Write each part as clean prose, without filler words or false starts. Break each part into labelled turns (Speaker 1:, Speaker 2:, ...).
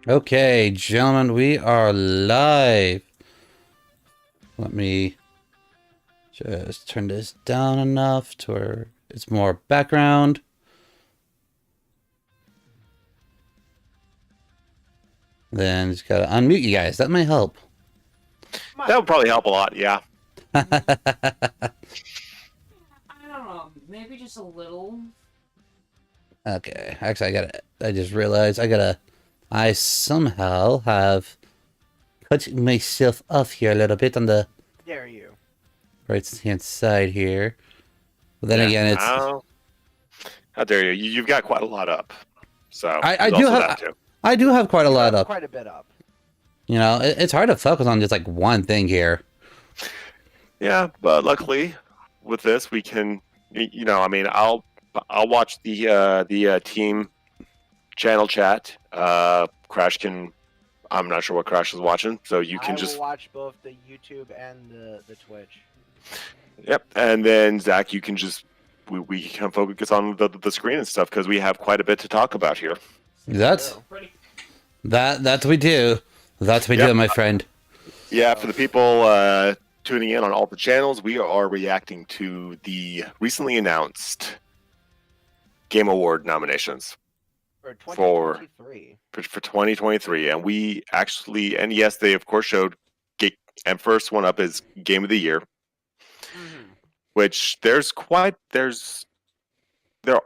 Speaker 1: Okay, gentlemen, we are live. Let me just turn this down enough to where it's more background. Then just gotta unmute you guys. That might help.
Speaker 2: That would probably help a lot, yeah.
Speaker 3: I don't know, maybe just a little.
Speaker 1: Okay, actually, I just realized I somehow have cut myself off here a little bit on the
Speaker 4: Dare you?
Speaker 1: right-hand side here. But then again, it's...
Speaker 2: How dare you? You've got quite a lot up. So
Speaker 1: I do have quite a lot up.
Speaker 4: Quite a bit up.
Speaker 1: You know, it's hard to focus on just like one thing here.
Speaker 2: Yeah, but luckily with this we can, you know, I mean, I'll watch the team channel chat. Crash can. I'm not sure what Crash is watching, so you can just
Speaker 4: watch both the YouTube and the Twitch.
Speaker 2: Yep, and then Zach, you can just we can focus on the screen and stuff because we have quite a bit to talk about here.
Speaker 1: That we do. That we do, my friend.
Speaker 2: Yeah, for the people tuning in on all the channels, we are reacting to the recently announced Game Award nominations
Speaker 4: for 2023.
Speaker 2: For 2023, and we actually, and yes, they of course showed. And first one up is Game of the Year, which there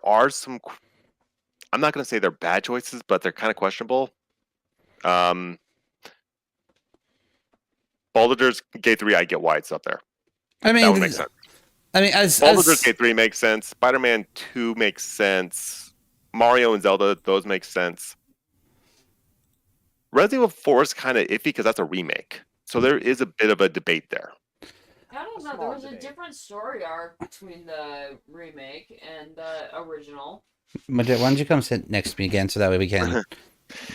Speaker 2: are some. I'm not going to say they're bad choices, but they're kind of questionable. Baldur's Gate 3, I get why it's up there.
Speaker 1: I mean,
Speaker 2: that would make sense.
Speaker 1: I mean,
Speaker 2: Baldur's Gate 3 makes sense. Spider-Man 2 makes sense. Mario and Zelda, those make sense. Resident Evil 4 is kind of iffy because that's a remake. So there is a bit of a debate there.
Speaker 3: I don't know, there was a different story arc between the remake and the original.
Speaker 1: Why don't you come sit next to me again so that way we can...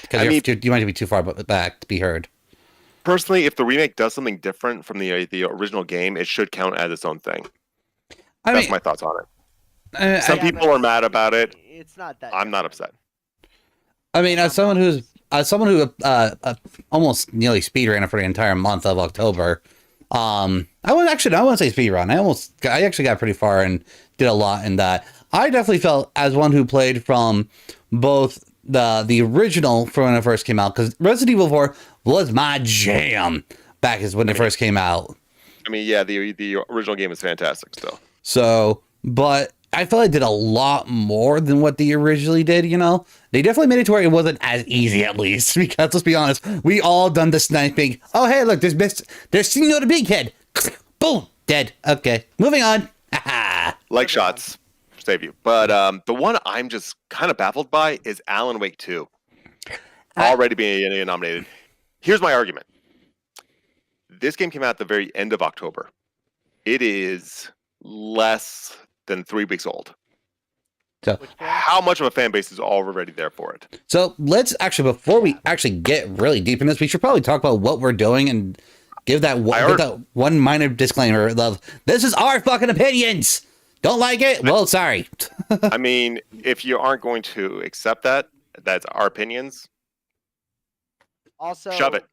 Speaker 1: Because you might be too far back to be heard.
Speaker 2: Personally, if the remake does something different from the original game, it should count as its own thing. That's my thoughts on it. Some people are mad about it.
Speaker 4: It's not that.
Speaker 2: I'm not upset.
Speaker 1: I mean, as someone who almost nearly speedran for the entire month of October, I wouldn't say speedrun. I actually got pretty far and did a lot in that. I definitely felt, as one who played from both the original from when it first came out, because Resident Evil 4 was my jam back when it first came out.
Speaker 2: I mean, yeah, the original game is fantastic still.
Speaker 1: So, but I felt I did a lot more than what they originally did, you know? They definitely made it to where it wasn't as easy, at least, because let's be honest, we all done the sniping. Oh, hey, look, there's Senor the Big Head. Boom, dead. Okay, moving on.
Speaker 2: Like shots save you. But the one I'm just kind of baffled by is Alan Wake 2. Already being nominated. Here's my argument. This game came out at the very end of October. It is less than 3 weeks old. So how much of a fan base is already there for it?
Speaker 1: So let's actually, before we actually get really deep in this, we should probably talk about what we're doing and give that one minor disclaimer of, this is our fucking opinions. Don't like it? Well, sorry.
Speaker 2: I mean, if you aren't going to accept that's our opinions.
Speaker 4: Also,
Speaker 2: shove it.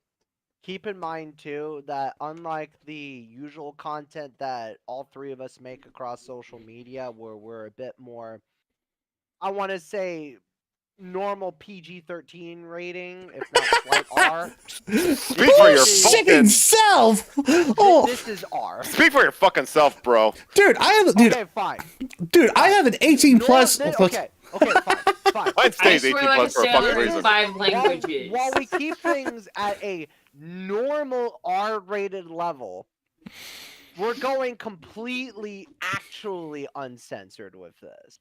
Speaker 4: Keep in mind, too, that unlike the usual content that all three of us make across social media, where we're a bit more I want to say normal PG-13 rating, if not slight R.
Speaker 2: Speak for your
Speaker 1: Chicken
Speaker 2: fucking
Speaker 1: self. Oh,
Speaker 4: This is R.
Speaker 2: speak for your fucking self, bro.
Speaker 1: dude,
Speaker 4: Okay, fine.
Speaker 1: I have an 18 plus.
Speaker 4: Okay, fine.
Speaker 2: Mine stays
Speaker 3: I
Speaker 2: 18
Speaker 3: swear
Speaker 2: plus for a
Speaker 3: like
Speaker 2: fucking
Speaker 3: sailor in
Speaker 2: reason.
Speaker 3: 5 languages.
Speaker 4: While we keep things at a normal R-rated level, we're going completely, actually uncensored with this.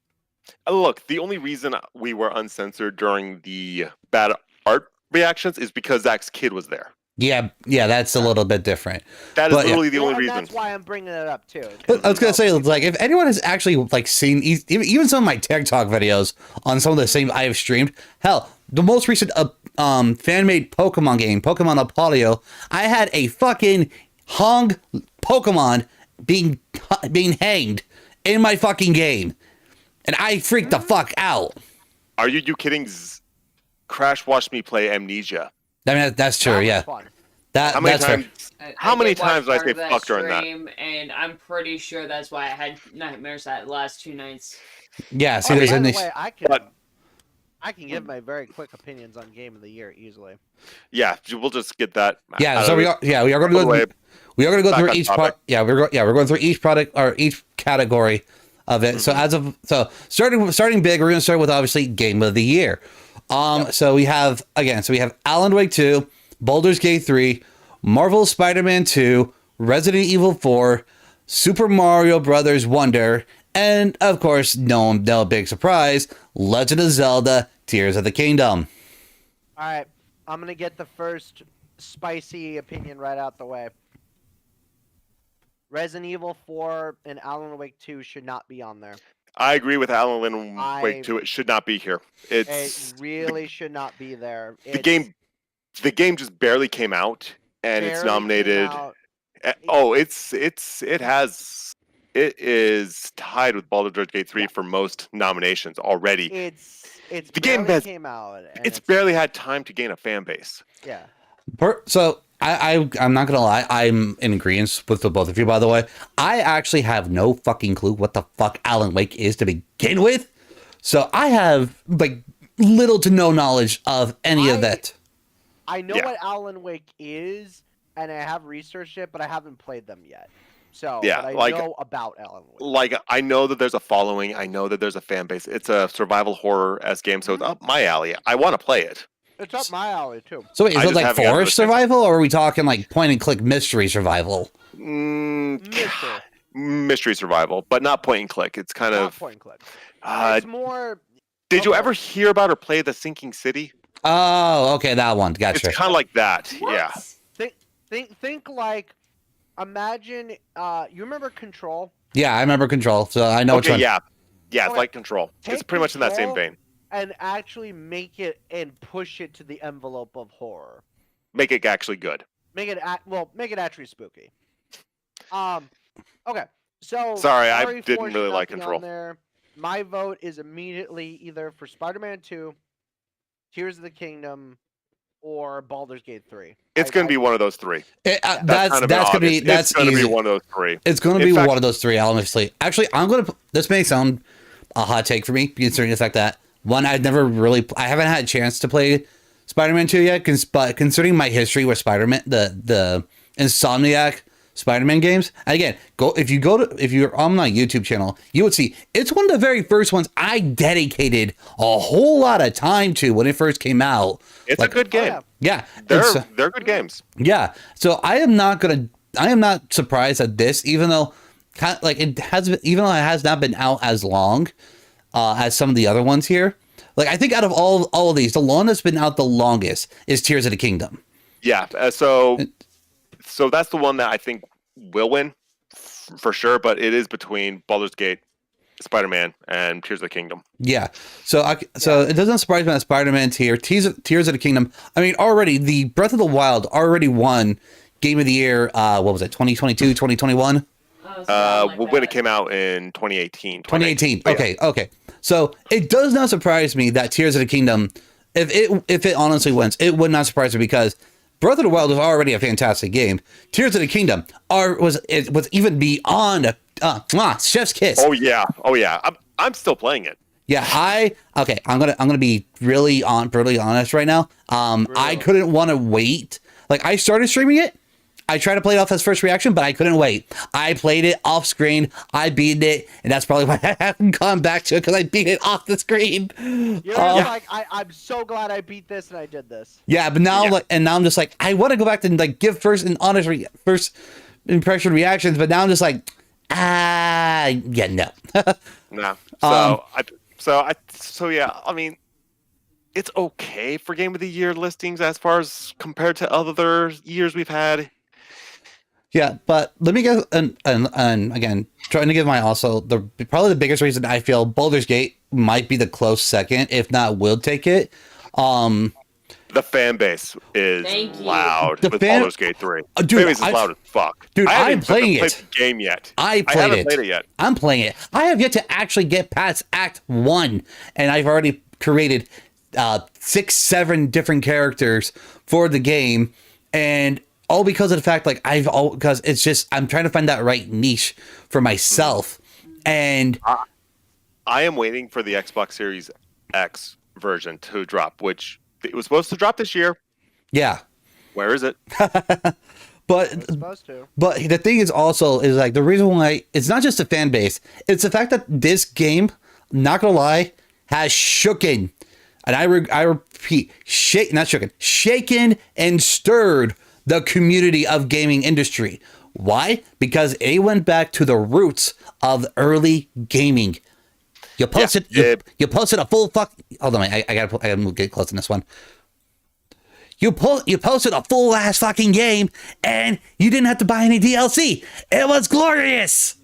Speaker 2: Look, the only reason we were uncensored during the bad art reactions is because Zach's kid was there.
Speaker 1: Yeah, that's a little bit different.
Speaker 2: That is
Speaker 1: But, yeah.
Speaker 2: literally the only
Speaker 4: And
Speaker 2: reason.
Speaker 4: that's why I'm bringing it up too.
Speaker 1: But I was gonna say, like, if anyone has actually like seen even some of my TikTok videos on some of the same I have streamed, hell, the most recent fan-made Pokemon game, Pokemon Apolio, I had a fucking hung Pokemon being hanged in my fucking game, and I freaked the fuck out.
Speaker 2: Are you kidding? Crash watched me play Amnesia.
Speaker 1: I mean, that's true.
Speaker 4: That was
Speaker 1: Yeah,
Speaker 4: fun.
Speaker 2: How many
Speaker 1: that's fair.
Speaker 2: times? How many
Speaker 3: did watch
Speaker 2: times did I
Speaker 3: part
Speaker 2: say
Speaker 3: of that
Speaker 2: fuck during that?
Speaker 3: stream, and I'm pretty sure that's why I had nightmares that last 2 nights.
Speaker 1: Yeah, see,
Speaker 4: Oh,
Speaker 1: there's
Speaker 4: by
Speaker 1: an
Speaker 4: the
Speaker 1: issue.
Speaker 4: way, I can give my very quick opinions on Game of the Year easily.
Speaker 2: Yeah, we'll just get that.
Speaker 1: Yeah,
Speaker 2: out
Speaker 1: so
Speaker 2: of
Speaker 1: we
Speaker 2: the-
Speaker 1: are. Yeah, we are going to
Speaker 2: out of the
Speaker 1: go.
Speaker 2: way.
Speaker 1: We are going to go
Speaker 2: Back
Speaker 1: through
Speaker 2: on
Speaker 1: each
Speaker 2: topic.
Speaker 1: part. Yeah, we're going through each product or each category of it.
Speaker 2: Mm-hmm.
Speaker 1: So starting big, we're going to start with obviously Game of the Year. So we have Alan Wake 2, Baldur's Gate 3, Marvel Spider-Man 2, Resident Evil 4, Super Mario Brothers Wonder, and of course, no big surprise, Legend of Zelda: Tears of the Kingdom.
Speaker 4: All right, I'm gonna get the first spicy opinion right out the way. Resident Evil 4 and Alan Wake 2 should not be on there.
Speaker 2: I agree with Alan Wake 2. It should not be here.
Speaker 4: It
Speaker 2: It's
Speaker 4: really should not be there.
Speaker 2: the game. The game just barely came out, and it's nominated. It is tied with Baldur's Gate 3 for most nominations already.
Speaker 4: It's
Speaker 2: The game
Speaker 4: barely
Speaker 2: has-
Speaker 4: came out. And
Speaker 2: It's barely had time to gain a fan base.
Speaker 4: yeah.
Speaker 1: So I'm not gonna lie, I'm in agreement with the both of you. By the way, I actually have no fucking clue what the fuck Alan Wake is to begin with. So I have like little to no knowledge of any of that.
Speaker 4: I know
Speaker 2: Yeah.
Speaker 4: what Alan Wake is, and I have researched it, but I haven't played them yet. So,
Speaker 2: Yeah,
Speaker 4: but I
Speaker 2: like-
Speaker 4: know about Alan Wake.
Speaker 2: Like, I know that there's a following. I know that there's a fan base. It's a survival horror-esque game, so it's up my alley. I want to play it.
Speaker 4: It's up my alley too.
Speaker 1: So wait, is
Speaker 2: I
Speaker 1: it
Speaker 2: just
Speaker 1: like
Speaker 2: haven't gotten to
Speaker 1: forest
Speaker 2: the second-
Speaker 1: survival, or are we talking like point and click mystery survival?
Speaker 4: Mister,
Speaker 2: Mystery survival, but not point and click. It's kind
Speaker 4: not
Speaker 2: of.
Speaker 4: point and click.
Speaker 2: Uh,
Speaker 4: It's more.
Speaker 2: did you
Speaker 4: okay.
Speaker 2: ever hear about or play The Sinking City?
Speaker 1: Oh, okay, that one. Gotcha.
Speaker 2: It's kind of like that. Yeah.
Speaker 4: Think like. Imagine. You remember Control?
Speaker 1: Yeah, I remember Control, so I know which
Speaker 2: Okay.
Speaker 1: one.
Speaker 2: Yeah. Yeah. It's
Speaker 4: Okay.
Speaker 2: like Control. It's
Speaker 4: Take
Speaker 2: pretty much in that same
Speaker 4: Control.
Speaker 2: vein.
Speaker 4: And actually make it and push it to the envelope of horror.
Speaker 2: Make it actually good.
Speaker 4: Make it actually spooky. Okay. So
Speaker 2: Sorry, I
Speaker 4: RE4
Speaker 2: didn't
Speaker 4: should
Speaker 2: really
Speaker 4: not
Speaker 2: like
Speaker 4: be on
Speaker 2: Control.
Speaker 4: there. My vote is immediately either for Spider-Man 2, Tears of the Kingdom, or Baldur's Gate 3.
Speaker 2: It's going to be one of those three.
Speaker 1: That's
Speaker 2: kind of
Speaker 1: gonna be
Speaker 2: obvious.
Speaker 1: that's
Speaker 2: It's going to
Speaker 1: easy.
Speaker 2: be one of those three.
Speaker 1: It's going to
Speaker 2: In
Speaker 1: be
Speaker 2: fact-
Speaker 1: one of those three, honestly. Actually, this may sound a hot take for me, considering the fact that one, I haven't had a chance to play Spider-Man 2 yet, but considering my history with Spider-Man, the Insomniac Spider-Man games, and again, if you're on my YouTube channel, you would see it's one of the very first ones I dedicated a whole lot of time to when it first came out.
Speaker 2: It's a good game.
Speaker 1: Yeah,
Speaker 2: They're good games.
Speaker 1: yeah. So I am not surprised at this, even though it has not been out as long as some of the other ones here. Like, I think out of all of these, the one that's been out the longest is Tears of the Kingdom.
Speaker 2: Yeah. So that's the one that I think will win for sure. But it is between Baldur's Gate, Spider-Man, and Tears of the Kingdom.
Speaker 1: Yeah. So it doesn't surprise me that Spider-Man's here. Tears of the Kingdom. I mean, already the Breath of the Wild already won Game of the Year. What was it? 2022, 2021?
Speaker 2: When it came out in 2018.
Speaker 1: 2018.
Speaker 2: Yeah.
Speaker 1: Okay. So it does not surprise me that Tears of the Kingdom, if it honestly wins, it would not surprise me because Breath of the Wild was already a fantastic game. Tears of the Kingdom was even beyond chef's kiss.
Speaker 2: Oh yeah. I'm still playing it.
Speaker 1: Yeah, okay. I'm gonna be really brutally honest right now. I couldn't want to wait. Like I started streaming it. I tried to play it off as first reaction, but I couldn't wait. I played it off screen. I beat it, and that's probably why I haven't gone back to it because I beat it off the screen.
Speaker 4: You're like, I'm so glad I beat this and I did this.
Speaker 1: Yeah, but now now I'm just like I want to go back and like give first first impression reactions, but now I'm just like yeah, no.
Speaker 2: No. So yeah, I mean, it's okay for Game of the Year listings as far as compared to other years we've had.
Speaker 1: Yeah, but let me get and again trying to give my also probably the biggest reason I feel Baldur's Gate might be the close second, if not will take it.
Speaker 2: The fan base is loud with Baldur's Gate 3.
Speaker 1: Dude,
Speaker 2: fan base is loud as fuck.
Speaker 1: Dude,
Speaker 2: I'm
Speaker 1: playing it.
Speaker 2: Played the game yet.
Speaker 1: I haven't played it yet. I'm playing it. I have yet to actually get past Act 1, and I've already created 6-7 different characters for the game, and all because of the fact because it's just I'm trying to find that right niche for myself, and
Speaker 2: I am waiting for the Xbox Series X version to drop, which it was supposed to drop this year.
Speaker 1: Yeah.
Speaker 2: Where is it?
Speaker 1: But the thing is also is like the reason why it's not just the fan base, it's the fact that this game, not gonna lie, has shooken, and I repeat, shaken and stirred the community of gaming industry. Why? Because it went back to the roots of early gaming. You posted you posted a full hold on, I gotta get close to this one. You posted a full ass fucking game and you didn't have to buy any DLC. It was glorious.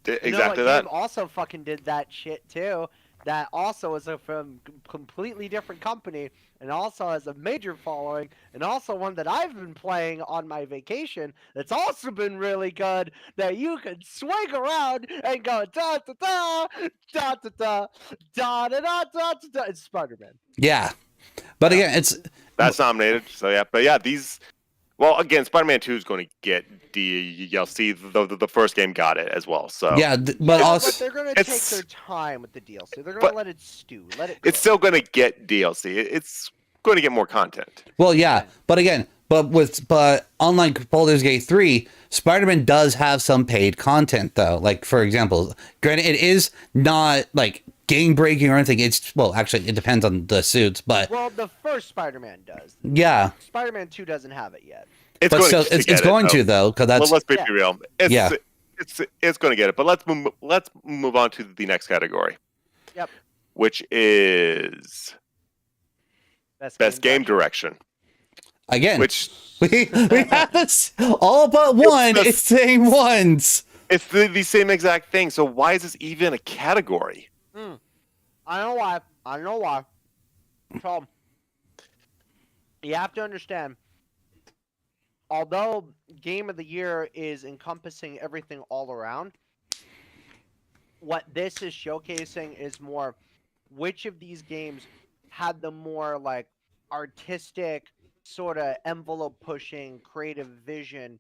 Speaker 2: Exactly that.
Speaker 4: Game also fucking did that shit too. That also is from a completely different company and also has a major following and also one that I've been playing on my vacation that's also been really good, that you can swing around and go da da da da da da da da da da da. It's Spider-Man.
Speaker 1: Yeah. But again,
Speaker 2: that's nominated. So yeah, but yeah, again, Spider-Man 2 is going to get DLC. The first game got it as well. So
Speaker 1: yeah, but
Speaker 4: they're going to take their time with the DLC. They're going to let it stew. Let it.
Speaker 2: It's still going to get DLC. It's going to get more content.
Speaker 1: Well, yeah, but again, but unlike Baldur's Gate 3, Spider-Man does have some paid content though. Like for example, granted, it is not like game breaking or anything. It's actually it depends on the suits, but
Speaker 4: the first Spider-Man does.
Speaker 1: Yeah.
Speaker 4: Spider-Man 2 doesn't have it yet.
Speaker 1: It's going to though, because that's.
Speaker 2: Well, let's be real. It's going to get it. But let's move on to the next category.
Speaker 4: Yep.
Speaker 2: Which is best game direction.
Speaker 1: Again,
Speaker 2: which
Speaker 1: we have this all but one. It's saying ones.
Speaker 2: It's the same exact thing. So why is this even a category?
Speaker 4: I know why. So, you have to understand, although Game of the Year is encompassing everything all around, what this is showcasing is more which of these games had the more like artistic, sort of envelope-pushing, creative vision,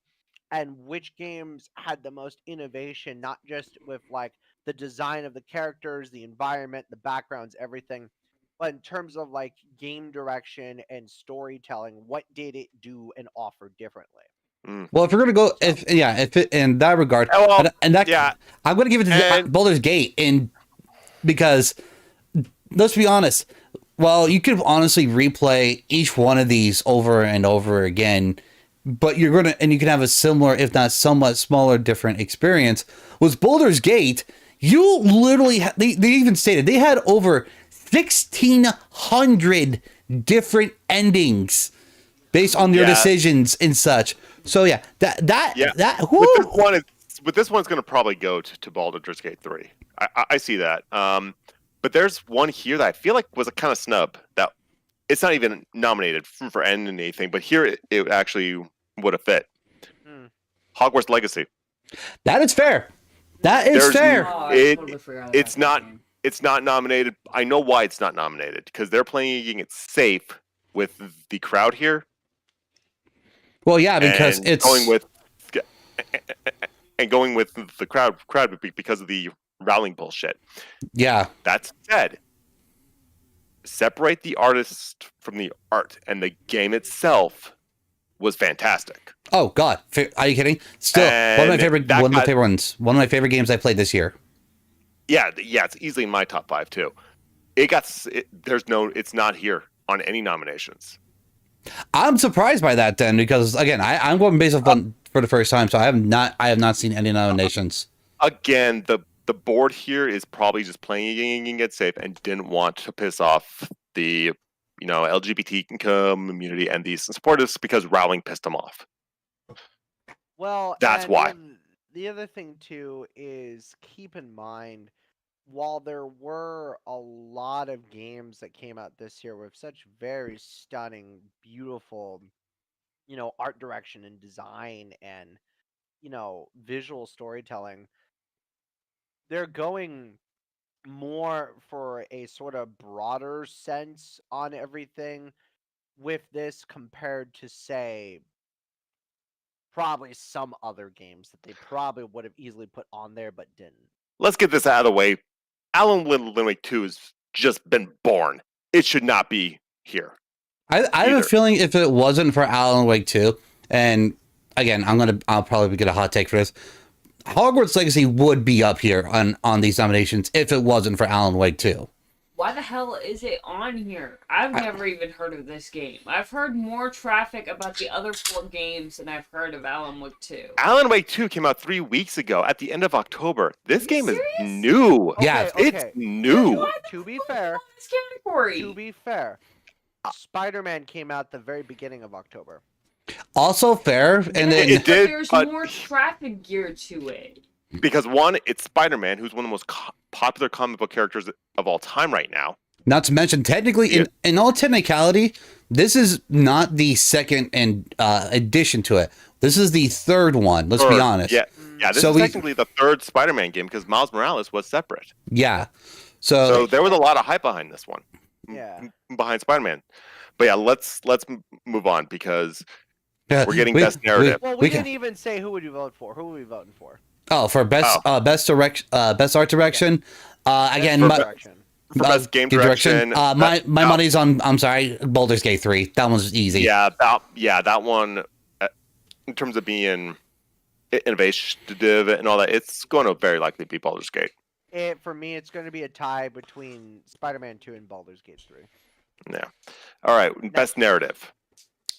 Speaker 4: and which games had the most innovation, not just with like the design of the characters, the environment, the backgrounds, everything, but in terms of like game direction and storytelling, what did it do and offer differently?
Speaker 1: Well, if you're gonna go, if in that regard, I'm gonna give it to Baldur's Gate, because let's be honest. Well, you could honestly replay each one of these over and over again, but you can have a similar, if not somewhat smaller, different experience. With Baldur's Gate, you literally they even stated they had over 1,600 different endings based on your decisions and such. So yeah,
Speaker 2: with this one's going to probably go to Baldur's Gate 3. I see that. But there's one here that I feel like was a kind of snub, that it's not even nominated for anything, but here it actually would have fit. Hogwarts Legacy.
Speaker 1: That is fair. That is fair.
Speaker 2: It's not nominated. I know why it's not nominated, because they're playing it safe with the crowd here.
Speaker 1: Well, yeah, because
Speaker 2: going with the crowd because of the Rowling bullshit.
Speaker 1: Yeah.
Speaker 2: That said, separate the artist from the art, and the game itself was fantastic.
Speaker 1: Oh God, are you kidding? Still, one of my favorite ones. One of my favorite games I played this year.
Speaker 2: Yeah, it's easily in my top 5 too. It's not here on any nominations.
Speaker 1: I'm surprised by that then, because again, I'm going based on for the first time, so I have not seen any nominations.
Speaker 2: Again, the board here is probably just playing it safe and didn't want to piss off the LGBT community and these supporters because Rowling pissed them off.
Speaker 4: Well,
Speaker 2: that's why.
Speaker 4: The other thing too is keep in mind, while there were a lot of games that came out this year with such very stunning, beautiful, art direction and design and, visual storytelling, they're going more for a sort of broader sense on everything with this compared to, say, probably some other games that they probably would have easily put on there but didn't.
Speaker 2: Let's get this out of the way. Alan Wake 2 has just been born. It should not be here.
Speaker 1: I have a feeling if it wasn't for Alan Wake 2, and again, I'll probably get a hot take for this, Hogwarts Legacy would be up here on these nominations if it wasn't for Alan Wake 2.
Speaker 3: Why the hell is it on here? I've never even heard of this game. I've heard more traffic about the other 4 games than I've heard of Alan Wake 2.
Speaker 2: Alan Wake 2 came out 3 weeks ago at the end of October. This game is new.
Speaker 1: Yeah,
Speaker 2: it's new.
Speaker 4: To be fair, Spider-Man came out the very beginning of October.
Speaker 1: Also fair, and then
Speaker 2: it did.
Speaker 3: There's more traffic geared to it.
Speaker 2: Because one, it's Spider-Man, who's one of the most popular comic book characters of all time right now.
Speaker 1: Not to mention, technically, in all technicality, this is not the second addition to it. This is the third one. Let's be honest.
Speaker 2: Yeah. This is technically the third Spider-Man game because Miles Morales was separate.
Speaker 1: Yeah.
Speaker 2: So there was a lot of hype behind this one.
Speaker 4: Yeah.
Speaker 2: Behind Spider-Man. But yeah, let's move on because we're getting best narrative.
Speaker 4: We didn't even say who would you vote for. Who are we voting for?
Speaker 1: Oh, for best best art direction. Again,
Speaker 2: for best game direction.
Speaker 1: My money's on. I'm sorry, Baldur's Gate 3. That one's easy.
Speaker 2: Yeah, that one. In terms of being innovative and all that, it's going to very likely be Baldur's Gate.
Speaker 4: For me, it's going to be a tie between Spider-Man 2 and Baldur's Gate 3.
Speaker 2: Yeah. All right. Best narrative.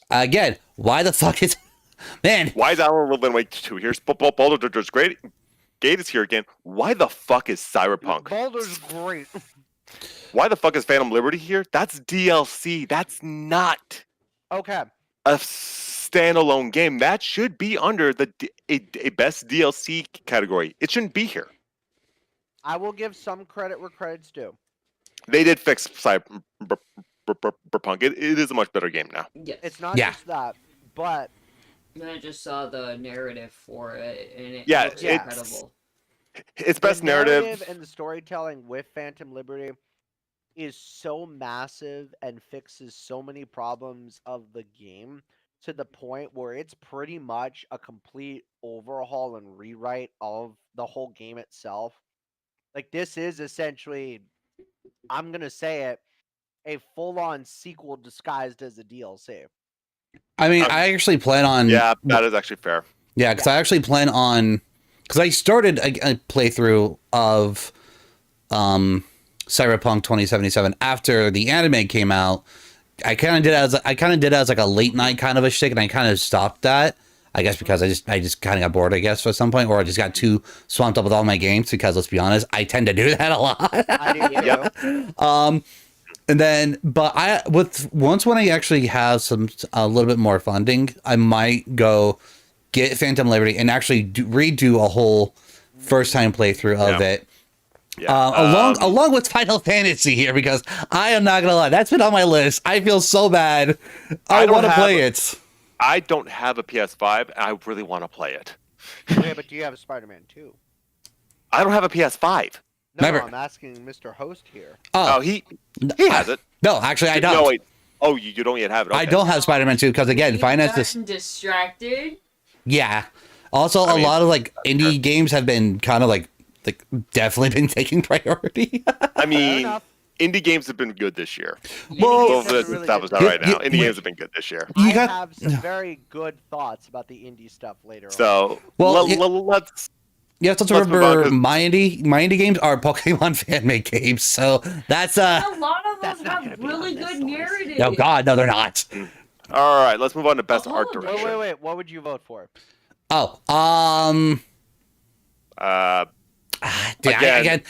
Speaker 1: Again, why the fuck is... Man.
Speaker 2: Why is Alan Wake 2 here? Baldur's Gate is here again. Why the fuck is Cyberpunk?
Speaker 4: Baldur's great.
Speaker 2: Why the fuck is Phantom Liberty here? That's DLC. That's not a standalone game. That should be under a best DLC category. It shouldn't be here.
Speaker 4: I will give some credit where credit's due.
Speaker 2: They did fix Cyberpunk. It is a much better game now.
Speaker 3: Yes.
Speaker 4: It's not just that, but...
Speaker 3: I just saw the narrative for it, and it looks
Speaker 2: it's
Speaker 3: incredible.
Speaker 2: It's best narrative,
Speaker 4: and the storytelling with Phantom Liberty is so massive and fixes so many problems of the game to the point where it's pretty much a complete overhaul and rewrite of the whole game itself. Like, this is essentially, I'm going to say it, a full-on sequel disguised as a DLC.
Speaker 1: I mean, I actually plan on...
Speaker 2: Yeah, that is actually fair.
Speaker 1: Yeah, because I actually plan on... Because I started a playthrough of Cyberpunk 2077 after the anime came out. I kind of did it as like a late night kind of a shtick, and I kind of stopped that. I guess because I just kind of got bored, I guess, at some point, or I just got too swamped up with all my games. Because let's be honest, I tend to do that a lot.
Speaker 4: I do too.
Speaker 1: And then, but once when I actually have a little bit more funding, I might go get Phantom Liberty and actually redo a whole first time playthrough of it. Yeah. Along with Final Fantasy here, because I am not gonna lie, that's been on my list. I feel so bad. I want to play it.
Speaker 2: I don't have a PS5, and I really want to play it.
Speaker 4: Yeah, but do you have a Spider-Man 2?
Speaker 2: I don't have a PS5.
Speaker 4: No, I'm asking Mr. Host here.
Speaker 2: Oh, he has it.
Speaker 1: No, actually, I don't.
Speaker 2: No, wait. Oh, you don't yet have it. Okay.
Speaker 1: I don't have Spider-Man 2 because again, finance
Speaker 3: distracted.
Speaker 1: Yeah. Also, a lot of like indie games have been kind of like like definitely been taking priority.
Speaker 2: I mean,
Speaker 4: enough.
Speaker 2: indie games have been good this year.
Speaker 1: Well,
Speaker 2: Both of
Speaker 4: Indie
Speaker 2: us
Speaker 4: games have
Speaker 2: established
Speaker 4: really
Speaker 2: that
Speaker 4: been
Speaker 2: right
Speaker 4: good.
Speaker 2: now. Indie
Speaker 1: yeah.
Speaker 2: games have been good this year.
Speaker 1: You
Speaker 4: I
Speaker 1: got-
Speaker 4: have some very good thoughts about the indie stuff later on.
Speaker 2: So
Speaker 1: Well,
Speaker 2: let's
Speaker 1: You have to
Speaker 2: Let's move on,
Speaker 1: remember
Speaker 2: 'cause-
Speaker 1: my indie games are Pokemon fan made games, so that's
Speaker 3: A lot of
Speaker 4: That's
Speaker 3: them
Speaker 4: not
Speaker 3: have
Speaker 4: gonna be on
Speaker 3: really
Speaker 4: this
Speaker 3: good
Speaker 4: list.
Speaker 3: narratives.
Speaker 1: oh god, no, they're not.
Speaker 2: all right. Let's move on to best
Speaker 3: Oh,
Speaker 2: art
Speaker 3: hold on.
Speaker 2: direction.
Speaker 4: Wait. What would you vote for?
Speaker 1: Oh, dude,
Speaker 2: Again.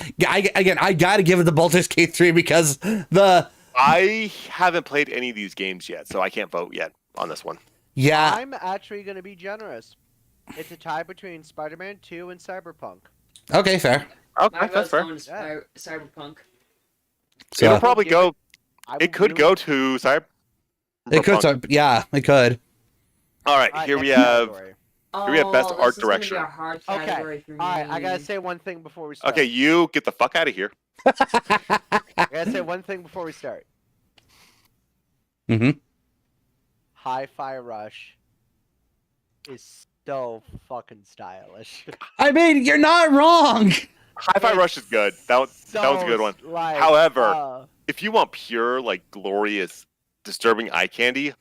Speaker 1: I gotta give it the Baldur's Gate 3 because
Speaker 2: I haven't played any of these games yet, so I can't vote yet on this one.
Speaker 1: yeah.
Speaker 4: I'm actually going to be generous. It's a tie between Spider-Man 2 and Cyberpunk.
Speaker 1: Okay, fair.
Speaker 2: Okay,
Speaker 3: My
Speaker 2: that's
Speaker 3: vote's
Speaker 2: fair.
Speaker 3: going to Cyberpunk.
Speaker 1: So
Speaker 2: It'll probably
Speaker 4: give it-
Speaker 2: go. It could go to Cyber.
Speaker 1: it could, so, yeah, it could.
Speaker 2: All right,
Speaker 4: Alright,
Speaker 2: here we
Speaker 4: next
Speaker 2: have.
Speaker 4: category.
Speaker 2: we have best
Speaker 3: Oh,
Speaker 2: art
Speaker 3: this is gonna be
Speaker 2: direction.
Speaker 3: a hard
Speaker 4: Okay.
Speaker 3: category for me.
Speaker 4: All right, I gotta say one thing before we start.
Speaker 2: Okay, you get the fuck out of here.
Speaker 4: I gotta say one thing before we start.
Speaker 1: Mm-hmm.
Speaker 4: Hi-Fi Rush is so fucking stylish.
Speaker 1: I mean, you're not wrong.
Speaker 2: Hi-Fi Rush is good. That was a good one.
Speaker 4: Like,
Speaker 2: However, if you want pure, like, glorious, disturbing eye candy,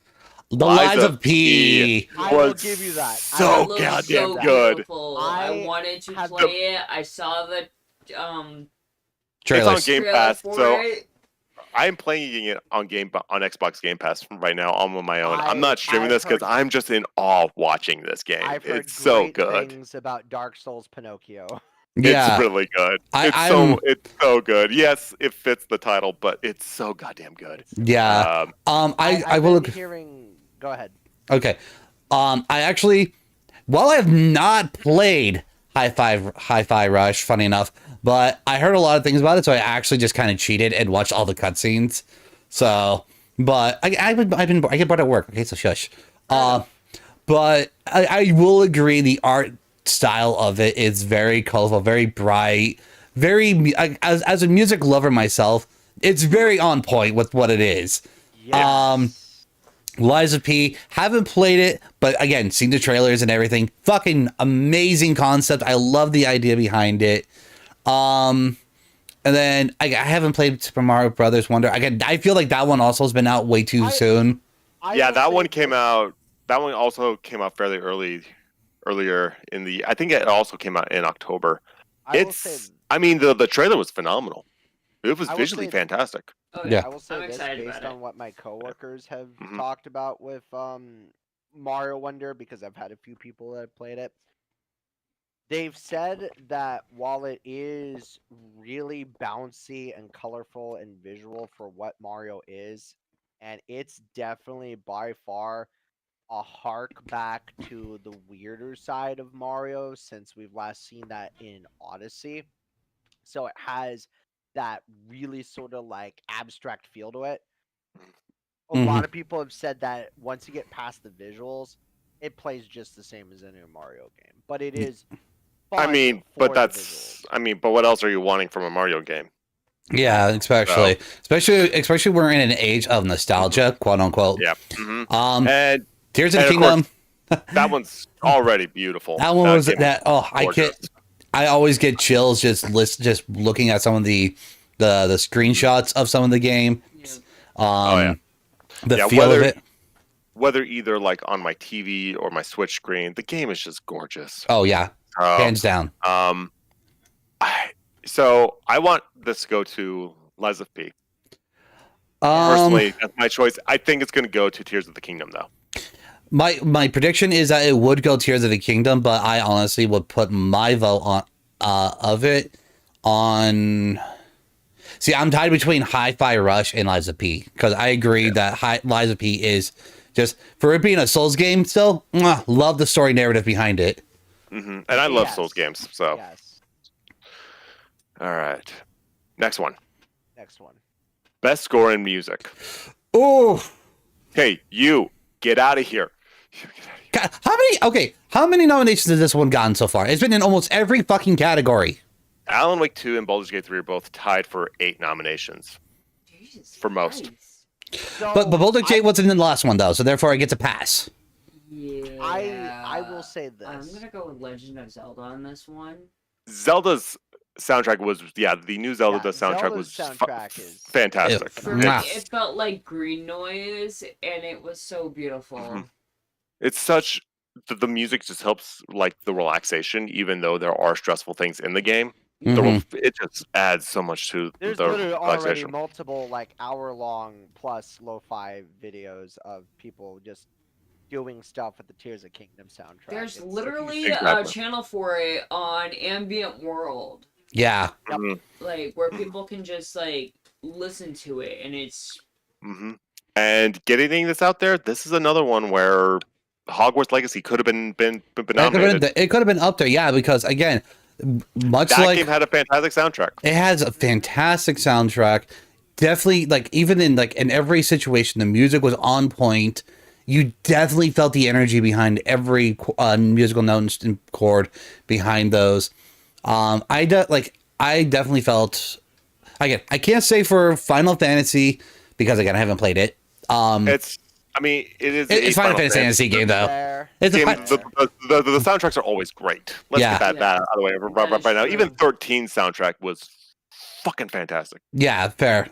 Speaker 1: The
Speaker 2: Lies
Speaker 1: Lies
Speaker 2: of
Speaker 1: of P.
Speaker 4: I will
Speaker 2: was
Speaker 4: give you that.
Speaker 2: so
Speaker 3: It looks
Speaker 2: goddamn
Speaker 3: so
Speaker 2: good.
Speaker 3: beautiful.
Speaker 4: I
Speaker 3: I wanted to
Speaker 4: have
Speaker 3: play it. I saw the
Speaker 1: Trailers.
Speaker 2: It's on Game
Speaker 3: trailer
Speaker 2: Pass,
Speaker 3: for
Speaker 2: so
Speaker 3: it.
Speaker 2: I'm playing it on Xbox Game Pass right now on my own. I'm not streaming
Speaker 4: I've
Speaker 2: this because
Speaker 4: heard-
Speaker 2: I'm just in awe watching this game.
Speaker 4: I've heard
Speaker 2: It's so
Speaker 4: great
Speaker 2: good.
Speaker 4: things about Dark Souls Pinocchio.
Speaker 1: Yeah.
Speaker 2: It's really good.
Speaker 1: I'm-
Speaker 2: It's so good. Yes, it fits the title, but it's so goddamn good.
Speaker 1: Yeah. I
Speaker 4: I've
Speaker 1: will.
Speaker 4: been hearing. Go ahead.
Speaker 1: Okay. I actually, while I have not played Hi-Fi Rush, funny enough, but I heard a lot of things about it, so I actually just kind of cheated and watched all the cutscenes. So, but I get bored at work. Okay, so shush. But I will agree the art style of it is very colorful, very bright, very as a music lover myself, it's very on point with what it is.
Speaker 4: Yes.
Speaker 1: Lies of P, haven't played it, but again, seen the trailers and everything. Fucking amazing concept. I love the idea behind it. And then I haven't played Super Mario Brothers Wonder. Again, I feel like that one also has been out way too soon.
Speaker 2: Yeah,
Speaker 4: will
Speaker 2: that
Speaker 4: say
Speaker 2: one
Speaker 4: this.
Speaker 2: came out. That one also came out fairly earlier in the. I think it also came out in October.
Speaker 4: I will say.
Speaker 2: I mean, the trailer was phenomenal. It was
Speaker 4: I will
Speaker 2: visually
Speaker 4: say-
Speaker 2: fantastic.
Speaker 3: Oh,
Speaker 1: Yeah.
Speaker 4: I will say
Speaker 3: I'm
Speaker 4: this
Speaker 3: excited
Speaker 4: based
Speaker 3: about
Speaker 4: on
Speaker 3: it.
Speaker 4: what my coworkers have
Speaker 2: Mhm.
Speaker 4: talked about with Mario Wonder, because I've had a few people that have played it. They've said that while it is really bouncy and colorful and visual for what Mario is, and it's definitely by far a hark back to the weirder side of Mario since we've last seen that in Odyssey. So it has that really sort of like abstract feel to it. A lot of people have said that once you get past the visuals, it plays just the same as any Mario game. But it is
Speaker 2: I
Speaker 4: fun
Speaker 2: mean,
Speaker 4: for
Speaker 2: but
Speaker 4: the
Speaker 2: that's.
Speaker 4: visuals.
Speaker 2: I mean, but what else are you wanting from a Mario game?
Speaker 1: Yeah, especially we're in an age of nostalgia, quote unquote.
Speaker 2: Yeah. hmm
Speaker 1: Tears of
Speaker 2: And
Speaker 1: the
Speaker 2: of course,
Speaker 1: Kingdom.
Speaker 2: that one's already beautiful.
Speaker 1: That one was
Speaker 2: game
Speaker 1: that. Oh,
Speaker 2: gorgeous.
Speaker 1: I always get chills just looking at some of the screenshots of some of the game.
Speaker 3: Yeah.
Speaker 2: Yeah.
Speaker 1: The
Speaker 2: Yeah,
Speaker 1: feel
Speaker 2: whether-
Speaker 1: of it.
Speaker 2: Whether either like on my TV or my Switch screen, the game is just gorgeous.
Speaker 1: Oh yeah, hands down.
Speaker 2: So I want this to go to Lies of P.
Speaker 1: Um,
Speaker 2: Personally, that's my choice. I think it's going to go to Tears of the Kingdom, though.
Speaker 1: my prediction is that it would go Tears of the Kingdom, but I honestly would put my vote on of it on. See, I'm tied between Hi-Fi Rush and Lies of P because I agree that Lies of P is just for it being a Souls game. Still, love the story narrative behind it.
Speaker 2: And I love
Speaker 4: Yes.
Speaker 2: Souls games. So,
Speaker 4: Yes.
Speaker 2: all right. Next one.
Speaker 4: Next one.
Speaker 2: Best score in music.
Speaker 1: Oh,
Speaker 2: Hey, you get out of here.
Speaker 1: God, how many nominations has this one gotten so far? It's been in almost every fucking category.
Speaker 2: Alan Wake 2 and Baldur's Gate 3 are both tied for 8 nominations.
Speaker 3: Jesus
Speaker 2: For most.
Speaker 3: Christ.
Speaker 4: So
Speaker 1: But Baldur's Gate wasn't in the last one though, so therefore it gets a pass.
Speaker 3: Yeah.
Speaker 4: I will say this.
Speaker 3: I'm gonna go with Legend of Zelda on this one.
Speaker 2: Zelda's soundtrack was the new Zelda soundtrack
Speaker 4: Zelda's
Speaker 2: was
Speaker 4: soundtrack is
Speaker 2: fantastic.
Speaker 3: For me,
Speaker 1: Mwah.
Speaker 3: it felt like green noise, and it was so beautiful.
Speaker 2: Mhm. It's such the music just helps like the relaxation, even though there are stressful things in the game.
Speaker 1: Mhm.
Speaker 2: It just adds so much to
Speaker 4: There's
Speaker 2: the
Speaker 4: literally already
Speaker 2: relaxation.
Speaker 4: multiple like hour-long plus lo-fi videos of people just doing stuff with the Tears of Kingdom soundtrack.
Speaker 3: There's
Speaker 4: It's-
Speaker 3: literally
Speaker 2: Exactly.
Speaker 3: a channel for it on Ambient World,
Speaker 1: Yeah.
Speaker 4: Yep.
Speaker 2: Mhm,
Speaker 3: like where people can just like listen to it, and it's
Speaker 2: mhm. And getting this out there, this is another one where Hogwarts Legacy could have been nominated.
Speaker 1: It could have been up there, yeah, because again, much
Speaker 2: That
Speaker 1: like
Speaker 2: game had a fantastic soundtrack.
Speaker 1: it has a fantastic soundtrack. Definitely, like even in every situation, the music was on point. You definitely felt the energy behind every musical note and chord behind those. I definitely felt. Again, I can't say for Final Fantasy because again I haven't played it. It's Final Fantasy game though.
Speaker 4: There.
Speaker 1: It's a
Speaker 2: Game,
Speaker 1: fi-
Speaker 2: the soundtracks are always great. Let's
Speaker 1: Yeah.
Speaker 2: get that out of the way
Speaker 3: That is
Speaker 2: right now.
Speaker 3: true.
Speaker 2: Even 13 soundtrack was fucking fantastic.
Speaker 1: Yeah, fair.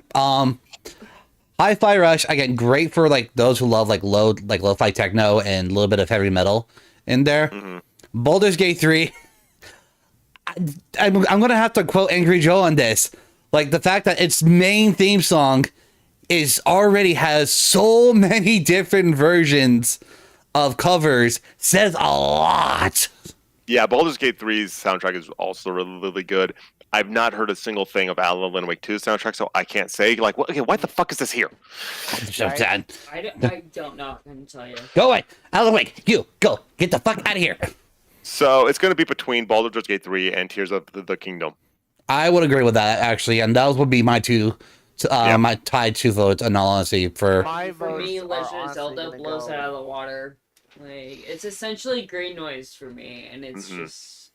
Speaker 1: Hi-Fi Rush again, great for like those who love like lo-fi techno and a little bit of heavy metal in there.
Speaker 2: Mhm.
Speaker 1: Baldur's Gate 3. I'm gonna have to quote Angry Joe on this. Like the fact that its main theme song is already has so many different versions of covers says a lot.
Speaker 2: Yeah, Baldur's Gate 3's soundtrack is also really, really good. I've not heard a single thing of Alan Wake 2's soundtrack, so I can't say like, okay, why the fuck is this here?
Speaker 1: So
Speaker 4: Right.
Speaker 1: sad.
Speaker 3: I don't know. I can tell you.
Speaker 1: Go away, Alan Wake. You go get the fuck out of here.
Speaker 2: So it's going to be between Baldur's Gate 3 and Tears of the Kingdom.
Speaker 1: I would agree with that actually, and those would be my two. My tied two votes, in all honesty, for
Speaker 4: My
Speaker 3: For me,
Speaker 4: votes are
Speaker 3: Legend of
Speaker 4: honestly
Speaker 3: Zelda
Speaker 4: gonna
Speaker 3: blows
Speaker 4: go-
Speaker 3: it out of the water. Like it's essentially green noise for me, and it's
Speaker 2: Mhm.
Speaker 3: just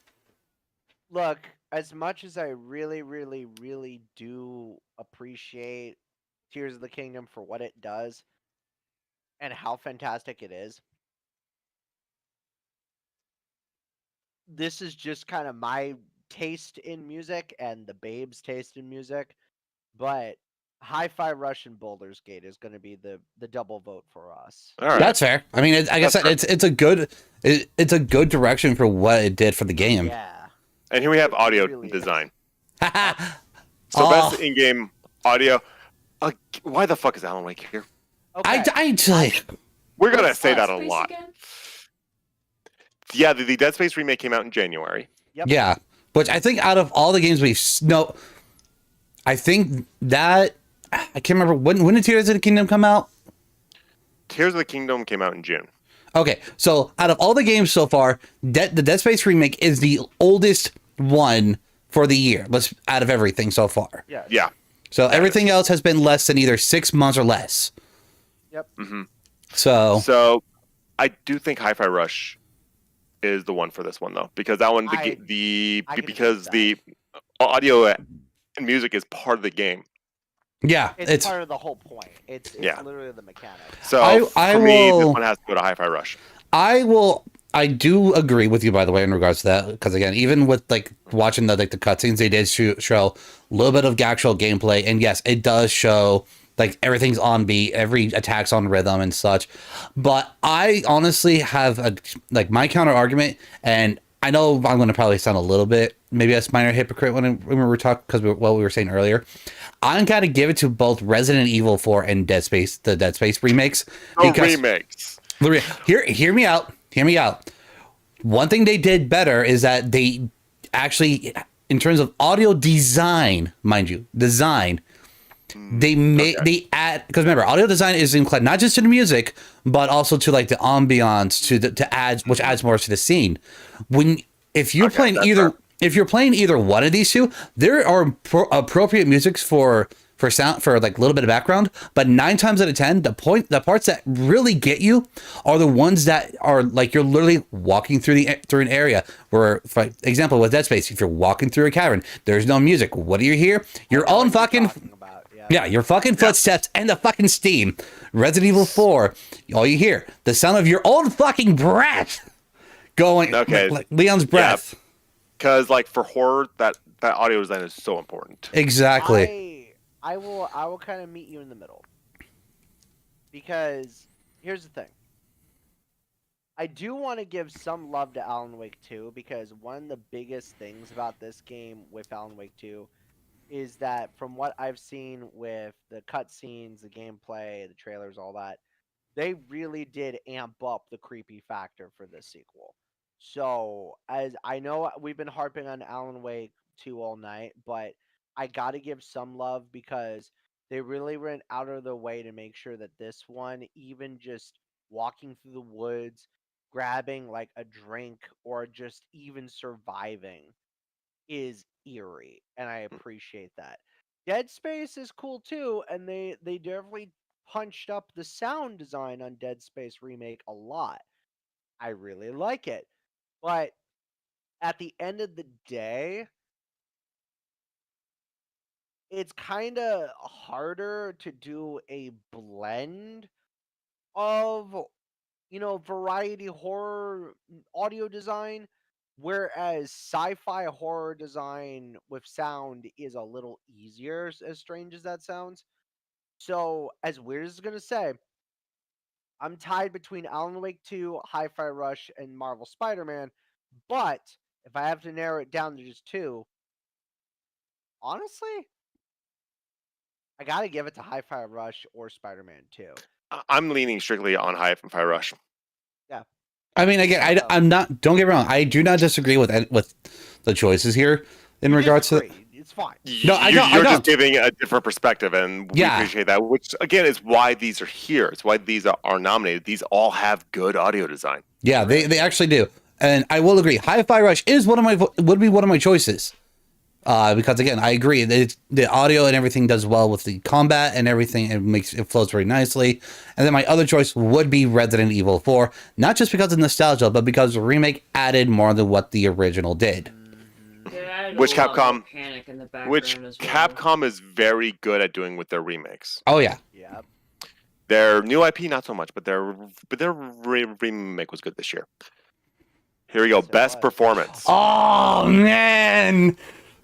Speaker 4: Look, as much as I really, really, really do appreciate Tears of the Kingdom for what it does and how fantastic it is, this is just kind of my taste in music and the babes' taste in music. But Hi-Fi Rush and Baldur's Gate is going to be the double vote for us.
Speaker 2: All right.
Speaker 1: that's fair. I mean, like I said, it's a good direction for what it did for the game.
Speaker 4: Yeah.
Speaker 2: And here we have audio
Speaker 4: really is.
Speaker 2: design. So
Speaker 1: Oh.
Speaker 2: best in-game audio. Why the fuck is Alan Wake here?
Speaker 4: Okay.
Speaker 2: We're going to
Speaker 3: What's
Speaker 2: say
Speaker 3: Dead
Speaker 2: that a
Speaker 3: Space
Speaker 2: lot.
Speaker 3: again?
Speaker 2: Yeah, the Dead Space remake came out in January.
Speaker 4: Yep.
Speaker 1: Yeah, which I think out of all the games I think that I can't remember when did Tears of the Kingdom come out.
Speaker 2: Tears of the Kingdom came out in June.
Speaker 1: Okay, so out of all the games so far, the Dead Space remake is the oldest one for the year. Let's out of everything so far.
Speaker 4: Yeah.
Speaker 2: Yeah.
Speaker 1: So everything else has been less than either 6 months or less.
Speaker 4: Yep.
Speaker 2: Mhm.
Speaker 1: So
Speaker 2: I do think Hi-Fi Rush is the one for this one though, because that one
Speaker 4: I can agree
Speaker 2: because
Speaker 4: with
Speaker 2: the audio and music is part of the game.
Speaker 1: yeah,
Speaker 4: It's part of the whole point. It's
Speaker 2: Yeah.
Speaker 4: literally the mechanic.
Speaker 2: So
Speaker 1: I
Speaker 2: for me, this
Speaker 1: will-
Speaker 2: one has to go to Hi-Fi Rush.
Speaker 1: I do agree with you, by the way, in regards to that, because again, even with like watching the cutscenes, they did show a little bit of actual gameplay, and yes, it does show like everything's on beat, every attack's on rhythm and such. But I honestly have my counter argument, and I know I'm going to probably sound a little bit maybe a minor hypocrite when we were talking because what we were saying earlier. I'm gotta give it to both Resident Evil 4 and the Dead Space remakes.
Speaker 2: Remakes.
Speaker 1: Hear me out. Hear me out. One thing they did better is that they actually, in terms of audio design, mind you, they add, because remember, audio design is included not just to the music, but also to like the ambiance, to add, which adds more to the scene. If you're playing either one of these two, there are appropriate musics for sound, for like a little bit of background, but 9 times out of 10, the parts that really get you are the ones that are like you're literally walking through an area where, for example, with Dead Space, if you're walking through a cavern, there's no music. What do you hear? Your own fucking your fucking footsteps and the fucking steam. Resident Evil 4, all you hear, the sound of your own fucking breath going.
Speaker 2: Okay.
Speaker 1: Like Leon's breath.
Speaker 2: Because like for horror, that That audio design is so important.
Speaker 1: Exactly.
Speaker 4: I will kind of meet you in the middle. Because here's the thing. I do want to give some love to Alan Wake 2 because one of the biggest things about this game with Alan Wake 2 is that from what I've seen with the cutscenes, the gameplay, the trailers, all that, they really did amp up the creepy factor for this sequel. So, as I know we've been harping on Alan Wake 2 all night, but I got to give some love because they really went out of their way to make sure that this one, even just walking through the woods, grabbing like a drink, or just even surviving, is eerie, and I appreciate that. Dead Space is cool too, and they definitely punched up the sound design on Dead Space Remake a lot. I really like it. But at the end of the day, it's kind of harder to do a blend of, variety horror audio design, whereas sci-fi horror design with sound is a little easier, as strange as that sounds. So, as weird as it's going to say, I'm tied between Alan Wake 2, Hi-Fi Rush, and Marvel Spider-Man, but if I have to narrow it down to just two, honestly, I gotta give it to Hi-Fi Rush or Spider-Man 2.
Speaker 2: I'm leaning strictly on Hi-Fi Rush.
Speaker 4: Yeah.
Speaker 1: I mean, again, I'm not. Don't get me wrong. I do not disagree with the choices here in regards to.
Speaker 4: It's fine.
Speaker 1: No, I don't.
Speaker 2: You're just giving a different perspective, and we
Speaker 1: Yeah.
Speaker 2: appreciate that. Which again is why these are here. It's why these are nominated. These all have good audio design.
Speaker 1: Yeah, they actually do, and I will agree. Hi-Fi Rush is would be one of my choices, because again, I agree that the audio and everything does well with the combat and everything. It flows very nicely. And then my other choice would be Resident Evil 4, not just because of nostalgia, but because the remake added more than what the original did.
Speaker 2: Which Capcom,
Speaker 3: panic in the background
Speaker 2: which
Speaker 3: as well.
Speaker 2: Capcom is very good at doing with their remakes.
Speaker 1: Oh yeah.
Speaker 4: Yeah.
Speaker 2: Their new IP not so much, but their remake was good this year. Here we go.
Speaker 4: Yes, it
Speaker 2: Best
Speaker 4: was.
Speaker 2: performance.
Speaker 1: Oh man.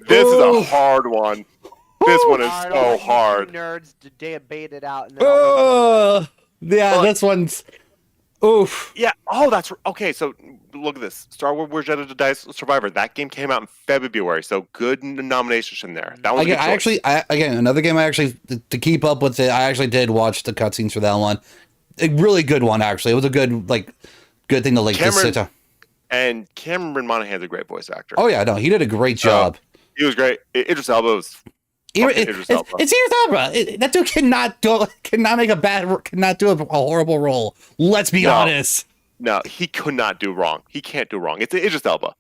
Speaker 2: This is
Speaker 1: Ooh.
Speaker 2: a hard one. This one is
Speaker 4: Alright, I'll
Speaker 2: so
Speaker 4: let you
Speaker 2: hard.
Speaker 4: two nerds to debate it out. And then I'll let
Speaker 1: Yeah,
Speaker 2: Well,
Speaker 1: this one's. Oof.
Speaker 2: Yeah. Oh, that's okay. So look at this. Star Wars Jedi Survivor. That game came out in February, so good nomination there. That was a good choice.
Speaker 1: Again, another game I actually to keep up with it. I actually did watch the cutscenes for that one. A really good one, actually. It was a good thing to just sit down.
Speaker 2: And Cameron Monaghan's a great voice actor.
Speaker 1: Oh yeah, no, he did a great job.
Speaker 2: He was great. Idris Elba was.
Speaker 1: It's Idris Elba. That dude cannot do a horrible role. Let's be honest.
Speaker 2: No, he could not do wrong. He can't do wrong. It's Idris Elba.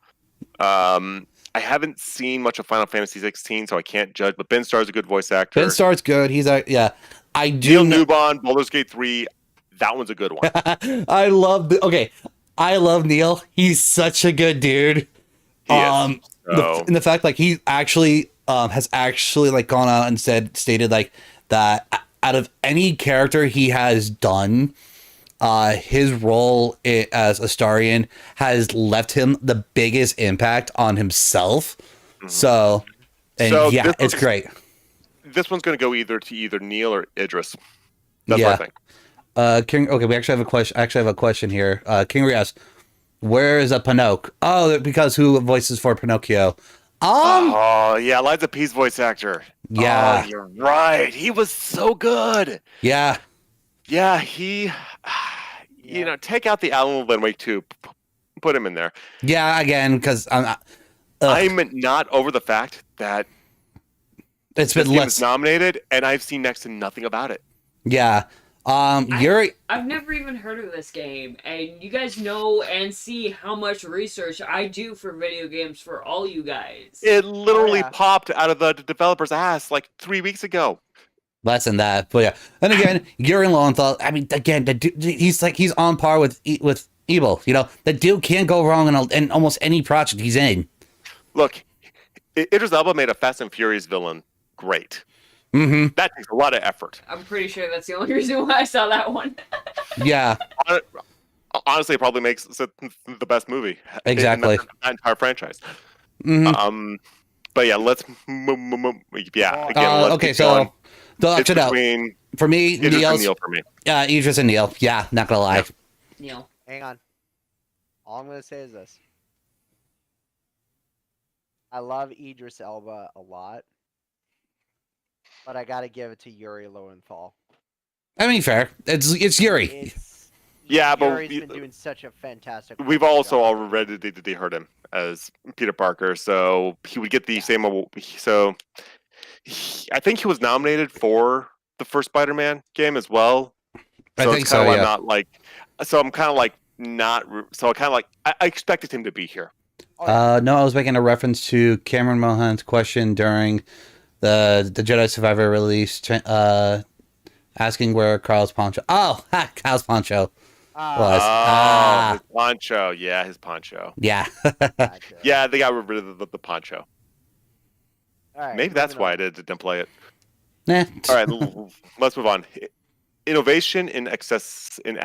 Speaker 2: I haven't seen much of Final Fantasy 16, so I can't judge. But Ben Starr's a good voice actor.
Speaker 1: Ben Starr's good. He's yeah. I do.
Speaker 2: Neil Newbon, Baldur's Gate 3. That one's a good one.
Speaker 1: I love Neil. He's such a good dude.
Speaker 2: He is.
Speaker 1: And the fact he actually has actually gone out and stated that out of any character he has done, his role as Astarion has left him the biggest impact on himself. Mm-hmm. So it's great.
Speaker 2: This one's going to go either Neil or Idris. That's what I think.
Speaker 1: King. Okay, we actually have a question. Actually, I have a question here. King Rias, where is a Pinocchio? Oh, because who voices for Pinocchio?
Speaker 2: Oh yeah, Liza P's voice actor.
Speaker 1: Yeah,
Speaker 2: you're right. He was so good.
Speaker 1: Yeah.
Speaker 2: He. Take out the Alan Wake 2, put him in there.
Speaker 1: Yeah, again, because I'm
Speaker 2: not over the fact that
Speaker 1: it's been less
Speaker 2: nominated, and I've seen next to nothing about it.
Speaker 1: Yeah.
Speaker 3: I've never even heard of this game, and you guys know and see how much research I do for video games for all you guys.
Speaker 2: It literally popped out of the developer's ass 3 weeks ago.
Speaker 1: Less than that, but yeah. And again, Yuri Lowenthal. I mean, again, the dude, he's on par with Evil. The dude can't go wrong in almost any project he's in.
Speaker 2: Look, Idris Elba made a Fast and Furious villain great.
Speaker 1: Mm-hmm.
Speaker 2: That takes a lot of effort.
Speaker 3: I'm pretty sure that's the only reason why I saw that one.
Speaker 1: Yeah.
Speaker 2: Honestly, it probably makes it the best movie.
Speaker 1: Exactly.
Speaker 2: In that entire franchise.
Speaker 1: Mm-hmm.
Speaker 2: But yeah, let's yeah. Again, let's
Speaker 1: okay,
Speaker 2: keep
Speaker 1: so
Speaker 2: going.
Speaker 1: let's
Speaker 2: It's
Speaker 1: out.
Speaker 2: between
Speaker 1: For me,
Speaker 2: Idris and
Speaker 1: Neil's
Speaker 2: Neil for me.
Speaker 1: Idris and Neil. Yeah, not gonna lie.
Speaker 2: Yeah.
Speaker 3: Neil.
Speaker 4: Hang on. All I'm gonna say is this. I love Idris Elba a lot, but I gotta give it to Yuri Lowenthal.
Speaker 1: I mean, fair. It's Yuri.
Speaker 4: It's
Speaker 2: Yeah, but
Speaker 4: Yuri's been doing such a fantastic.
Speaker 2: We've
Speaker 4: work
Speaker 2: also
Speaker 4: job.
Speaker 2: already heard him as Peter Parker, so he would get the same. So I think he was nominated for the first Spider-Man game as well.
Speaker 1: I
Speaker 2: So
Speaker 1: think
Speaker 2: it's
Speaker 1: so.
Speaker 2: kind of
Speaker 1: Yeah.
Speaker 2: not like. So I'm kind of like not. So I kind of like I expected him to be here.
Speaker 1: No, I was making a reference to Cameron Mohan's question during the Jedi Survivor release, asking where Carl's poncho. Oh, Carl's poncho was.
Speaker 2: His poncho. Yeah, his poncho.
Speaker 1: Yeah.
Speaker 4: Gotcha.
Speaker 2: Yeah, they got rid of the poncho.
Speaker 4: All right,
Speaker 2: Maybe that's
Speaker 4: moving
Speaker 2: why I
Speaker 4: on.
Speaker 2: didn't play it.
Speaker 1: Nah.
Speaker 2: All right, let's move on. Innovation in
Speaker 1: Accessibility.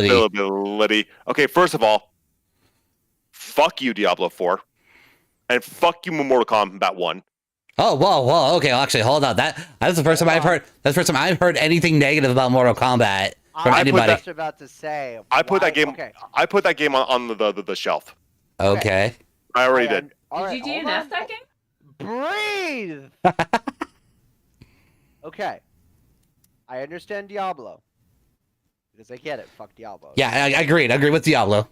Speaker 2: availability. Okay, first of all, fuck you, Diablo 4, and fuck you, Mortal Kombat 1.
Speaker 1: Oh, whoa. Okay, well, actually, hold on. That's the first time I've heard. That's the first time I've heard anything negative about Mortal Kombat from
Speaker 4: I was
Speaker 1: anybody.
Speaker 4: just about to say.
Speaker 2: I put
Speaker 4: why-
Speaker 2: that game.
Speaker 4: Okay.
Speaker 2: I put that game on the shelf.
Speaker 1: Okay.
Speaker 2: I already
Speaker 4: Okay,
Speaker 2: did.
Speaker 4: all right,
Speaker 3: Did you
Speaker 4: hold
Speaker 3: DNF
Speaker 4: on.
Speaker 3: that game?
Speaker 4: Breathe. Okay. I understand Diablo. Because I get it. Fuck Diablo.
Speaker 1: Yeah, I agreed. I agree with Diablo.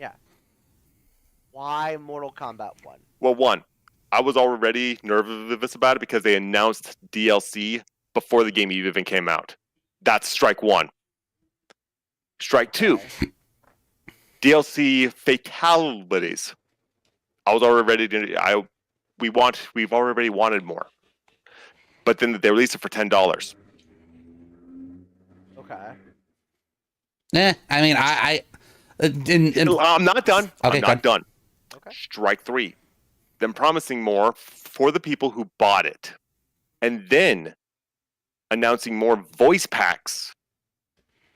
Speaker 4: Why Mortal Kombat 1?
Speaker 2: Well, one, I was already nervous about it because they announced DLC before the game even came out. That's strike one. Strike two,
Speaker 4: Okay.
Speaker 2: DLC fatalities. I was already ready to. We've already wanted more, but then they released it for $10.
Speaker 4: Okay.
Speaker 1: I mean,
Speaker 2: I'm not done.
Speaker 1: Okay,
Speaker 2: I'm not done.
Speaker 4: Okay.
Speaker 2: Strike three, them promising more for the people who bought it, and then announcing more voice packs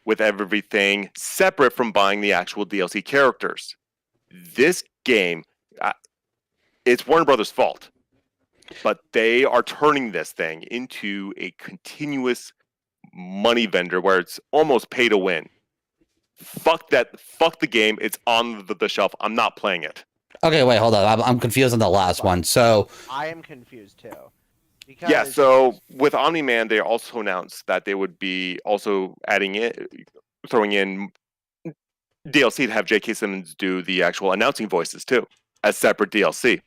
Speaker 2: with everything separate from buying the actual DLC characters. This game, it's Warner Brothers' fault, but they are turning this thing into a continuous money vendor where it's almost pay to win. Fuck that. Fuck the game. It's on the shelf. I'm not playing it.
Speaker 1: okay, wait, hold on. I'm confused on the last one. So,
Speaker 4: I am confused too. Because
Speaker 2: Yeah, so with Omni-Man, they also announced that they would be also throwing in DLC to have J.K. Simmons do the actual announcing voices too, as separate DLC.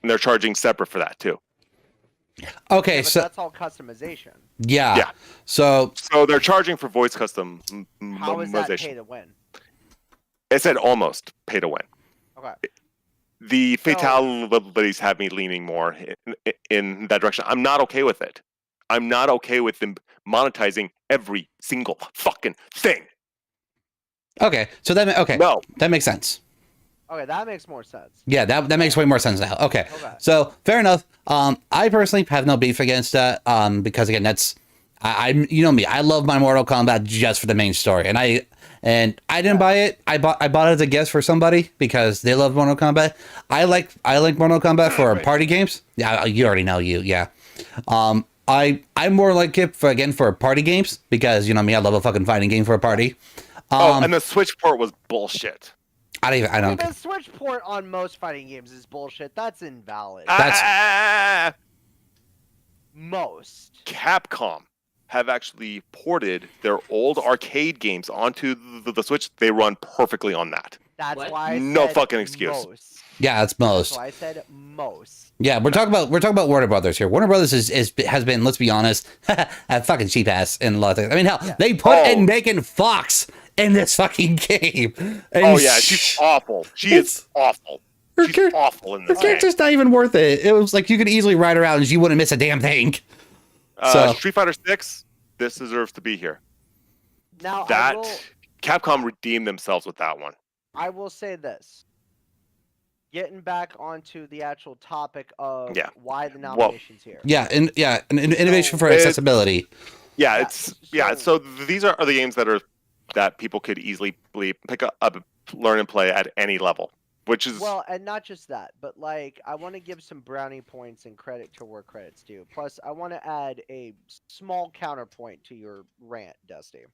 Speaker 2: And they're charging separate for that too.
Speaker 1: okay,
Speaker 4: but
Speaker 1: so
Speaker 4: that's all customization.
Speaker 1: yeah.
Speaker 2: Yeah.
Speaker 1: So,
Speaker 2: So they're charging for voice
Speaker 4: How is that pay
Speaker 2: customization.
Speaker 4: to win?
Speaker 2: It said almost pay to win.
Speaker 4: Okay.
Speaker 2: The
Speaker 4: So-
Speaker 2: fatalities have me leaning more in that direction. I'm not okay with it. I'm not okay with them monetizing every single fucking thing.
Speaker 1: okay, so that
Speaker 2: No.
Speaker 1: that makes sense.
Speaker 4: Okay, that makes more sense.
Speaker 1: Yeah, that makes way more sense now. Okay.
Speaker 4: Okay.
Speaker 1: So fair enough. I personally have no beef against that. Because again, that's I you know me. I love my Mortal Kombat just for the main story, and I didn't buy it. I bought it as a gift for somebody because they love Mortal Kombat. I like Mortal Kombat for party games. Yeah, you already know you. Yeah. I'm more like it for party games because you know me. I love a fucking fighting game for a party.
Speaker 2: And the Switch port was bullshit.
Speaker 1: I don't.
Speaker 4: The Switch port on most fighting games is bullshit. That's invalid.
Speaker 1: That's-
Speaker 4: Most.
Speaker 2: Capcom have actually ported their old arcade games onto the Switch. They run perfectly on that.
Speaker 4: That's
Speaker 3: What?
Speaker 4: why I
Speaker 2: No
Speaker 4: said
Speaker 2: fucking excuse.
Speaker 4: Most.
Speaker 1: Yeah, it's
Speaker 4: That's
Speaker 1: most.
Speaker 4: why I said most.
Speaker 1: Yeah, we're talking about Warner Brothers here. Warner Brothers has been, let's be honest, a fucking cheap ass in a lot of things. I mean, hell, they put in Megan Fox in this fucking game. And
Speaker 2: Oh yeah, she's awful. She is awful. She's
Speaker 1: char-
Speaker 2: awful in
Speaker 1: her
Speaker 2: this game.
Speaker 1: character's not even worth it. It was like you could easily ride around and you wouldn't miss a damn thing. So-
Speaker 2: Street Fighter 6, this deserves to be here.
Speaker 4: Now
Speaker 2: That Capcom redeemed themselves with that one.
Speaker 4: I will say this. Getting back onto the actual topic of
Speaker 2: Yeah.
Speaker 4: why the nominations here.
Speaker 1: Yeah, and an innovation for
Speaker 2: It's-
Speaker 1: accessibility.
Speaker 2: Yeah,
Speaker 4: Yeah,
Speaker 2: it's yeah. So these are the games that people could easily pick up, learn, and play at any level. which is
Speaker 4: Well, and not just that, but like I want to give some brownie points and credit to where credit's due. Plus, I want to add a small counterpoint to your rant, Dusty.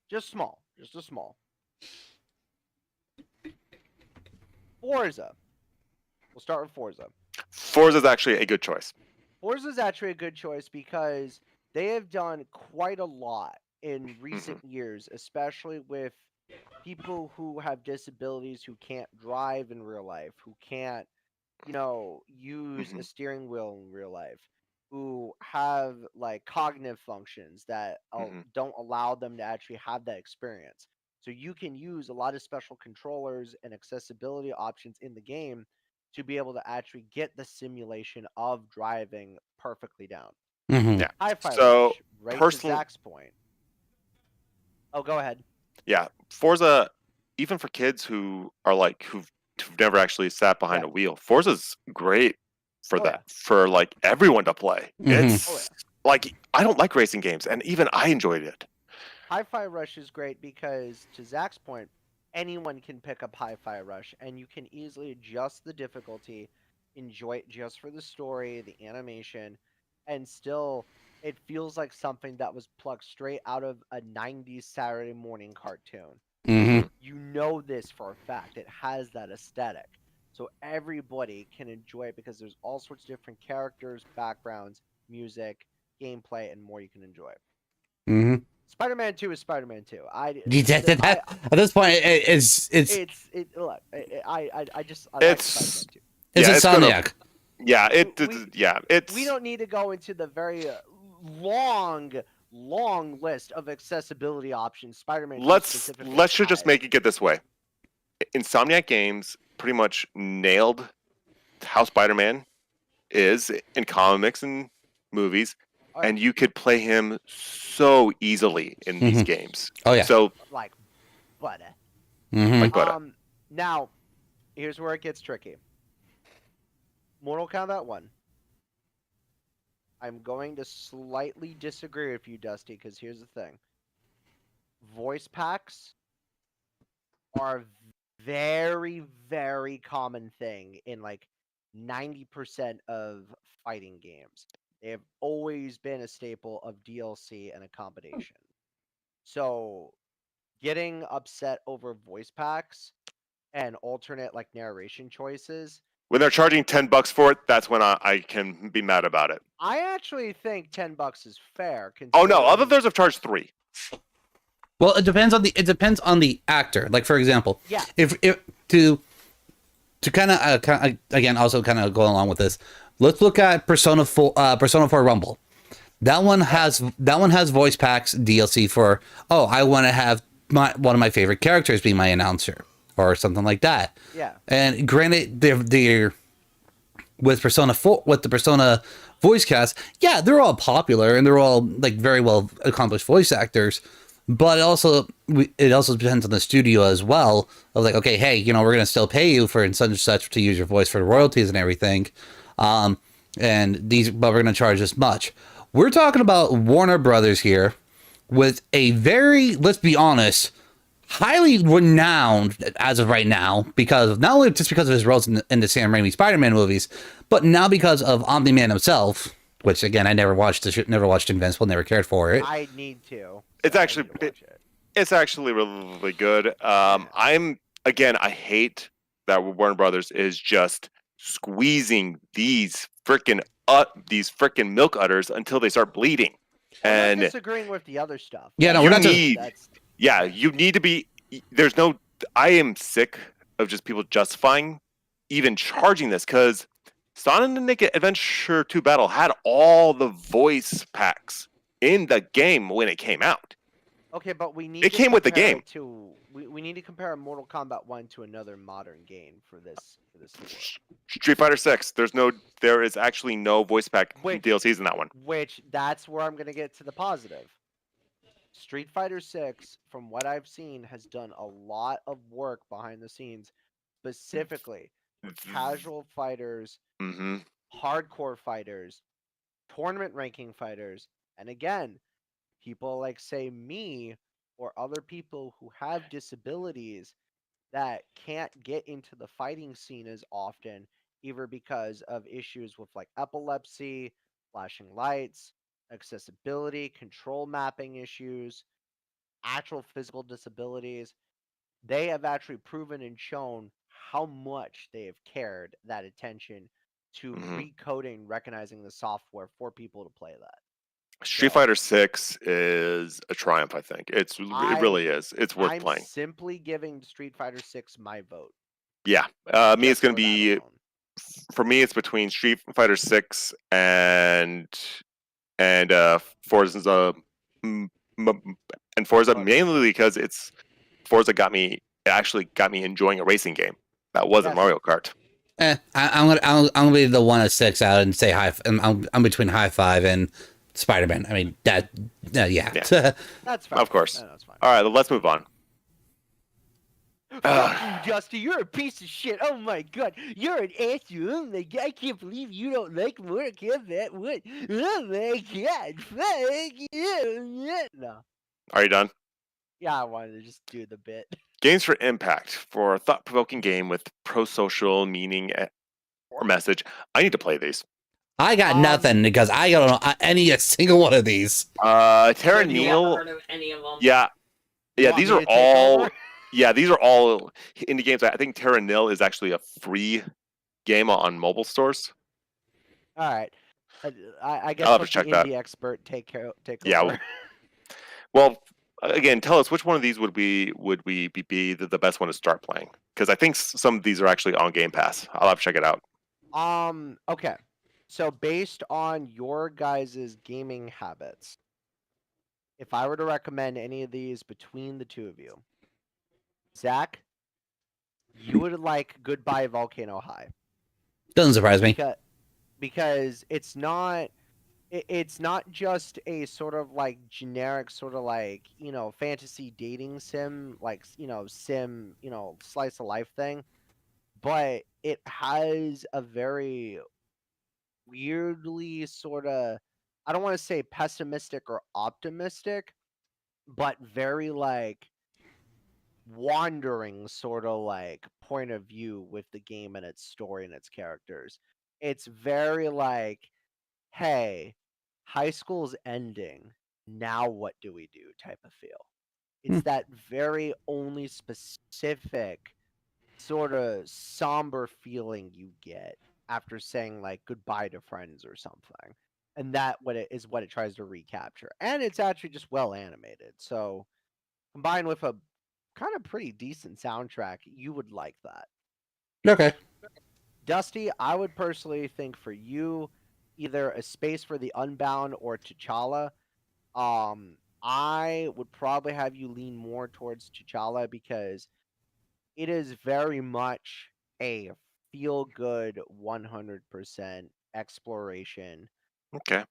Speaker 4: Just small, just a small. Forza. We'll start with Forza.
Speaker 2: Forza's actually a good choice.
Speaker 4: Forza's actually a good choice because they have done quite a lot in recent years, especially with people who have disabilities who can't drive in real life, who can't, use a steering wheel in real life, who have like cognitive functions that don't allow them to actually have that experience. So you can use a lot of special controllers and accessibility options in the game to be able to actually get the simulation of driving perfectly down.
Speaker 1: Mm-hmm.
Speaker 2: Yeah.
Speaker 4: Hi-Fi
Speaker 2: So
Speaker 4: Rush, right to
Speaker 2: personally,
Speaker 4: Zach's point. Oh, go ahead.
Speaker 2: yeah, Forza, even for kids who are like who've never actually sat behind
Speaker 4: Yeah.
Speaker 2: a wheel, Forza's great for
Speaker 4: Oh,
Speaker 2: that,
Speaker 4: yeah.
Speaker 2: for like everyone to play.
Speaker 1: Mhm.
Speaker 2: It's
Speaker 4: Oh, yeah.
Speaker 2: like I don't like racing games, and even I enjoyed it.
Speaker 4: Hi-Fi Rush is great because, to Zach's point, anyone can pick up Hi-Fi Rush, and you can easily adjust the difficulty, enjoy it just for the story, the animation, and still it feels like something that was plucked straight out of a 90s Saturday morning cartoon.
Speaker 1: Mm-hmm.
Speaker 4: You know this for a fact. It has that aesthetic. So everybody can enjoy it because there's all sorts of different characters, backgrounds, music, gameplay, and more you can enjoy.
Speaker 1: Mm-hmm.
Speaker 4: Spider-Man 2 is Spider-Man 2.
Speaker 1: At this point, it's
Speaker 4: Look, I just like
Speaker 2: It's
Speaker 4: Spider-Man 2.
Speaker 1: it's
Speaker 2: yeah,
Speaker 1: a
Speaker 2: it's gonna
Speaker 1: Insomniac.
Speaker 2: yeah, it's
Speaker 4: We don't need to go into the very long list of accessibility options Spider-Man 2 specifically
Speaker 2: let's just
Speaker 4: has.
Speaker 2: make it this way. Insomniac Games pretty much nailed how Spider-Man is in comics and movies,
Speaker 4: Oh, yeah.
Speaker 2: and you could play him so easily in these games.
Speaker 1: Oh yeah.
Speaker 2: So
Speaker 4: Like butter.
Speaker 1: Mm-hmm.
Speaker 2: like butter.
Speaker 4: Now, here's where it gets tricky. Mortal Kombat 1. I'm going to slightly disagree with you, Dusty, because here's the thing. Voice packs are a very, very common thing in like 90% of fighting games. They have always been a staple of DLC and a combination. So getting upset over voice packs and alternate like narration choices,
Speaker 2: When they're charging $10 for it, that's when I can be mad about it.
Speaker 4: I actually think $10 is fair.
Speaker 2: Oh no, other
Speaker 4: considering-
Speaker 2: others have charged $3.
Speaker 1: Well, it depends on the actor. Like for example,
Speaker 4: Yeah.
Speaker 1: if to kind of again also kind of go along with this, let's look at Persona 4 Rumble. That one has voice packs DLC for I want to have one of my favorite characters be my announcer or something like that.
Speaker 4: Yeah.
Speaker 1: And granted, they're with Persona 4 with the Persona voice cast, yeah, they're all popular and they're all like very well accomplished voice actors. But it also depends on the studio as well. Of like, okay, hey, we're gonna still pay you for such and such to use your voice for the royalties and everything, but we're gonna charge this much. We're talking about Warner Brothers here, with a very, let's be honest, highly renowned as of right now, because not only just because of his roles in the Sam Raimi Spider-Man movies, but now because of Omni-Man himself. Which again, I never watched Invincible, never cared for it.
Speaker 4: I need to.
Speaker 2: It's
Speaker 4: I
Speaker 2: actually
Speaker 4: need to watch it.
Speaker 2: it's actually really good. I hate that Warner Brothers is just squeezing these freaking milk udders until they start bleeding.
Speaker 4: I'm
Speaker 2: And
Speaker 4: not disagreeing with the other stuff.
Speaker 1: Yeah, no,
Speaker 2: you
Speaker 1: we're not
Speaker 2: need
Speaker 4: That's
Speaker 2: you need to be. There's no. I am sick of just people justifying even charging this, because Sonic Adventure 2 Battle had all the voice packs in the game when it came out.
Speaker 4: okay, but we need.
Speaker 2: It came with the
Speaker 4: compare
Speaker 2: game.
Speaker 4: it To we need to compare Mortal Kombat 1 to another modern game for this to work.
Speaker 2: Street Fighter 6. There is actually no voice pack
Speaker 4: Wait.
Speaker 2: DLCs in that one.
Speaker 4: Which that's where I'm gonna get to the positive. Street Fighter 6, from what I've seen, has done a lot of work behind the scenes, specifically for casual fighters,
Speaker 2: Mm-hmm.
Speaker 4: hardcore fighters, tournament ranking fighters, and again, people like say me or other people who have disabilities that can't get into the fighting scene as often, either because of issues with like epilepsy, flashing lights, accessibility, control mapping issues, actual physical disabilities. They have actually proven and shown how much they have cared that attention to
Speaker 2: Mhm.
Speaker 4: recoding, recognizing the software for people to play that.
Speaker 2: Street
Speaker 4: So
Speaker 2: Fighter 6 is a triumph, I think. It really is. It's worth
Speaker 4: I'm
Speaker 2: playing.
Speaker 4: simply giving Street Fighter 6 my vote.
Speaker 2: Yeah. Me, it's
Speaker 4: Just
Speaker 2: going to
Speaker 4: for that
Speaker 2: be,
Speaker 4: alone.
Speaker 2: for me, it's between Street Fighter 6 and Forza, m- and Forza, mainly because Forza actually got me enjoying a racing game. That wasn't
Speaker 4: Yes.
Speaker 2: Mario Kart.
Speaker 1: I'm gonna be the one that sticks out and say I'm between High Five and Spider-Man. I mean that, yeah.
Speaker 2: Yeah.
Speaker 4: That's fine.
Speaker 2: Of course.
Speaker 4: That's fine.
Speaker 2: All right, let's move on.
Speaker 4: Fuck you, Justin. You're a piece of shit. Oh my god. You're an asshole. Oh my god. I can't believe you don't like Mortal Kombat. What? Oh my god. Fuck you. No.
Speaker 2: Are you done?
Speaker 4: Yeah, I wanted to just do the bit.
Speaker 2: Games for Impact, for a thought-provoking game with pro-social meaning or message. I need to play these.
Speaker 1: I got nothing because I don't know any a single one of these.
Speaker 2: Terra
Speaker 3: Never
Speaker 2: Neil.
Speaker 3: heard of any of them.
Speaker 2: Yeah.
Speaker 4: Want
Speaker 2: These
Speaker 4: me
Speaker 2: are
Speaker 4: to take
Speaker 2: all.
Speaker 4: over?
Speaker 2: Yeah, these are all indie games. I think Terra Nil is actually a free game on mobile stores.
Speaker 4: All right. I guess
Speaker 2: I'll have to
Speaker 4: let the
Speaker 2: check that.
Speaker 4: indie expert take
Speaker 2: Yeah.
Speaker 4: over.
Speaker 2: Well, again, tell us which one of these would we be the best one to start playing? Because I think some of these are actually on Game Pass. I'll have to check it out.
Speaker 4: Okay. So based on your guys' gaming habits, if I were to recommend any of these between the two of you, Zach, you would like Goodbye Volcano High.
Speaker 1: Doesn't surprise me.
Speaker 4: Because it's not just a sort of like generic sort of like, fantasy dating sim, like, sim, slice of life thing, but it has a very weirdly sort of, I don't want to say pessimistic or optimistic, but very like wandering sort of like point of view with the game and its story and its characters. It's very like, hey, high school's ending. Now what do we do type of feel. It's that very only specific sort of somber feeling you get after saying like goodbye to friends or something. And that what it tries to recapture. And it's actually just well animated. So combined with a kind of pretty decent soundtrack, you would like that.
Speaker 1: Okay.
Speaker 4: Dusty, I would personally think for you, either A Space for the Unbound or T'Challa. I would probably have you lean more towards T'Challa because it is very much a feel good 100% exploration.
Speaker 2: Okay.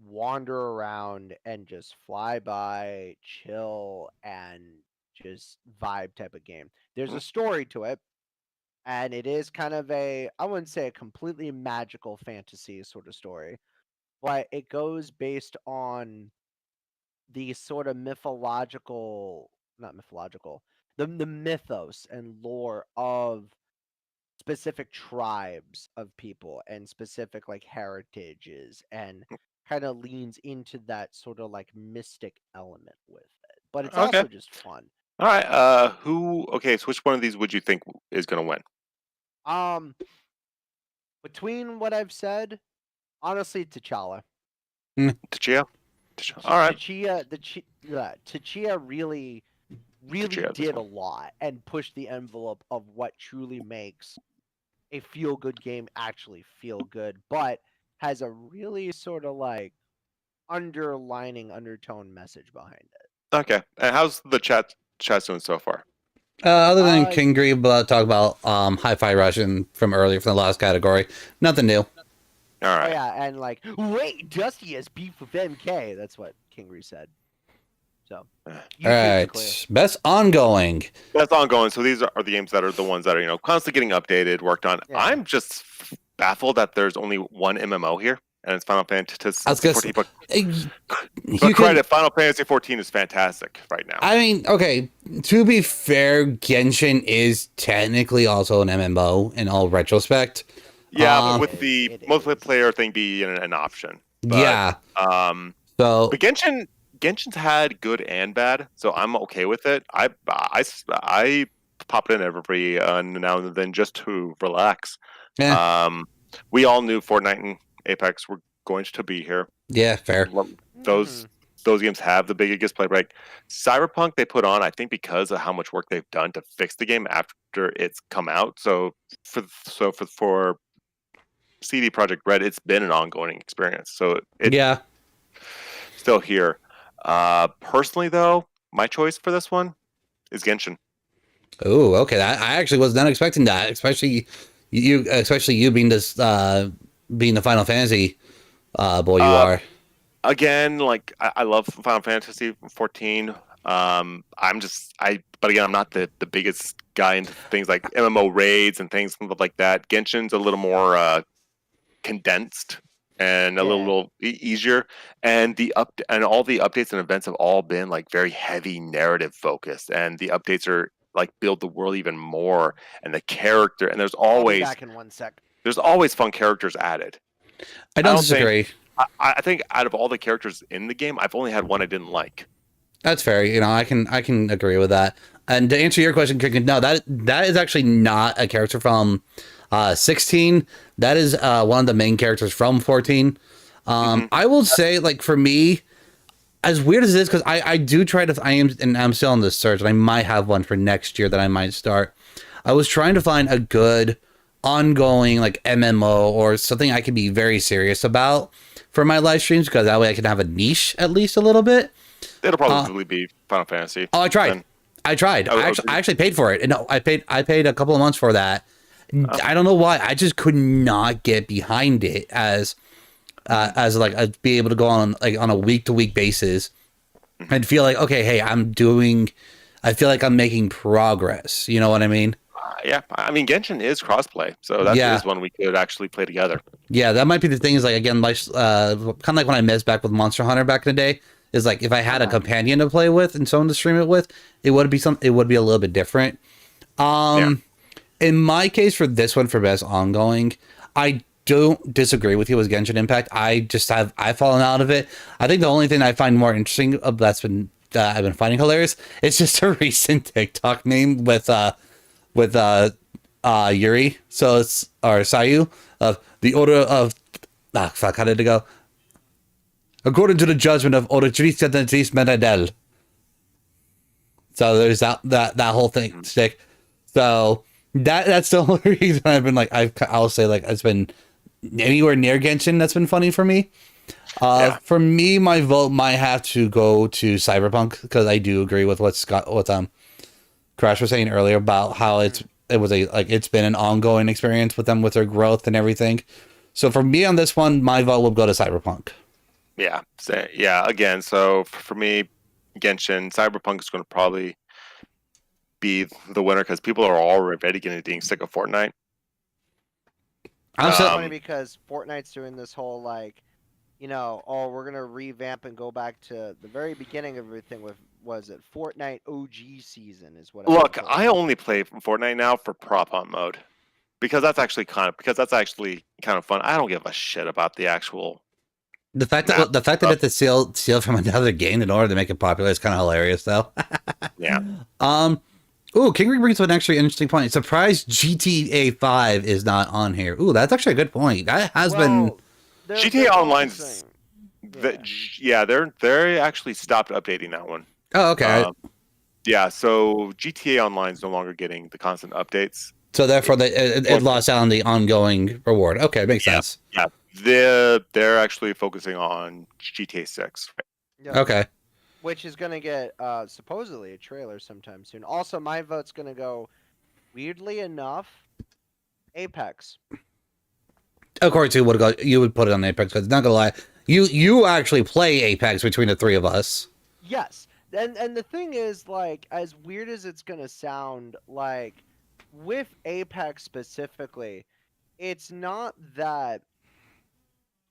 Speaker 4: Wander around and just fly by, chill, and just vibe type of game. There's a story to it, and it is kind of I wouldn't say a completely magical fantasy sort of story, but it goes based on the sort of not mythological, the mythos and lore of specific tribes of people and specific like heritages, and kind of leans into that sort of like mystic element with it. But it's
Speaker 2: Okay.
Speaker 4: also just fun.
Speaker 2: All right. Okay. So which one of these would you think is going to win?
Speaker 4: Between what I've said, honestly, T'Challa.
Speaker 2: T'Challa. All right.
Speaker 4: T'Challa really
Speaker 2: T'Challa, this
Speaker 4: did a
Speaker 2: one.
Speaker 4: lot and pushed the envelope of what truly makes a feel good game actually feel good, but has a really sort of like undertone message behind it.
Speaker 2: Okay. And how's the chat doing so far?
Speaker 1: Other than King Green, talk about Hi-Fi Russian from earlier from the last category. Nothing new.
Speaker 2: All right.
Speaker 4: Oh yeah, and like, wait, Dusty has beef with MK. That's what Kingry said. So,
Speaker 1: all right, best ongoing.
Speaker 2: That's ongoing. So these are the games that are the ones that are constantly getting updated, worked on.
Speaker 4: Yeah.
Speaker 2: I'm just baffled that there's only one MMO here, and it's Final Fantasy
Speaker 1: I was gonna
Speaker 2: 14.
Speaker 1: say,
Speaker 2: But
Speaker 1: you
Speaker 2: credit,
Speaker 1: can,
Speaker 2: Final Fantasy 14 is fantastic right now.
Speaker 1: I mean, okay, to be fair, Genshin is technically also an MMO in all retrospect.
Speaker 2: Yeah,
Speaker 1: Um,
Speaker 2: with the
Speaker 4: It is.
Speaker 2: multiplayer thing being an option. But,
Speaker 1: yeah. So
Speaker 2: but Genshin's had good and bad, so I'm okay with it. I pop it in every now and then just to relax.
Speaker 1: yeah,
Speaker 2: We all knew Fortnite and Apex were going to be here.
Speaker 1: yeah, fair.
Speaker 2: Those games have the biggest play break. Cyberpunk they put on, I think, because of how much work they've done to fix the game after it's come out. So for CD Projekt Red, it's been an ongoing experience. So it's
Speaker 1: Yeah.
Speaker 2: still here. Personally, though, my choice for this one is Genshin.
Speaker 1: Oh, okay. I actually was not expecting that, especially you being this being the Final Fantasy boy you are.
Speaker 2: Again, like I love Final Fantasy 14. But again, I'm not the biggest guy into things like MMO raids and things like that. Genshin's a little more condensed and a little easier, and all the updates and events have all been like very heavy narrative focused, and the updates are like build the world even more and the character, and
Speaker 4: I'll be back in 1 sec.
Speaker 2: there's always fun characters added.
Speaker 1: I don't disagree.
Speaker 2: I think out of all the characters in the game, I've only had one I didn't like.
Speaker 1: That's fair. You know, I can agree with that. And to answer your question, Cricket, no, that is actually not a character from 16. That is one of the main characters from 14. I will say, like, for me, as weird as it is, because I do try to, I'm still on the search, and I might have one for next year that I might start. I was trying to find a good ongoing, like, MMO or something I could be very serious about for my live streams, because that way I can have a niche at least a little bit.
Speaker 2: It'll probably be Final Fantasy.
Speaker 1: Oh, I tried.
Speaker 2: Then.
Speaker 1: I actually paid for it. No, I paid a couple of months for that. I don't know why. I just could not get behind it as like be able to go on like on a week to week basis and feel like, okay, hey, I feel like I'm making progress. You know what I mean?
Speaker 2: Yeah, I mean Genshin is crossplay, so that is one we could actually play together.
Speaker 1: Yeah, that might be the thing. Is like, again, like kind of like when I messed back with Monster Hunter back in the day. Is like if I had a companion to play with and someone to stream it with, it would be a little bit different. In my case for this one for best ongoing, I don't disagree with you with Genshin Impact. I've fallen out of it. I think the only thing I find more interesting I've been finding hilarious, it's just a recent TikTok name with Yuri, so it's or Sayu of the order of how did it go? According to the judgment of Oratrice Menadel. So there's that whole thing stick. So that's the only reason I've been like I'll say like it's been anywhere near Genshin that's been funny for me. For me, my vote might have to go to Cyberpunk because I do agree with what Crash was saying earlier about how it's been an ongoing experience with them with their growth and everything. So for me on this one, my vote will go to Cyberpunk.
Speaker 2: Yeah. Again, so for me, Genshin, Cyberpunk is going to probably be the winner because people are already getting sick of Fortnite.
Speaker 4: It's funny because Fortnite's doing this whole like, we're gonna revamp and go back to the very beginning of everything with Fortnite OG season is what.
Speaker 2: Look, I only play Fortnite now for prop hunt mode because that's actually kind of fun. I don't give a shit about the actual.
Speaker 1: The fact that it's steal from another game in order to make it popular is kind of hilarious, though.
Speaker 2: Yeah.
Speaker 1: Ooh, King brings up an actually interesting point. Surprised GTA 5 is not on here. Ooh, that's actually a good point. That has been
Speaker 2: GTA Online's. They actually stopped updating that one.
Speaker 1: Oh, okay.
Speaker 2: So GTA Online is no longer getting the constant updates.
Speaker 1: So therefore, it lost out on the ongoing reward. Okay, makes sense.
Speaker 2: Yeah. They're actually focusing on GTA 6.
Speaker 4: Yeah.
Speaker 1: Okay.
Speaker 4: Which is going to get supposedly a trailer sometime soon. Also, my vote's going to go, weirdly enough, Apex.
Speaker 1: According to you would put it on Apex because not gonna lie, you actually play Apex between the three of us.
Speaker 4: Yes, and the thing is, like, as weird as it's going to sound, like, with Apex specifically, it's not that.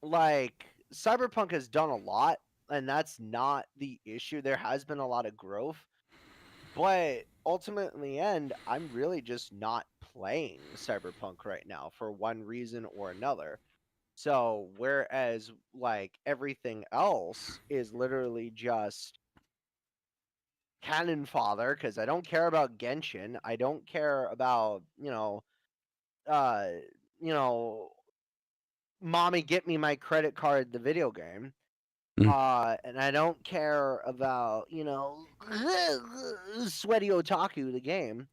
Speaker 4: like Cyberpunk has done a lot, and that's not the issue. There has been a lot of growth, but ultimately, in the end, I'm really just not playing Cyberpunk right now for one reason or another. So whereas like everything else is literally just cannon fodder, because I don't care about Genshin, I don't care about uh, you know, mommy get me my credit card, the video game.
Speaker 1: Mm.
Speaker 4: And I don't care about, sweaty otaku, the game.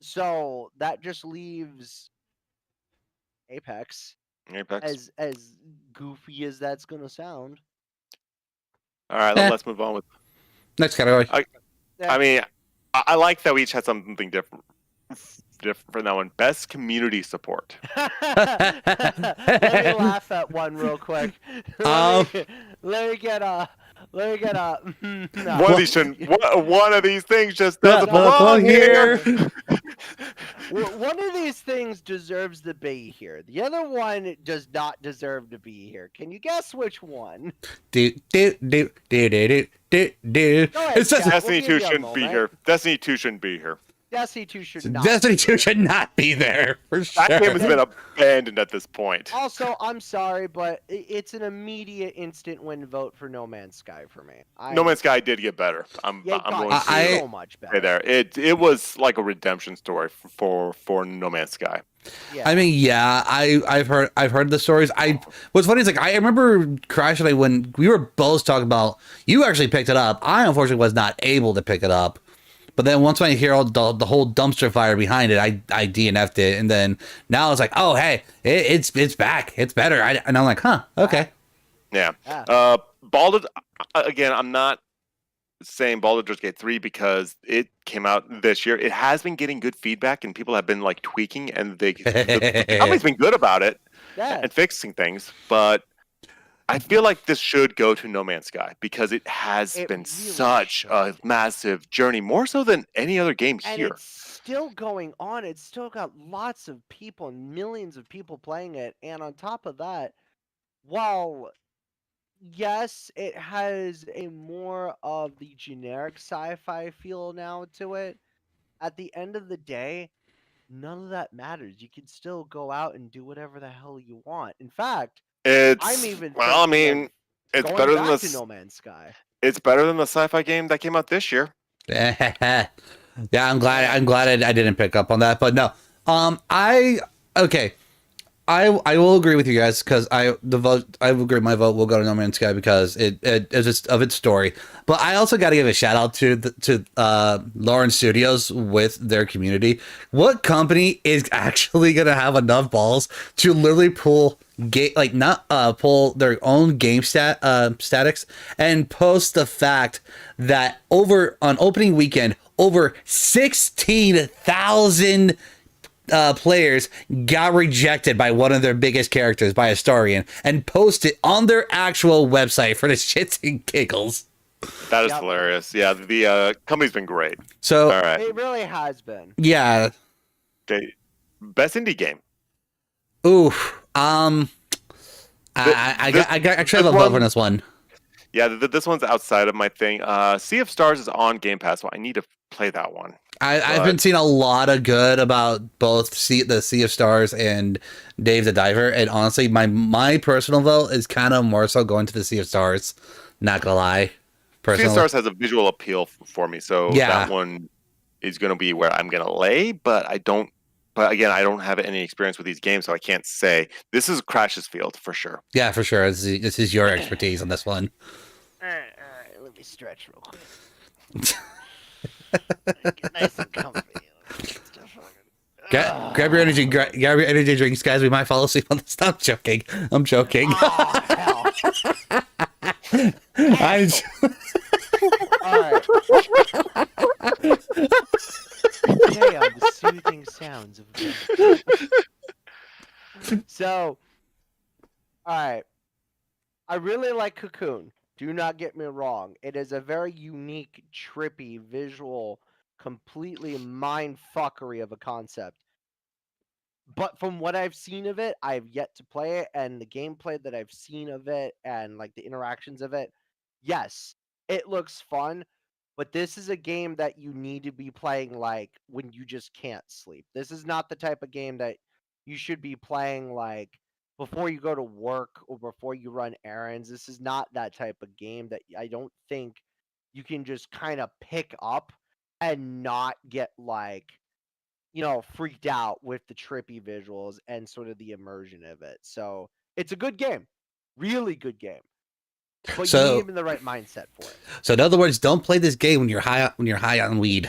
Speaker 4: So that just leaves Apex,
Speaker 2: Apex.
Speaker 4: as goofy as that's gonna sound.
Speaker 2: All right,
Speaker 1: Eh.
Speaker 2: let's move on with.
Speaker 1: Next category.
Speaker 2: I mean, I like that we each had something different for that one. Best community support.
Speaker 4: Let me laugh at one real quick. Let me get a. No.
Speaker 2: One of these shouldn't. One of these things just doesn't
Speaker 1: Yeah,
Speaker 2: belong here.
Speaker 4: One of these things deserves to be here. The other one does not deserve to be here. Can you guess which one?
Speaker 1: Do.
Speaker 4: Go ahead,
Speaker 1: It's just
Speaker 4: Jack.
Speaker 2: Destiny
Speaker 4: We'll
Speaker 2: 2
Speaker 4: give you a
Speaker 2: shouldn't be
Speaker 4: moment.
Speaker 2: here. Destiny 2 shouldn't be here.
Speaker 4: Destiny 2 should not.
Speaker 1: Destiny
Speaker 4: be
Speaker 1: 2
Speaker 4: here.
Speaker 1: should not be there for sure.
Speaker 2: That game has been abandoned at this point.
Speaker 4: Also, I'm sorry, but it's an immediate instant win vote for No Man's Sky for me.
Speaker 2: No Man's Sky did get better. I'm
Speaker 4: Yeah, it got
Speaker 2: going to
Speaker 4: so much
Speaker 2: say
Speaker 4: better.
Speaker 2: there. It was like a redemption story for No Man's Sky.
Speaker 4: Yeah.
Speaker 1: I mean, yeah, I've heard the stories. What's funny is like I remember Crash and I, when we were both talking about, you actually picked it up. I unfortunately was not able to pick it up. But then once I hear all the whole dumpster fire behind it, I DNF'd it, and then now it's like, oh hey, it's back, it's better, and I'm like, huh, okay.
Speaker 2: Yeah.
Speaker 4: Yeah.
Speaker 2: Baldur's again. I'm not saying Baldur's Gate 3 because it came out this year. It has been getting good feedback, and people have been like tweaking, and the company's been good about it and fixing things. But I feel like this should go to No Man's Sky because it has been
Speaker 4: really
Speaker 2: such
Speaker 4: should.
Speaker 2: a massive journey, more so than any other game
Speaker 4: And
Speaker 2: here.
Speaker 4: it's still going on. It's still got lots of people and millions of people playing it. And on top of that, while yes, it has a more of the generic sci-fi feel now to it, at the end of the day, none of that matters. You can still go out and do whatever the hell you want. In fact, I'm even
Speaker 2: well, I
Speaker 4: thinking
Speaker 2: mean,
Speaker 4: of
Speaker 2: it's
Speaker 4: going
Speaker 2: better than
Speaker 4: back
Speaker 2: the
Speaker 4: to No Man's Sky.
Speaker 2: it's better than the sci-fi game that came out this year.
Speaker 1: Yeah, I'm glad I didn't pick up on that, but no, okay. I will agree with you guys because I agree my vote will go to No Man's Sky because it is just of its story. But I also got to give a shout out to Lauren Studios with their community. What company is actually gonna have enough balls to literally pull pull their own game statics and post the fact that on opening weekend over 16,000 players got rejected by one of their biggest characters, by a historian, and post it on their actual website for the shits and giggles.
Speaker 2: That is hilarious. Yeah, the company's been great.
Speaker 1: So,
Speaker 2: all right.
Speaker 4: It really has been.
Speaker 1: Yeah.
Speaker 2: Okay. Best indie game.
Speaker 1: Ooh. I actually have a vote for this one.
Speaker 2: Yeah, this one's outside of my thing. Sea of Stars is on Game Pass, so I need to play that one.
Speaker 1: I've been seeing a lot of good about both the Sea of Stars and Dave the Diver, and honestly, my personal vote is kind of more so going to the Sea of Stars. Not gonna lie, personally.
Speaker 2: Sea of Stars has a visual appeal for me, so that one is going to be where I'm going to lay. But I don't. But again, I don't have any experience with these games, so I can't say. This is Crash's field for sure.
Speaker 1: Yeah, for sure. This is your expertise on this one.
Speaker 4: All right. Let me stretch real quick. Get nice and comfy.
Speaker 1: Grab your energy. Grab your energy drinks, guys. We might fall asleep on this. I'm joking. I'm joking.
Speaker 4: Oh, hell. All right. Play on the soothing sounds of death. So, all right. I really like Cocoon. Do not get me wrong. It is a very unique, trippy, visual, completely mind-fuckery of a concept. but from what I've seen of it, I've yet to play it, and the gameplay that I've seen of it and like the interactions of it, yes, it looks fun. But this is a game that you need to be playing like when you just can't sleep. This is not the type of game that you should be playing like before you go to work or before you run errands. This is not that type of game that I don't think you can just kind of pick up and not get like, freaked out with the trippy visuals and sort of the immersion of it. So it's a good game, really good game. But you need
Speaker 1: So,
Speaker 4: to be in the right mindset for it.
Speaker 1: so in other words, don't play this game when you're high on weed.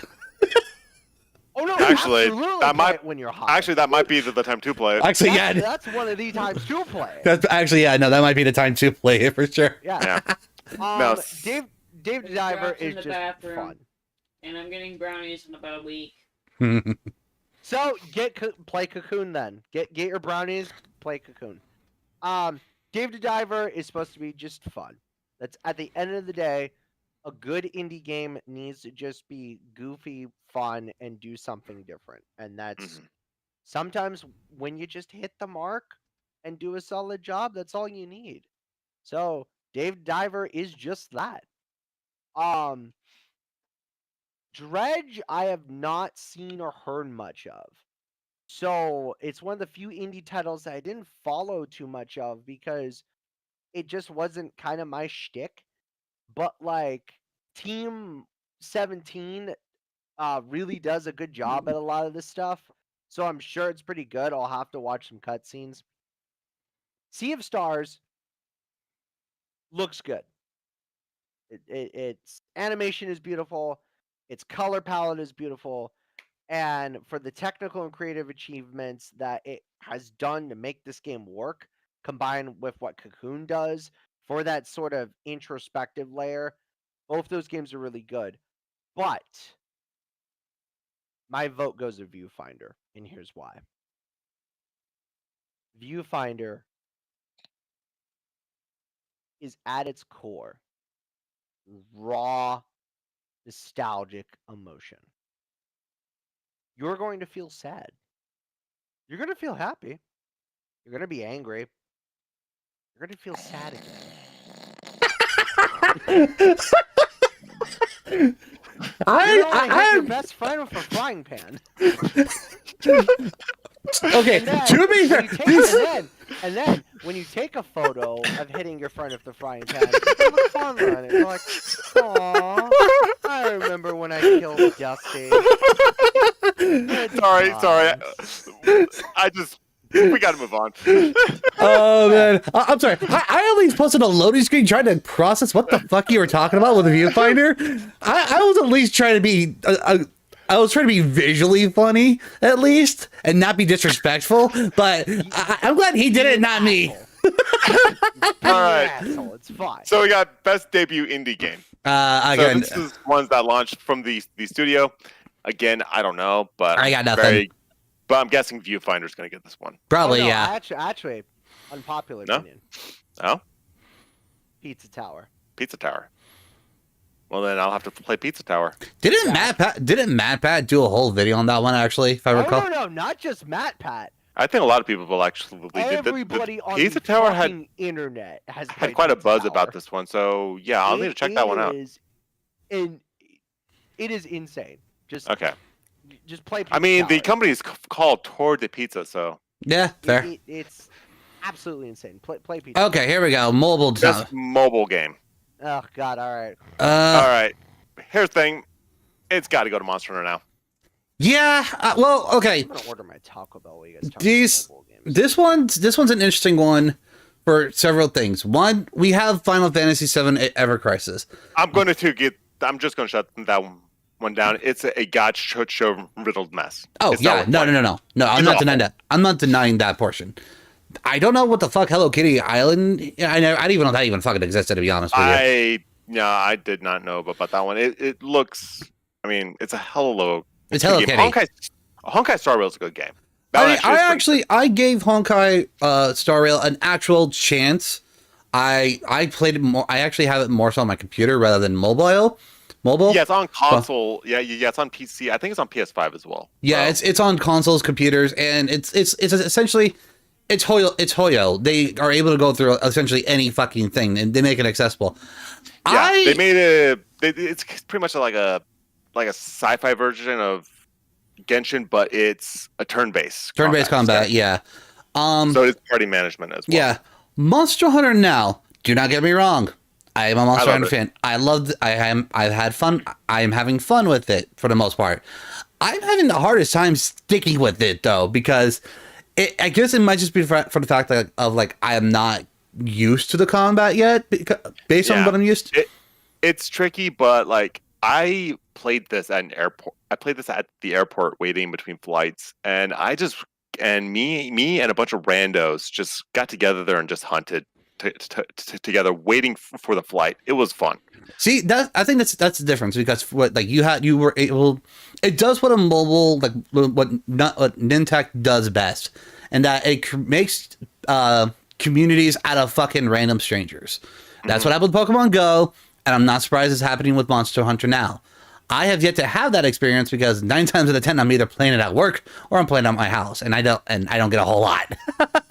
Speaker 4: Oh no!
Speaker 2: Actually,
Speaker 4: absolutely
Speaker 2: that
Speaker 4: play
Speaker 2: might-
Speaker 4: it when you're high.
Speaker 2: Actually, that might be the time to play it.
Speaker 1: Actually,
Speaker 4: That's one of the times to play it.
Speaker 1: that's actually, yeah, no, that might be the time to play it for sure.
Speaker 4: Yeah.
Speaker 2: Yeah. No,
Speaker 4: Dave the
Speaker 3: Just
Speaker 4: Diver
Speaker 3: dropped in
Speaker 4: is
Speaker 3: the
Speaker 4: just
Speaker 3: bathroom.
Speaker 4: fun.
Speaker 3: And I'm getting brownies in about a week.
Speaker 4: So play Cocoon then. Get your brownies. Play Cocoon. Dave the Diver is supposed to be just fun. That's at the end of the day, a good indie game needs to just be goofy, fun, and do something different. And that's sometimes when you just hit the mark and do a solid job, that's all you need. So Dave the Diver is just that. Dredge, I have not seen or heard much of. So it's one of the few indie titles that I didn't follow too much of because it just wasn't kind of my shtick. But like Team 17 really does a good job at a lot of this stuff. So I'm sure it's pretty good. I'll have to watch some cutscenes. Sea of Stars looks good. Its animation is beautiful. Its color palette is beautiful. And for the technical and creative achievements that it has done to make this game work, combined with what Cocoon does for that sort of introspective layer, both those games are really good. But my vote goes to Viewfinder, and here's why. Viewfinder is at its core raw, nostalgic emotion. You're going to feel sad. You're going to feel happy. You're going to be angry. You're going to feel sad again. I your best friend with a frying pan.
Speaker 1: Okay, to be fair,
Speaker 4: and then when you take a photo of hitting your friend with the frying pan, you look fun on it. You're like, "Aw, I remember when I killed Dusty."
Speaker 2: Sorry. We gotta move on.
Speaker 1: oh man, I'm sorry. I at least posted a loading screen trying to process what the fuck you were talking about with the viewfinder. I was at least trying to be. I was trying to be visually funny, at least, and not be disrespectful. But I'm glad he did it, not me.
Speaker 2: All right.
Speaker 4: Asshole, it's fine.
Speaker 2: So we got best debut indie game.
Speaker 1: Again,
Speaker 2: this is ones that launched from the studio. Again, I don't know, but
Speaker 1: I got nothing.
Speaker 2: But I'm guessing Viewfinder's going to get this one.
Speaker 1: Probably,
Speaker 4: no,
Speaker 1: yeah.
Speaker 4: Actually, unpopular
Speaker 2: No?
Speaker 4: opinion.
Speaker 2: Oh,
Speaker 4: Pizza Tower.
Speaker 2: Pizza Tower. Well, then I'll have to play Pizza Tower.
Speaker 1: Didn't MatPat do a whole video on that one, actually, if I recall?
Speaker 4: No, not just MatPat.
Speaker 2: I think a lot of people will actually did.
Speaker 4: Everybody on
Speaker 2: Pizza
Speaker 4: the
Speaker 2: Tower
Speaker 4: fucking internet has
Speaker 2: had quite a buzz about this one, so yeah, I'll need to check that one out.
Speaker 4: And it is insane. Just play Pizza
Speaker 2: I mean,
Speaker 4: Tower.
Speaker 2: the company is called Toward the Pizza, so
Speaker 1: Yeah, fair.
Speaker 4: It's absolutely insane. Play Pizza.
Speaker 1: Okay, here we go. Mobile.
Speaker 2: best mobile game.
Speaker 4: Oh God! All right.
Speaker 2: All right, here's the thing. It's got to go to Monster Hunter now.
Speaker 1: Yeah. Well, okay.
Speaker 4: I'm gonna order my Taco Bell while you guys talk about mobile games.
Speaker 1: This one's an interesting one for several things. One, we have Final Fantasy VII Ever Crisis.
Speaker 2: I'm just going to shut that one down. It's a show riddled mess.
Speaker 1: Oh
Speaker 2: It's
Speaker 1: yeah,
Speaker 2: not
Speaker 1: no. I'm not denying that. I'm not denying that portion. I don't know what the fuck Hello Kitty Island. I didn't even know that even fucking existed, to be honest with you.
Speaker 2: I did not know about that one. It looks. I mean, it's a Hello.
Speaker 1: It's Hello Kitty.
Speaker 2: Honkai Star Rail is a good game.
Speaker 1: I gave Honkai Star Rail an actual chance. I played it more. I actually have it more so on my computer rather than mobile, mobile.
Speaker 2: Yeah, it's on console. Yeah, it's on PC. I think it's on PS5 as well.
Speaker 1: Yeah,
Speaker 2: So,
Speaker 1: it's on consoles, computers, and it's essentially it's Hoyo. They are able to go through essentially any fucking thing, and they make it accessible.
Speaker 2: yeah, they made it. It's pretty much like a sci-fi version of Genshin, but it's a turn-based
Speaker 1: combat. Yeah.
Speaker 2: So it's party management as well.
Speaker 1: Yeah. Monster Hunter now. Do not get me wrong. I am a Monster Hunter fan. I've had fun. I am having fun with it for the most part. I'm having the hardest time sticking with it though, because I guess it might just be for the fact that I am not used to the combat yet, based on what I'm used to.
Speaker 2: It's tricky, but like I played this at an airport. I played this at the airport waiting between flights, and me and a bunch of randos just got together there and just hunted together, waiting for the flight. It was fun.
Speaker 1: See, I think that's the difference, because you were able. It does what a mobile what Nintech does best, and that it makes communities out of fucking random strangers. That's what happened with Pokemon Go, and I'm not surprised it's happening with Monster Hunter now. I have yet to have that experience because 9 times out of 10 I'm either playing it at work or I'm playing it at my house, and I don't get a whole lot.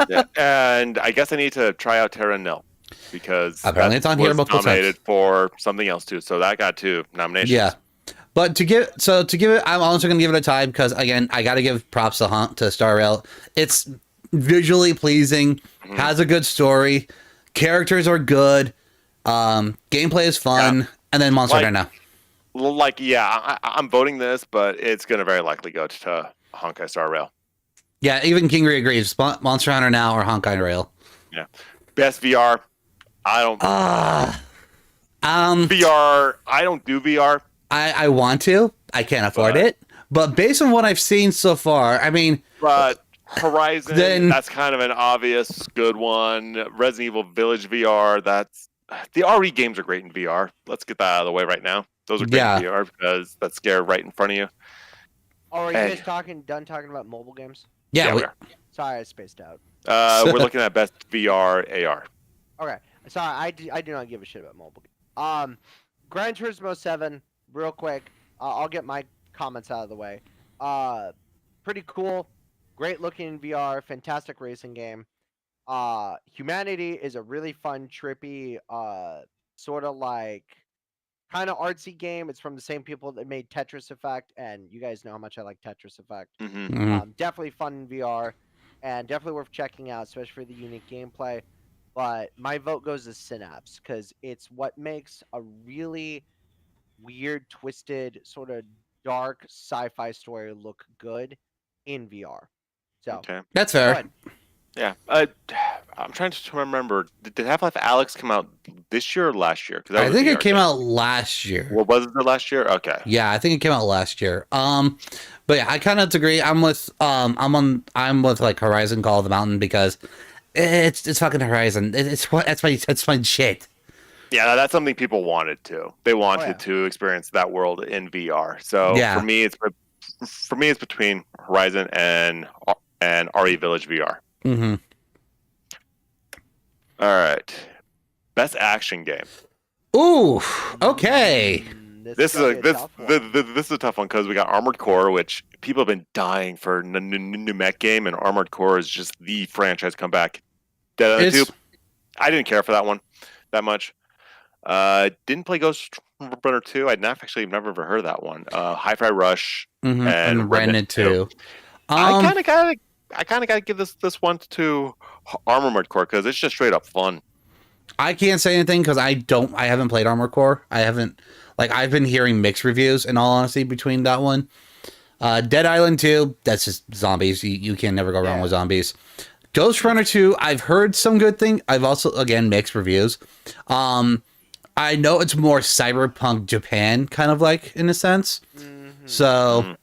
Speaker 2: Yeah, and I guess I need to try out Terra Nil, because
Speaker 1: apparently it's on here multiple
Speaker 2: nominated
Speaker 1: times
Speaker 2: for something else too. So that got 2 nominations.
Speaker 1: Yeah, but to give it, I'm also going to give it a tie because again I got to give props to Star Rail. It's visually pleasing, has a good story, characters are good, gameplay is fun, and then Monster Hunter now.
Speaker 2: I'm voting this, but it's going to very likely go to Honkai Star Rail.
Speaker 1: Yeah, even Kingry agrees. Monster Hunter now or Honkai Rail.
Speaker 2: Yeah, best VR. I don't. VR. I don't do VR.
Speaker 1: I want to. I can't afford it. But based on what I've seen so far, I mean.
Speaker 2: But Horizon. That's kind of an obvious good one. Resident Evil Village VR. The RE games are great in VR. Let's get that out of the way right now. Those are great in VR because that's scare right in front of you.
Speaker 4: Oh, are you guys done talking about mobile games?
Speaker 2: Yeah, we are.
Speaker 4: Sorry, I spaced out.
Speaker 2: We're looking at best VR AR.
Speaker 4: Okay, sorry, I do not give a shit about mobile games. Gran Turismo 7, real quick. I'll get my comments out of the way. Pretty cool, great looking in VR, fantastic racing game. Humanity is a really fun, trippy, sort of like kind of artsy game. It's from the same people that made Tetris Effect, and you guys know how much I like Tetris Effect. Definitely fun in VR, and definitely worth checking out, especially for the unique gameplay. But my vote goes to Synapse, because it's what makes a really weird, twisted, sort of dark sci-fi story look good in VR. So
Speaker 1: that's fair.
Speaker 2: Yeah, I'm trying to remember. Did Half-Life Alyx come out this year or last year?
Speaker 1: I think it came out last year.
Speaker 2: Well, was it last year? Okay.
Speaker 1: Yeah, I think it came out last year. But yeah, I kind of disagree. I'm with like Horizon Call of the Mountain, because it's fucking Horizon. That's my shit.
Speaker 2: Yeah, that's something people wanted to. They wanted to experience that world in VR. So for me, it's between Horizon and RE Village VR. All right, best action game.
Speaker 1: Ooh, okay.
Speaker 2: This is a tough one, because we got Armored Core, which people have been dying for new mech game, and Armored Core is just the franchise comeback. Dead Island 2. I didn't care for that one that much. Didn't play Ghost Runner 2. I'd actually never ever heard of that one. Hi-Fi Rush and
Speaker 1: Remnant 2.
Speaker 2: I kind of gotta give this one to Armored Core, because it's just straight up fun.
Speaker 1: I can't say anything because I haven't played Armored Core. I've been hearing mixed reviews, in all honesty, between that one. Dead Island 2, that's just zombies. You can never go wrong with zombies. Ghost Runner 2, I've heard some good things. I've also, again, mixed reviews. I know it's more cyberpunk Japan, kind of like, in a sense. So,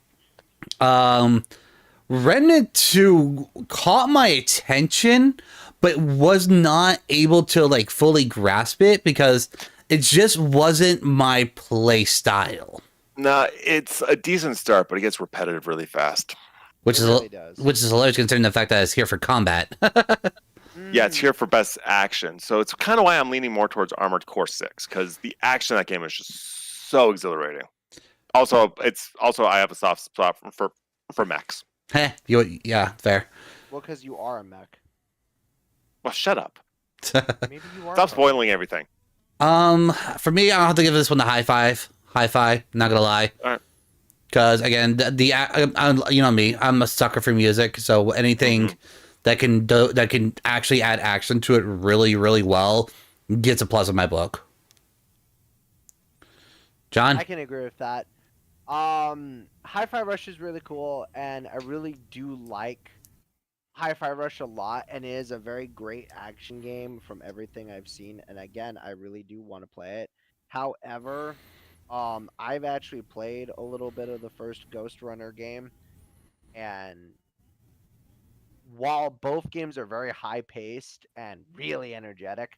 Speaker 1: Remnant 2 caught my attention, but was not able to like fully grasp it because it just wasn't my play style.
Speaker 2: Nah, it's a decent start, but it gets repetitive really fast.
Speaker 1: Which is hilarious considering the fact that it's here for combat.
Speaker 2: Yeah, it's here for best action. So it's kind of why I'm leaning more towards Armored Core 6, because the action in that game is just so exhilarating. Also, I have a soft spot for mechs.
Speaker 1: Heh, yeah, fair.
Speaker 4: Well, because you are a mech.
Speaker 2: Well, shut up.
Speaker 4: Maybe you are.
Speaker 2: Stop spoiling everything.
Speaker 1: For me, I'll have to give this one the high five. High five. Not gonna lie.
Speaker 2: All right.
Speaker 1: Because again, you know me, I'm a sucker for music. So anything that can actually add action to it really, really well gets a plus in my book. John,
Speaker 4: I can agree with that. Hi-Fi Rush is really cool, and I really do like Hi-Fi Rush a lot, and it is a very great action game from everything I've seen. And again, I really do want to play it. However, I've actually played a little bit of the first Ghost Runner game, and while both games are very high-paced and really energetic,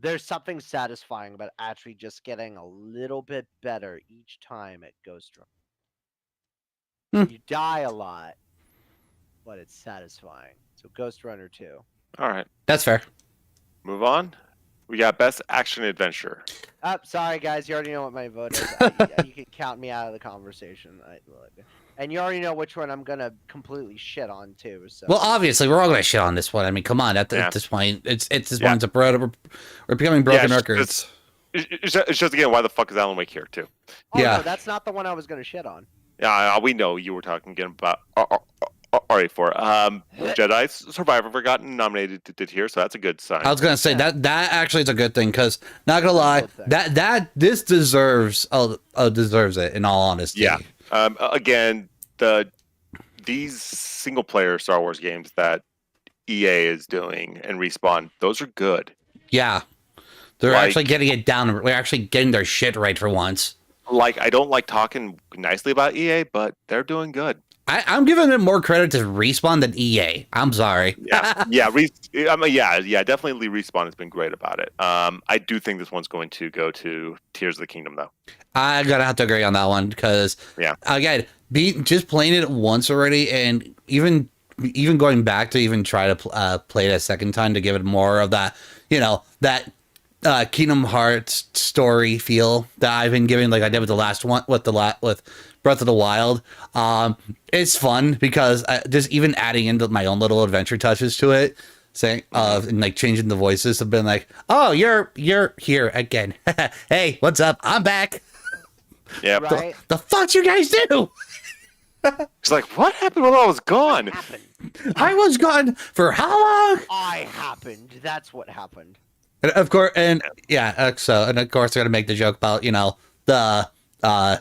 Speaker 4: there's something satisfying about actually just getting a little bit better each time at Ghost Runner. You die a lot, but it's satisfying. So Ghost Runner 2.
Speaker 2: All right.
Speaker 1: that's fair.
Speaker 2: Move on. We got Best Action Adventure.
Speaker 4: Sorry, guys. You already know what my vote is. You can count me out of the conversation. And you already know which one I'm going to completely shit on, too. So.
Speaker 1: Well, obviously, we're all gonna shit on this one. I mean, come on. At this point, it's this one's we're becoming broken records.
Speaker 2: It's just again, why the fuck is Alan Wake here too?
Speaker 4: Oh,
Speaker 1: Yeah.
Speaker 4: no, that's not the one I was going to shit on.
Speaker 2: Yeah, we know you were talking again about RE4. Jedi Survivor got nominated to here, so that's a good sign.
Speaker 1: I was gonna say that actually is a good thing because not gonna lie, this deserves it in all honesty.
Speaker 2: Yeah. Again, these single player Star Wars games that EA is doing and Respawn, those are good.
Speaker 1: Yeah. They're actually getting it down. They're actually getting their shit right for once.
Speaker 2: Like, I don't like talking nicely about EA, but they're doing good.
Speaker 1: I'm giving it more credit to Respawn than EA. I'm sorry.
Speaker 2: Definitely Respawn has been great about it. I do think this one's going to go to Tears of the Kingdom, though.
Speaker 1: I'm gonna have to agree on that one because, again, just playing it once already, and even going back to even try to play it a second time to give it more of that, that Kingdom Hearts story feel that I've been giving, like I did with the last one, with Breath of the Wild. It's fun because just even adding into my own little adventure touches to it, saying and like changing the voices have been like, oh, you're here again. Hey, what's up? I'm back.
Speaker 2: Yeah.
Speaker 4: Right?
Speaker 1: The fuck you guys do?
Speaker 2: It's like, what happened while I was gone?
Speaker 1: I was gone for how long?
Speaker 4: I happened. That's what happened.
Speaker 1: And of course, and of course, they're gonna make the joke about the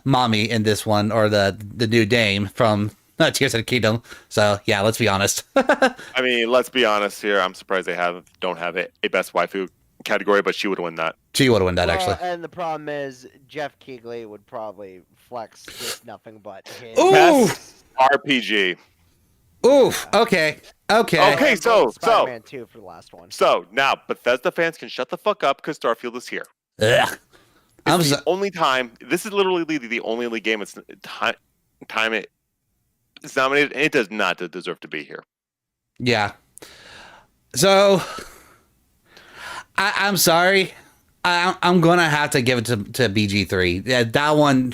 Speaker 1: mommy in this one, or the new dame from Tears of the Kingdom. So yeah, let's be honest.
Speaker 2: I mean, let's be honest here. I'm surprised they don't have a best waifu category, but she would win that.
Speaker 1: She would win that actually.
Speaker 4: And the problem is Jeff Keighley would probably flex with nothing but his
Speaker 2: Best RPG.
Speaker 1: Oof. Okay.
Speaker 2: Okay. So
Speaker 4: Spider-Man 2 for the last one.
Speaker 2: So now Bethesda fans can shut the fuck up because Starfield is here.
Speaker 1: Ugh.
Speaker 2: It's the only time. This is literally the only game it's time it's nominated, and it does not deserve to be here.
Speaker 1: Yeah. So I'm sorry. I'm gonna have to give it to BG3. Yeah, that one.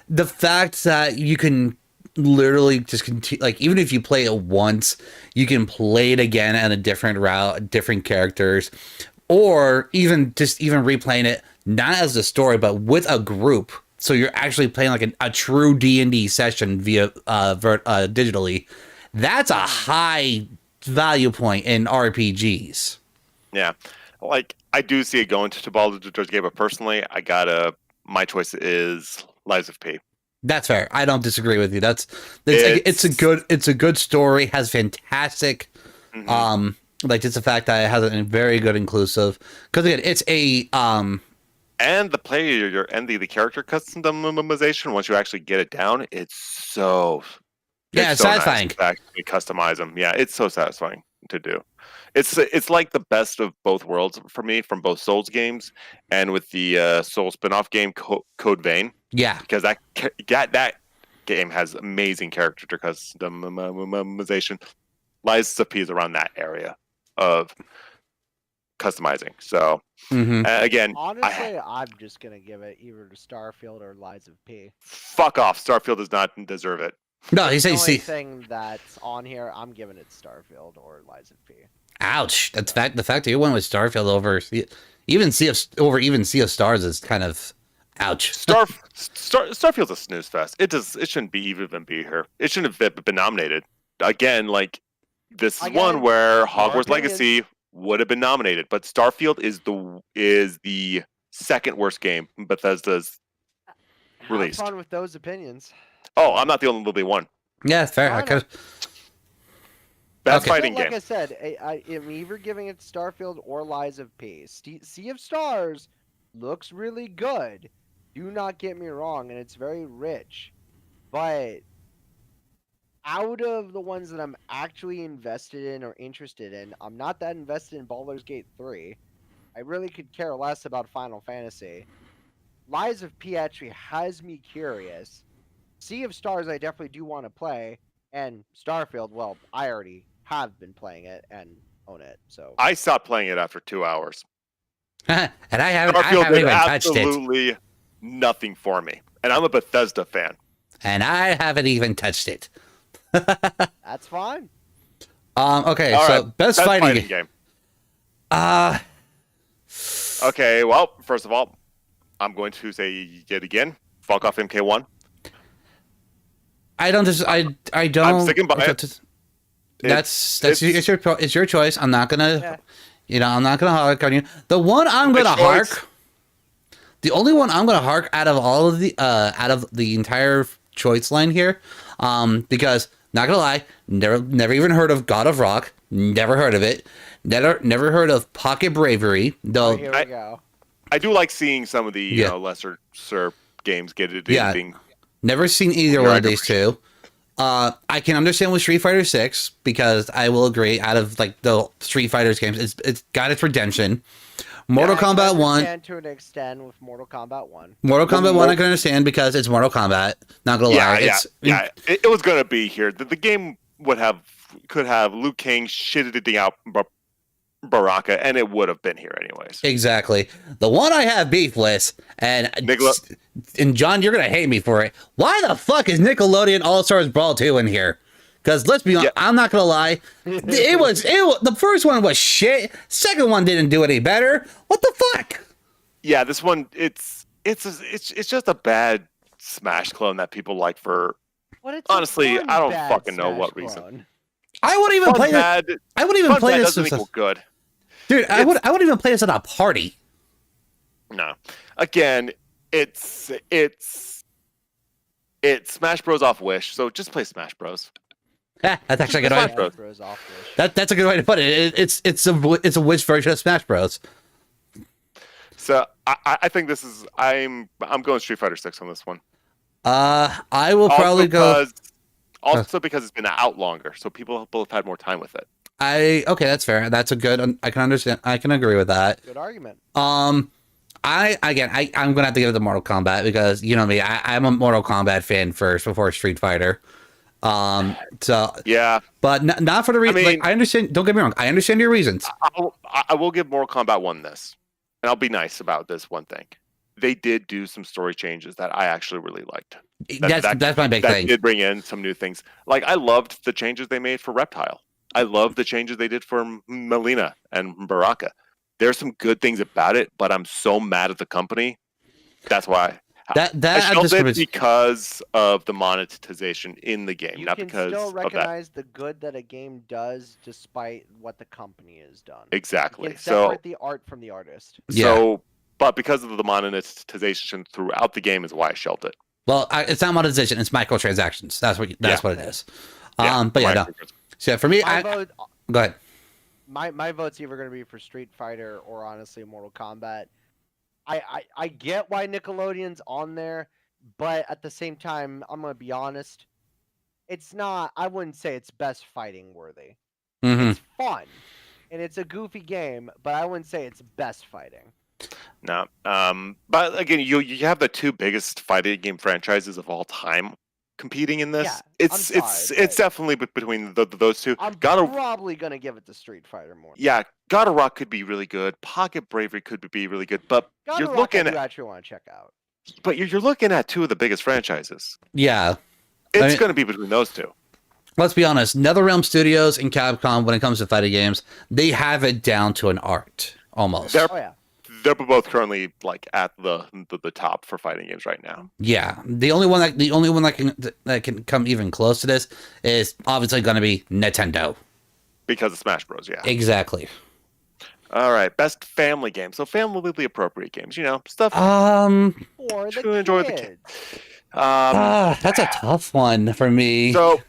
Speaker 1: The fact that you can literally just continue, like, even if you play it once, you can play it again on a different route, different characters, or even replaying it not as a story but with a group. So you're actually playing like a true D&D session via digitally. That's a high value point in RPGs.
Speaker 2: Yeah, like I do see it going to Baldur's Gate, but personally, my choice is Lies of P.
Speaker 1: That's fair. I don't disagree with you. It's a good story. Has fantastic, like just the fact that it has a very good inclusive. Because again, it's a
Speaker 2: and the player and the character customization. Once you actually get it down, it's so
Speaker 1: satisfying.
Speaker 2: Nice to actually customize them. Yeah, it's so satisfying to do. It's like the best of both worlds for me from both Souls games and with the Soul spin-off game Code Vein.
Speaker 1: Yeah,
Speaker 2: because that game has amazing character customization. Lies of P is around that area of customizing. So again,
Speaker 4: Honestly, I'm just gonna give it either to Starfield or Lies of P.
Speaker 2: fuck off. Starfield does not deserve it.
Speaker 1: No, he
Speaker 4: The
Speaker 1: says
Speaker 4: only
Speaker 1: see.
Speaker 4: thing that's on here, I'm giving it Starfield or Lies of P.
Speaker 1: Ouch! That's the fact that you went with Starfield over even Sea of Stars is kind of ouch.
Speaker 2: Starfield's a snooze fest. It shouldn't even be here. It shouldn't have been nominated. Again, like this is one where Hogwarts Legacy would have been nominated, but Starfield is the second worst game Bethesda's released.
Speaker 4: Have fun with those opinions.
Speaker 2: Oh, I'm not the only one.
Speaker 1: Yeah, fair. I could.
Speaker 2: Best fighting
Speaker 4: like
Speaker 2: game.
Speaker 4: I said, I am either giving it Starfield or Lies of P. Sea of Stars looks really good. Do not get me wrong, and it's very rich. But out of the ones that I'm actually invested in or interested in, I'm not that invested in Baldur's Gate 3. I really could care less about Final Fantasy. Lies of P actually has me curious. Sea of Stars I definitely do want to play. And Starfield, well, I already have been playing it and own it. So
Speaker 2: I stopped playing it after 2 hours.
Speaker 1: And I haven't
Speaker 2: Starfield did
Speaker 1: even touched it.
Speaker 2: absolutely nothing for me. And I'm a Bethesda fan.
Speaker 1: And I haven't even touched it.
Speaker 4: that's fine.
Speaker 1: Okay,
Speaker 2: All
Speaker 1: so
Speaker 2: right,
Speaker 1: best fighting
Speaker 2: game.
Speaker 1: Okay,
Speaker 2: well, first of all, I'm going to say yet again, fuck off MK1.
Speaker 1: I don't. I don't.
Speaker 2: I'm sticking by it.
Speaker 1: It's your choice. I'm not gonna. Yeah. I'm not gonna hark on you. The one I'm gonna hark. The only one I'm gonna hark out of all of the entire choice line here, because not gonna lie, never even heard of God of Rock. Never heard of it. Never heard of Pocket Bravery. Though
Speaker 4: Here we go.
Speaker 2: I do like seeing some of the lesser games get it.
Speaker 1: Yeah. Never seen either one of these two. I can understand with Street Fighter 6 because I will agree. Out of like the Street Fighter's games, it's got its redemption. Mortal Kombat 1
Speaker 4: to an extent with Mortal Kombat 1.
Speaker 1: Mortal Kombat 1 I can understand because it's Mortal Kombat. Not gonna lie.
Speaker 2: It was gonna be here. The game could have Liu Kang shitting out Baraka, and it would have been here anyways.
Speaker 1: Exactly. The one I have beef with, and John, you're gonna hate me for it. Why the fuck is Nickelodeon All Stars Brawl 2 in here? Because let's be honest, I'm not gonna lie, it was the first one was shit. Second one didn't do any better. What the fuck?
Speaker 2: Yeah, this one it's just a bad Smash clone that people like for. Honestly, I don't fucking know what reason.
Speaker 1: I wouldn't even play that. I wouldn't even play this.
Speaker 2: Doesn't equal good.
Speaker 1: Dude, I wouldn't even play this at a party.
Speaker 2: No. Again, it's Smash Bros off Wish, so just play Smash Bros.
Speaker 1: That's actually a good way. That's a good way to put it. It's a Wish version of Smash Bros.
Speaker 2: So I think this is I'm going Street Fighter 6 on this one.
Speaker 1: I will probably go.
Speaker 2: Also because it's been out longer, so people have had more time with it.
Speaker 1: Okay, that's fair. That's a good. I can understand. I can agree with that.
Speaker 4: Good argument.
Speaker 1: I'm gonna have to give it to Mortal Kombat because you know me. I'm a Mortal Kombat fan first before Street Fighter. So
Speaker 2: yeah,
Speaker 1: but not for the reason.
Speaker 2: I mean,
Speaker 1: I understand. Don't get me wrong. I understand your reasons.
Speaker 2: I will give Mortal Kombat 1 this, and I'll be nice about this one thing. They did do some story changes that I actually really liked.
Speaker 1: That's my big thing.
Speaker 2: That did bring in some new things. Like I loved the changes they made for Reptile. I love the changes they did for Melina and Baraka. There's some good things about it, but I'm so mad at the company. That's why. I shelved it because of the monetization in the game, not because
Speaker 4: still
Speaker 2: of that.
Speaker 4: recognize the good that a game does, despite what the company has done.
Speaker 2: Exactly.
Speaker 4: You can separate the art from the artist.
Speaker 2: So, but because of the monetization throughout the game is why I shelved it.
Speaker 1: Well, it's not monetization; it's microtransactions. That's what it is. But yeah, no. So for me, go ahead.
Speaker 4: My vote's either going to be for Street Fighter or honestly Mortal Kombat. I get why Nickelodeon's on there, but at the same time, I'm going to be honest. It's not. I wouldn't say it's best fighting worthy.
Speaker 1: Mm-hmm.
Speaker 4: It's fun, and it's a goofy game, but I wouldn't say it's best fighting.
Speaker 2: No. But again, you have the two biggest fighting game franchises of all time competing in this.
Speaker 4: Yeah,
Speaker 2: it's
Speaker 4: I'm sorry,
Speaker 2: it's
Speaker 4: but-
Speaker 2: definitely between those two.
Speaker 4: I'm
Speaker 2: God of
Speaker 4: probably gonna give it to Street Fighter more.
Speaker 2: Yeah, God of Rock could be really good. Pocket Bravery could be really good, but
Speaker 4: God
Speaker 2: you're
Speaker 4: of Rock, I
Speaker 2: looking
Speaker 4: do
Speaker 2: at
Speaker 4: actually want to check out.
Speaker 2: you're looking at two of the biggest franchises.
Speaker 1: Yeah.
Speaker 2: It's
Speaker 1: I mean-
Speaker 2: going to be between those two.
Speaker 1: Let's be honest, NetherRealm Studios and Capcom, when it comes to fighting games, they have it down to an art, almost.
Speaker 2: They're
Speaker 4: Oh yeah,
Speaker 2: they're both currently like at the top for fighting games right now.
Speaker 1: Yeah. The only one that can come even close to this is obviously going to be Nintendo.
Speaker 2: Because of Smash Bros. Yeah.
Speaker 1: Exactly.
Speaker 2: All right, best family games. So family appropriate games. Stuff
Speaker 4: for the
Speaker 2: to enjoy the
Speaker 4: kids.
Speaker 2: kids.
Speaker 1: That's a tough one for me.
Speaker 2: So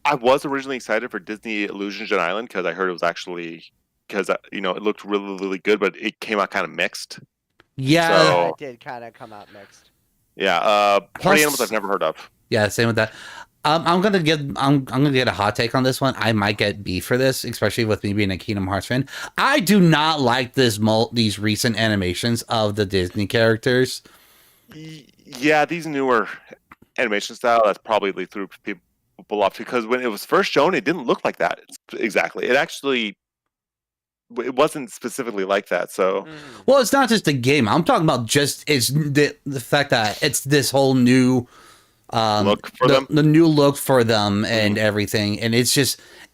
Speaker 2: I was originally excited for Disney Illusion Island because I heard it was actually it looked really, really good, but it came out kind of mixed.
Speaker 1: yeah.
Speaker 2: So-
Speaker 4: Yeah, it did kind of come out mixed.
Speaker 2: Yeah,
Speaker 1: Plus-
Speaker 2: Party Animals I've never heard of.
Speaker 1: Yeah, same with that. I'm gonna get a hot take on this one. I might get beef for this, especially with me being a Kingdom Hearts fan. I do not like these recent animations of the Disney characters.
Speaker 2: Yeah, these newer animation style that's probably threw people off because when it was first shown, it didn't look like that exactly. It wasn't specifically like that. So
Speaker 1: Well, it's not just a game. I'm talking about just it's the fact that it's this whole new
Speaker 2: look for them.
Speaker 1: the new look for them and everything, and it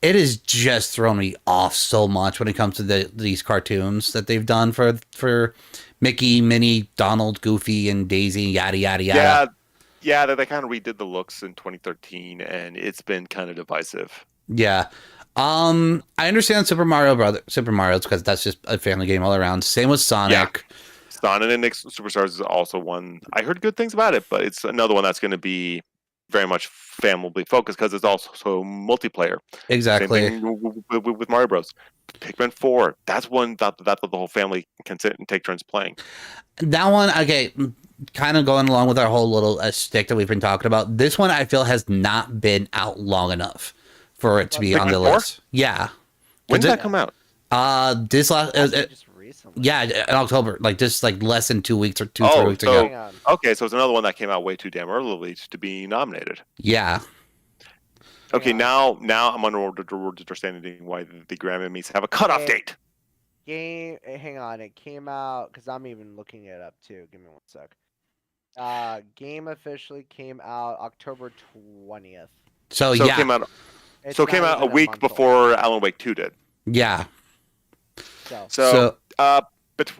Speaker 1: has just thrown me off so much when it comes to these cartoons that they've done for Mickey, Minnie, Donald, Goofy, and Daisy, yada yada yada.
Speaker 2: Yeah, they kind of redid the looks in 2013, and it's been kind of divisive.
Speaker 1: Yeah. I understand Super Mario's because that's just a family game all around. Same with Sonic.
Speaker 2: Sonic and Superstars is also one I heard good things about it, but it's another one that's going to be very much family focused because it's also multiplayer.
Speaker 1: Exactly.
Speaker 2: Same thing with Mario Bros. Pikmin 4, that's one that the whole family can sit and take turns playing.
Speaker 1: That one, okay, kind of going along with our whole little stick that we've been talking about. This one I feel has not been out long enough for it to be on the
Speaker 2: Pikmin 4?
Speaker 1: list. Yeah.
Speaker 2: When did that come out?
Speaker 1: This last
Speaker 4: Just recently.
Speaker 1: yeah, in October, like just like less than 2 weeks or 3 weeks
Speaker 2: so-
Speaker 1: ago.
Speaker 4: Hang on.
Speaker 2: Okay, so it's another one that came out way too damn early to be nominated.
Speaker 1: Yeah.
Speaker 2: Okay,
Speaker 4: on.
Speaker 2: now I'm understanding why the Grammys have a cutoff
Speaker 4: Okay.
Speaker 2: date.
Speaker 4: Hang on, it came out because I'm even looking it up too. Give me one sec. Game officially came out October 20th.
Speaker 1: So,
Speaker 2: So
Speaker 1: yeah.
Speaker 2: it came out.
Speaker 4: It's
Speaker 2: So it came
Speaker 4: not
Speaker 2: out a
Speaker 4: even
Speaker 2: week
Speaker 4: month old.
Speaker 2: before Alan Wake 2 did.
Speaker 1: Yeah.
Speaker 2: So but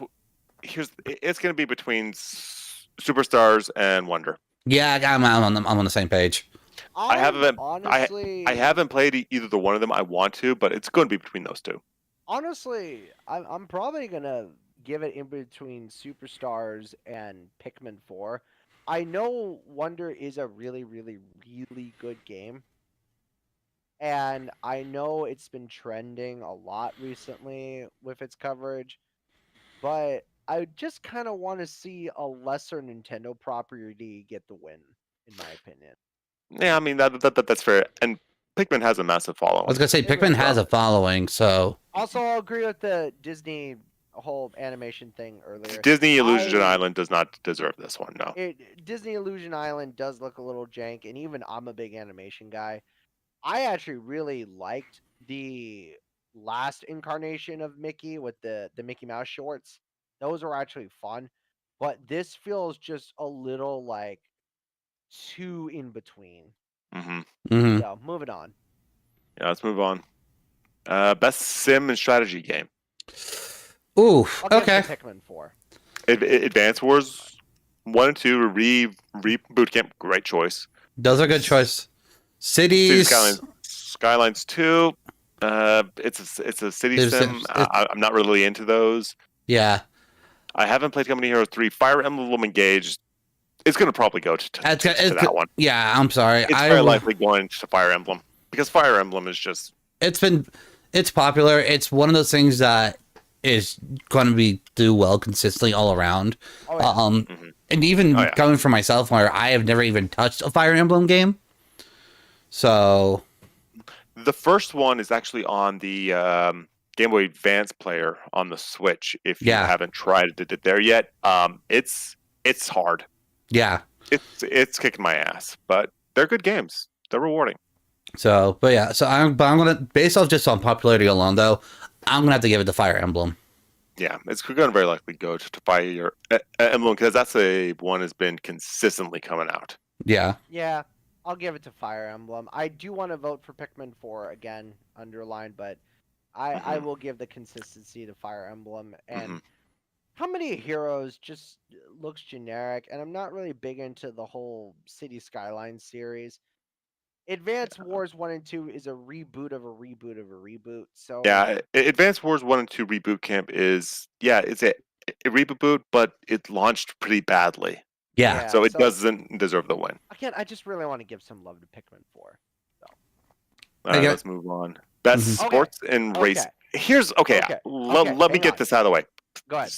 Speaker 2: it's going to be between Superstars and Wonder.
Speaker 1: Yeah, I'm on the same page.
Speaker 2: I haven't-
Speaker 4: honestly.
Speaker 2: I haven't played either the one of them. I want to, but it's going to be between those two.
Speaker 4: Honestly, I'm probably gonna give it in between Superstars and Pikmin 4. I know Wonder is a really, really, really good game. And I know it's been trending a lot recently with its coverage. But I just kind of want to see a lesser Nintendo property get the win, in my opinion.
Speaker 2: Yeah, I mean that's fair. And Pikmin has a massive
Speaker 1: I
Speaker 2: following.
Speaker 1: was going to say,
Speaker 4: It
Speaker 1: Pikmin
Speaker 4: was
Speaker 1: has a following, so.
Speaker 4: Also, I'll agree with the Disney whole animation thing earlier.
Speaker 2: Disney Illusion
Speaker 4: I-
Speaker 2: Island does not deserve this one. No.
Speaker 4: Disney Illusion Island does look a little jank, and even I'm a big animation guy. I actually really liked the last incarnation of Mickey with the Mickey Mouse shorts. Those were actually fun, but this feels just a little like too in between.
Speaker 2: hmm
Speaker 1: Mhm.
Speaker 4: So moving on.
Speaker 2: Yeah, let's move on. Best sim and strategy game.
Speaker 1: Ooh,
Speaker 4: I'll give
Speaker 1: okay.
Speaker 4: it to Pikmin 4.
Speaker 2: Advance Wars 1 and 2 Boot Camp, great choice.
Speaker 1: Those are good choice.
Speaker 2: City
Speaker 1: Cities.
Speaker 2: Skylines 2. It's a city
Speaker 1: There's
Speaker 2: sim. I'm not really into those.
Speaker 1: Yeah.
Speaker 2: I haven't played Company Heroes 3. Fire Emblem Engage. It's going to probably go to that one.
Speaker 1: Yeah, I'm sorry.
Speaker 2: It's very likely going to Fire Emblem because Fire Emblem is just.
Speaker 1: It's popular. It's one of those things that is going to do well consistently all around.
Speaker 4: Oh, yeah.
Speaker 1: And even
Speaker 2: Oh, yeah.
Speaker 1: coming from myself, where I have never even touched a Fire Emblem game. So
Speaker 2: The first one is actually on the Game Boy Advance player on the Switch. If you
Speaker 1: Yeah.
Speaker 2: haven't tried it there yet, it's hard.
Speaker 1: yeah,
Speaker 2: It's kicking my ass, but They're good games. They're rewarding.
Speaker 1: So, but yeah, so I'm gonna, based off just on popularity alone, though, I'm gonna have to give it to Fire Emblem.
Speaker 2: Yeah, it's going to very likely go to Fire Emblem because that's a one has been consistently coming out.
Speaker 1: Yeah.
Speaker 4: Yeah, I'll give it to Fire Emblem. I do want to vote for Pikmin 4 again, underlined, but I will give the consistency to Fire Emblem. And How Many Heroes just looks generic, and I'm not really big into the whole City Skylines series. Advance Wars 1 and 2 is a reboot of a reboot of a reboot. So
Speaker 2: Yeah, Advanced Wars 1 and 2 Reboot Camp is, it's a reboot, but it launched pretty badly.
Speaker 1: Yeah.
Speaker 2: So it doesn't deserve the win.
Speaker 4: Again, I just really want to give some love to Pikmin 4.
Speaker 2: All right,
Speaker 1: Okay.
Speaker 2: let's move on. Best
Speaker 1: Mhm.
Speaker 2: sports and race. Here's let me get this out of the way.
Speaker 4: Go ahead.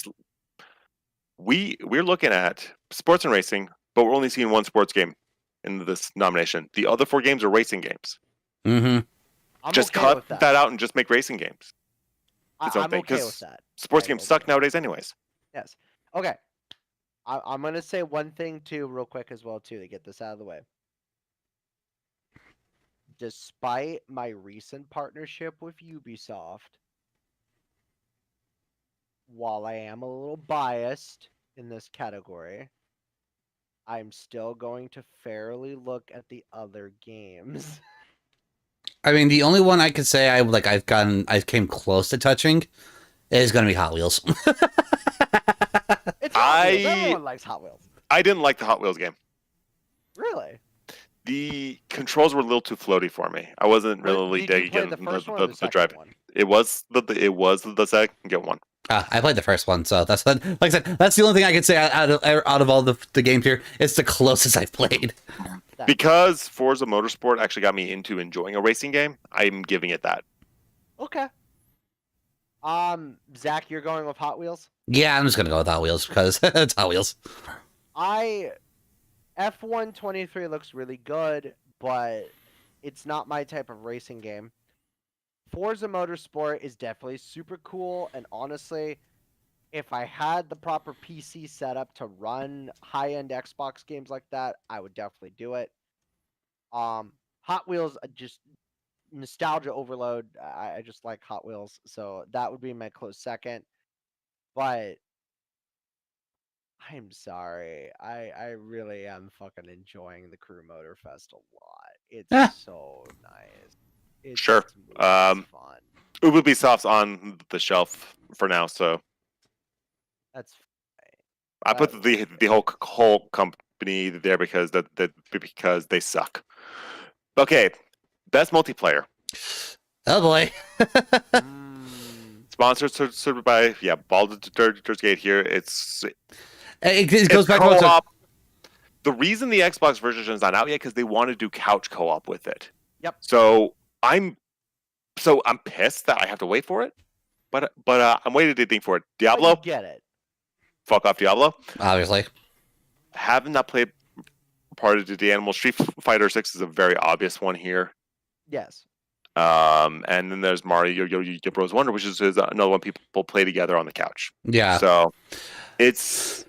Speaker 2: We're looking at sports and racing, but we're only seeing one sports game in this nomination. The other 4 games are racing games.
Speaker 1: Mm-hmm.
Speaker 4: I'm
Speaker 2: Just
Speaker 4: okay
Speaker 2: cut
Speaker 4: with
Speaker 2: that out and just make racing games.
Speaker 4: I'm
Speaker 2: its own thing,
Speaker 4: okay
Speaker 2: 'cause
Speaker 4: with that.
Speaker 2: Sports
Speaker 4: I
Speaker 2: games
Speaker 4: will
Speaker 2: suck
Speaker 4: say.
Speaker 2: nowadays, anyways.
Speaker 4: Yes. Okay. I'm gonna say one thing too, real quick as well too, to get this out of the way. Despite my recent partnership with Ubisoft, while I am a little biased in this category, I'm still going to fairly look at the other games.
Speaker 1: I mean, the only one I could say I came close to touching is gonna be Hot Wheels.
Speaker 4: It's Hot Wheels. Everyone likes Hot Wheels.
Speaker 2: I didn't like the Hot Wheels game.
Speaker 4: Really?
Speaker 2: The controls were a little too floaty for me. I wasn't really
Speaker 4: Did you play
Speaker 2: digging
Speaker 4: the first one or the
Speaker 2: the
Speaker 4: second
Speaker 2: drive.
Speaker 4: one?
Speaker 2: It was the second one.
Speaker 1: I played the first one, so that's like I said. That's the only thing I could say out of all the games here. It's the closest I've played.
Speaker 2: Because Forza Motorsport actually got me into enjoying a racing game, I'm giving it that.
Speaker 4: Okay. Zach, you're going with Hot Wheels?
Speaker 1: Yeah, I'm just gonna go with Hot Wheels because it's Hot Wheels.
Speaker 4: F1 23 looks really good, but it's not my type of racing game. Forza Motorsport is definitely super cool, and honestly, if I had the proper PC setup to run high-end Xbox games like that, I would definitely do it. Hot Wheels, just nostalgia overload. I just like Hot Wheels, so that would be my close second. But I'm sorry, I really am fucking enjoying the Crew Motor Fest a lot. It's so nice. It's
Speaker 2: Sure.
Speaker 4: fun.
Speaker 2: Ubisoft's on the shelf for now, so
Speaker 4: That's fine.
Speaker 2: I put the whole company there because because they suck. Okay, best multiplayer.
Speaker 1: Oh boy.
Speaker 2: Sponsored by Baldur's Gate here. It
Speaker 1: goes back to
Speaker 2: co-op. The reason the Xbox version is not out yet because they want to do couch co-op with it.
Speaker 4: Yep.
Speaker 2: So I'm pissed that I have to wait for it, but I'm waiting for it. Diablo,
Speaker 4: Get it?
Speaker 2: fuck off, Diablo.
Speaker 1: Obviously.
Speaker 2: Having not played part of the Animal Street Fighter 6 is a very obvious one here.
Speaker 4: Yes.
Speaker 2: And then there's Mario Bros. Wonder, which is another one people play together on the couch.
Speaker 1: Yeah.
Speaker 2: So it's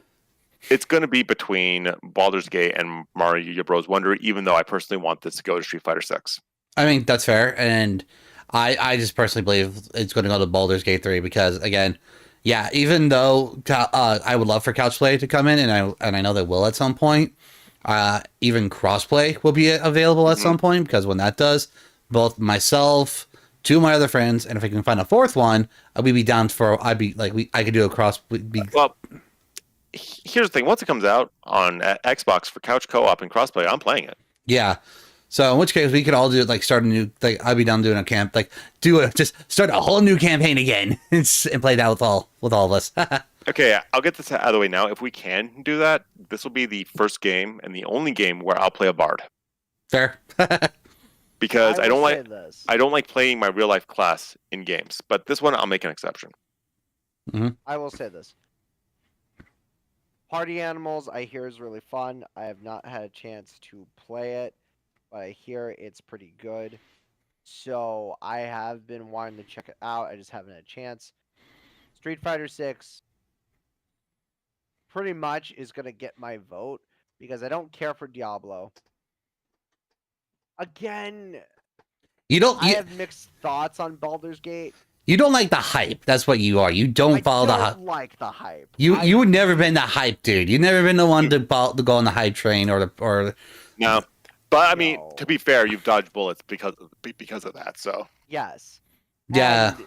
Speaker 2: going to be between Baldur's Gate and Mario Bros. Wonder, even though I personally want this to go to Street Fighter 6.
Speaker 1: I mean, that's fair, and I just personally believe it's going to go to Baldur's Gate 3 because, again, yeah, even though I would love for couch play to come in, and I know they will at some point, even crossplay will be available at some point, because when that does, both myself, 2 of my other friends, and if I can find a 4th one, we'd be down for, I could do a cross.
Speaker 2: Well, here's the thing. Once it comes out on Xbox for couch co-op and crossplay, I'm playing it.
Speaker 1: Yeah. So in which case we could all do start a new, I'd be down doing a camp, just start a whole new campaign again and play that with all of us.
Speaker 2: Okay, I'll get this out of the way now. If we can do that, this will be the first game and the only game where I'll play a bard.
Speaker 1: Fair.
Speaker 2: Because I don't like playing my real life class in games, but this one I'll make an exception.
Speaker 1: Mm-hmm.
Speaker 4: I will say this. Party Animals, I hear, is really fun. I have not had a chance to play it, but I hear it's pretty good. So I have been wanting to check it out. I just haven't had a chance. Street Fighter 6 pretty much is going to get my vote because I don't care for Diablo. Again,
Speaker 1: You don't.
Speaker 4: I have mixed thoughts on Baldur's Gate.
Speaker 1: You don't like the hype. That's what you are. You don't follow the hype.
Speaker 4: I don't like the hype.
Speaker 1: You would never been the hype dude. You never been the one to go on the hype train or.
Speaker 2: No, but I mean, to be fair, you've dodged bullets because of that. So
Speaker 4: yes.
Speaker 1: Yeah.
Speaker 4: And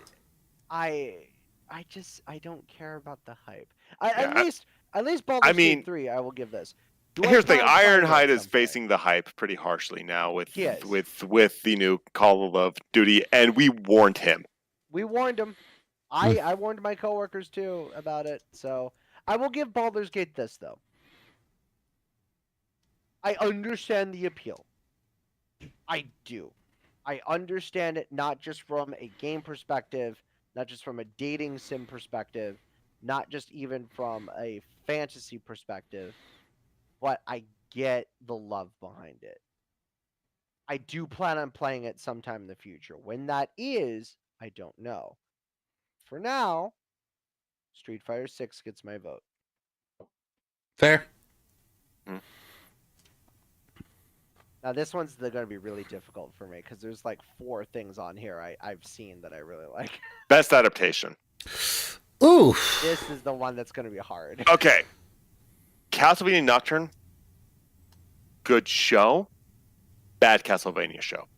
Speaker 4: I don't care about the hype. At least Baldur's Gate 3, I will give this.
Speaker 2: Here's the thing: Ironhide is facing the hype pretty harshly now with the new Call of Duty, and we warned him.
Speaker 4: We warned him. I warned my coworkers too about it. So I will give Baldur's Gate this though. I understand the appeal. I do. I understand it not just from a game perspective, not just from a dating sim perspective, not just even from a fantasy perspective, but I get the love behind it. I do plan on playing it sometime in the future. When that is, I don't know. For now, Street Fighter 6 gets my vote.
Speaker 1: Fair.
Speaker 4: Now this one's going to be really difficult for me because there's like 4 things on here I've seen that I really like.
Speaker 2: Best adaptation.
Speaker 1: Ooh.
Speaker 4: This is the one that's going to be hard.
Speaker 2: Okay. Castlevania Nocturne. Good show. Bad Castlevania show.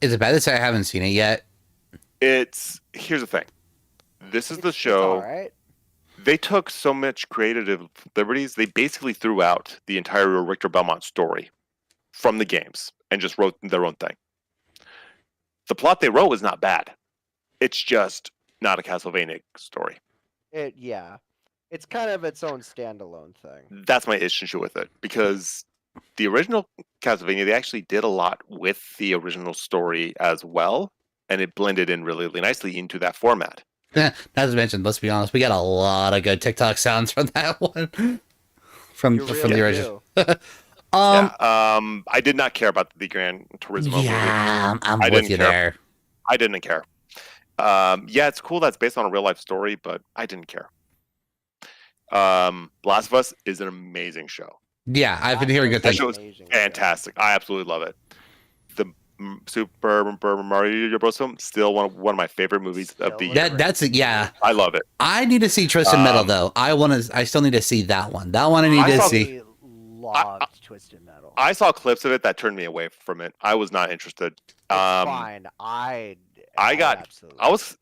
Speaker 1: Is it bad to say I haven't seen it yet?
Speaker 2: Here's the thing. This is the show.
Speaker 4: Right.
Speaker 2: They took so much creative liberties. They basically threw out the entire Richter Belmont story from the games and just wrote their own thing. The plot they wrote was not bad. It's just not a Castlevania story.
Speaker 4: It's kind of its own standalone thing.
Speaker 2: That's my issue with it, because the original Castlevania, they actually did a lot with the original story as well, and it blended in really, really nicely into that format.
Speaker 1: Not to mention, let's be honest, we got a lot of good TikTok sounds from that one. From the original.
Speaker 2: I did not care about the Gran Turismo movie.
Speaker 1: I'm with you there.
Speaker 2: I didn't care. It's cool that's based on a real life story, but I didn't care. Last of Us is an amazing show.
Speaker 1: Yeah, I've been hearing good things.
Speaker 2: That show is fantastic. I absolutely love it. The Super Mario Bros. Film, still one of my favorite movies of the year. I love it.
Speaker 1: I need to see Twisted Metal though. I still need to see that one. That one I need to see.
Speaker 4: Loved Twisted Metal.
Speaker 2: I saw clips of it that turned me away from it. I was not interested.
Speaker 4: It's fine. I
Speaker 2: was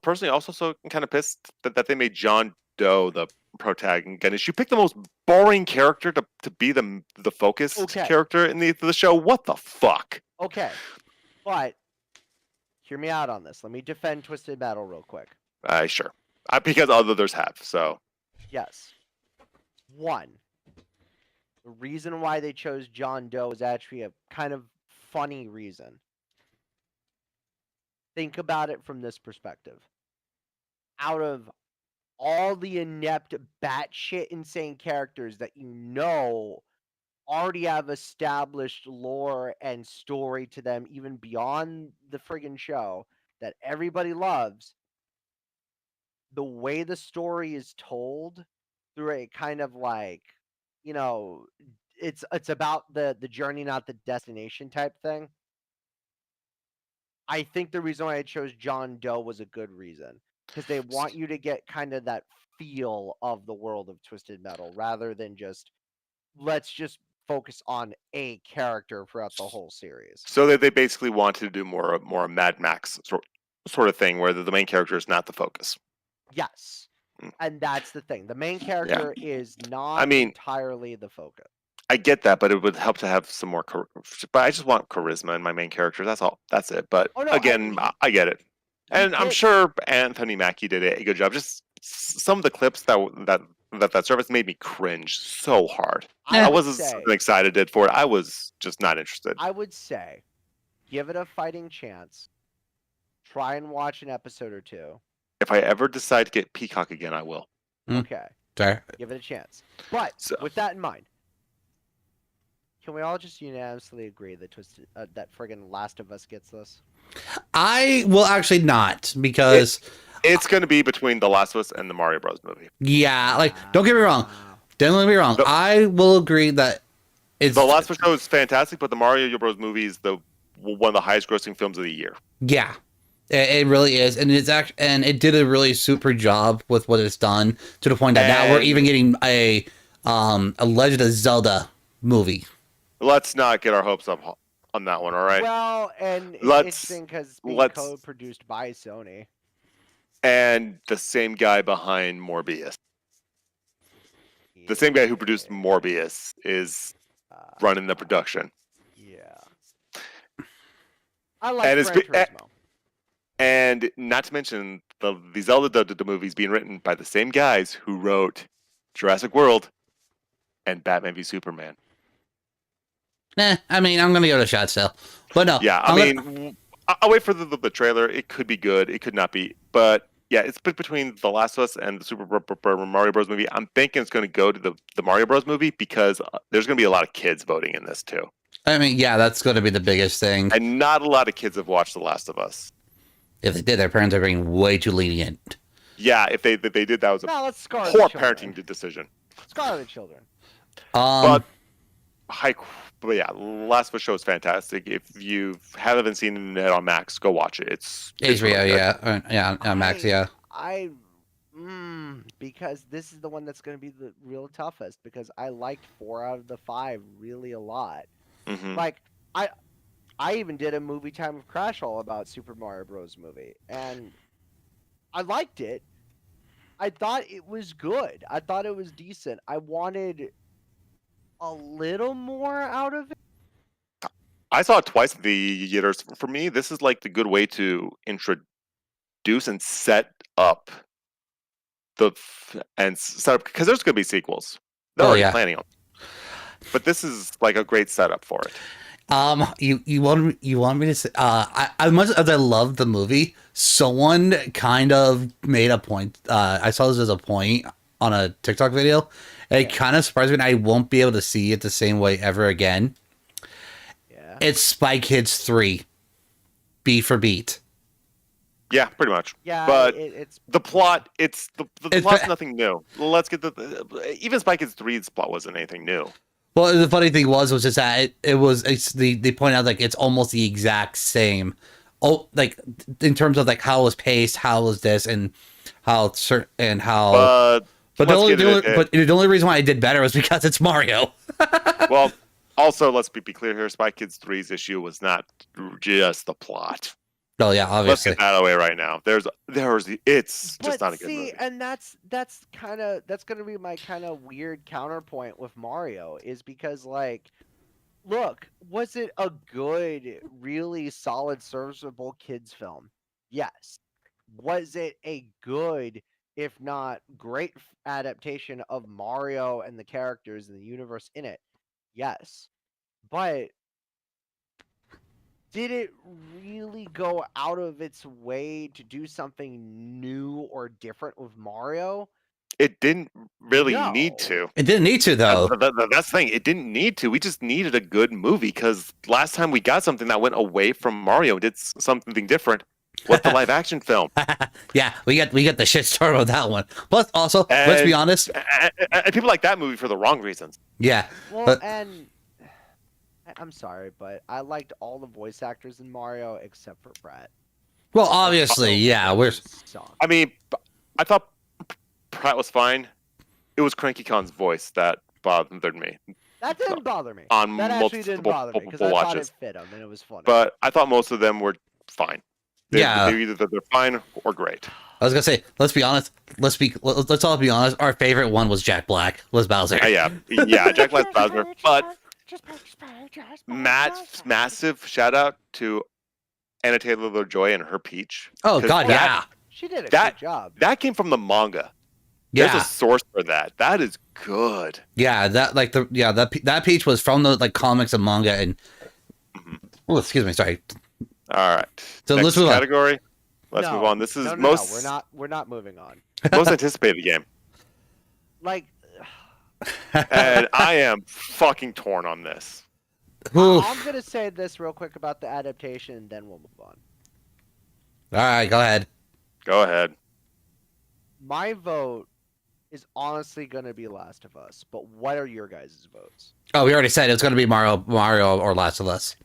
Speaker 2: personally also so kind of pissed that they made John Doe the protagonist. You picked the most boring character to be the focus character in the show. What the fuck?
Speaker 4: Okay, but hear me out on this. Let me defend Twisted Metal real quick.
Speaker 2: Sure. Because others have, so.
Speaker 4: Yes. One, the reason why they chose John Doe is actually a kind of funny reason. Think about it from this perspective. Out of all the inept, batshit insane characters that already have established lore and story to them, even beyond the friggin' show that everybody loves, the way the story is told through a kind of like, it's about the journey, not the destination type thing. I think the reason why I chose John Doe was a good reason, because they want you to get kind of that feel of the world of Twisted Metal rather than just let's just focus on a character throughout the whole series.
Speaker 2: So they basically wanted to do more Mad Max sort of thing where the main character is not the focus.
Speaker 4: Yes. And that's the thing. The main character is not entirely the focus.
Speaker 2: I get that, but it would help to have some more but I just want charisma in my main character. That's all. That's it. But I get it. And I'm sure Anthony Mackie did a good job. Just some of the clips that service made me cringe so hard. I wasn't excited for it. I was just not interested.
Speaker 4: I would say, give it a fighting chance. Try and watch an episode or two.
Speaker 2: If I ever decide to get Peacock again, I will.
Speaker 4: Okay.
Speaker 1: Sorry.
Speaker 4: Give it a chance. But with that in mind, can we all just unanimously agree that that friggin' Last of Us gets this?
Speaker 1: I will actually not, because
Speaker 2: it's going to be between The Last of Us and the Mario Bros. Movie.
Speaker 1: Yeah, don't get me wrong. Don't get me wrong. I will agree that It's
Speaker 2: The Last of Us show is fantastic, but the Mario Bros. Movie is one of the highest grossing films of the year.
Speaker 1: yeah, it really is, and it did a really super job with what it's done to the point that now we're
Speaker 2: And-
Speaker 1: even getting a Legend of Zelda movie.
Speaker 2: Let's not get our hopes up on that one, all right?
Speaker 4: Well, and it's
Speaker 2: Let's-
Speaker 4: interesting because it's being
Speaker 2: let's-
Speaker 4: co-produced by Sony.
Speaker 2: And the same guy behind Morbius. The same guy who produced Morbius is running the production.
Speaker 4: Yeah. I like
Speaker 2: And it's
Speaker 4: Gran Turismo.
Speaker 2: And not to mention the Zelda movies being written by the same guys who wrote Jurassic World and Batman v Superman.
Speaker 1: I mean, I'm gonna give it a shot still, but no.
Speaker 2: Yeah, I'll wait for the trailer. It could be good. It could not be. But yeah, it's between The Last of Us and the Super Mario Bros. Movie. I'm thinking it's going to go to the Mario Bros. Movie because there's going to be a lot of kids voting in this too.
Speaker 1: I mean, yeah, that's going to be the biggest thing.
Speaker 2: And not a lot of kids have watched The Last of Us.
Speaker 1: If they did, their parents are being way too lenient.
Speaker 2: Yeah, if they did, that was a
Speaker 4: No, let's scar
Speaker 2: poor
Speaker 4: the children.
Speaker 2: parenting decision.
Speaker 4: Scar the children.
Speaker 2: But yeah, Last of Us show is fantastic. If you haven't seen it on Max, go watch it. It's
Speaker 1: HBO,
Speaker 2: really good.
Speaker 1: yeah, Max, yeah.
Speaker 4: Because this is the one that's going to be the real toughest because I liked 4 out of the 5 really a lot.
Speaker 2: Mhm.
Speaker 4: Like I even did a movie time of Crash all about Super Mario Bros. Movie, and I liked it. I thought it was good. I thought it was decent. I wanted a little more out of it.
Speaker 2: I saw it twice in the theaters. For me, this is like the good way to introduce and set up set up because there's going to be sequels. They're already planning on. But this is like a great setup for it.
Speaker 1: You want me to say? As much as I love the movie, someone kind of made a point. I saw this as a point on a TikTok video. It kind of surprised me. I won't be able to see it the same way ever again.
Speaker 4: Yeah.
Speaker 1: It's Spy Kids 3, beat for beat.
Speaker 2: Yeah, pretty much.
Speaker 4: Yeah,
Speaker 2: but
Speaker 4: it's
Speaker 2: the plot. It's the plot's
Speaker 1: ba-
Speaker 2: nothing new. Let's get even Spy Kids 3's plot wasn't anything new.
Speaker 1: Well, the funny thing was just that they point out like it's almost the exact same. Oh, like in terms of like how it was paced, how it was this, and how. But the only reason why I did better was because it's Mario.
Speaker 2: Well, also let's be clear here. Spy Kids 3's issue was not just the plot.
Speaker 1: Oh yeah,
Speaker 2: Let's
Speaker 1: obviously.
Speaker 2: get that out of the way right now. It's just not a good
Speaker 4: see,
Speaker 2: movie.
Speaker 4: and that's gonna be my kind of weird counterpoint with Mario is because like, look, was it a good, really solid, serviceable kids film? Yes. Was it a good, if not great, adaptation of Mario and the characters and the universe in it? Yes. But did it really go out of its way to do something new or different with Mario?
Speaker 2: It didn't really
Speaker 4: No.
Speaker 2: need to.
Speaker 1: It didn't need to though.
Speaker 2: That's the thing. It didn't need to. We just needed a good movie because last time we got something that went away from Mario and did something different was the live action film.
Speaker 1: Yeah, we got the shit started with that one. Plus, also, let's be honest.
Speaker 2: And people like that movie for the wrong reasons.
Speaker 1: Yeah,
Speaker 4: Well, and I'm sorry, but I liked all the voice actors in Mario except for Pratt.
Speaker 1: well, obviously, yeah. We're
Speaker 4: Sucked.
Speaker 2: I mean, I thought Pratt was fine. It was Cranky Khan's voice that bothered me.
Speaker 4: That didn't bother me.
Speaker 2: On
Speaker 4: That actually didn't bother me because I
Speaker 2: multiple
Speaker 4: thought it
Speaker 2: watches.
Speaker 4: fit him and it was funny.
Speaker 2: But I thought most of them were fine.
Speaker 1: Yeah.
Speaker 2: They're either fine or great.
Speaker 1: I was gonna say, let's be honest. Let's all be honest. Our favorite one was Jack Black. Was Bowser?
Speaker 2: Yeah, Jack Black Bowser. But massive shout out to Anna Taylor-Joy and her Peach.
Speaker 1: Oh
Speaker 2: 'Cause
Speaker 1: God, yeah,
Speaker 4: she did a
Speaker 2: that-
Speaker 4: good job.
Speaker 2: That came from the manga.
Speaker 1: yeah,
Speaker 2: There's a source for that. That is good.
Speaker 1: yeah. That Peach was from the like comics and manga and. Oh, excuse me. Sorry.
Speaker 2: All right.
Speaker 1: So
Speaker 2: Next
Speaker 1: let's move on.
Speaker 2: category. Let's
Speaker 4: No,
Speaker 2: move on. This is
Speaker 4: no,
Speaker 2: most
Speaker 4: we're not moving on.
Speaker 2: most anticipated game,
Speaker 4: Like,
Speaker 2: and I am fucking torn on this.
Speaker 1: Ooh.
Speaker 4: I'm gonna say this real quick about the adaptation, and then we'll move on.
Speaker 1: All right, go ahead.
Speaker 2: Go ahead.
Speaker 4: My vote is honestly going to be Last of Us. But what are your guys' votes?
Speaker 1: Oh, we already said it's going to be Mario or Last of Us.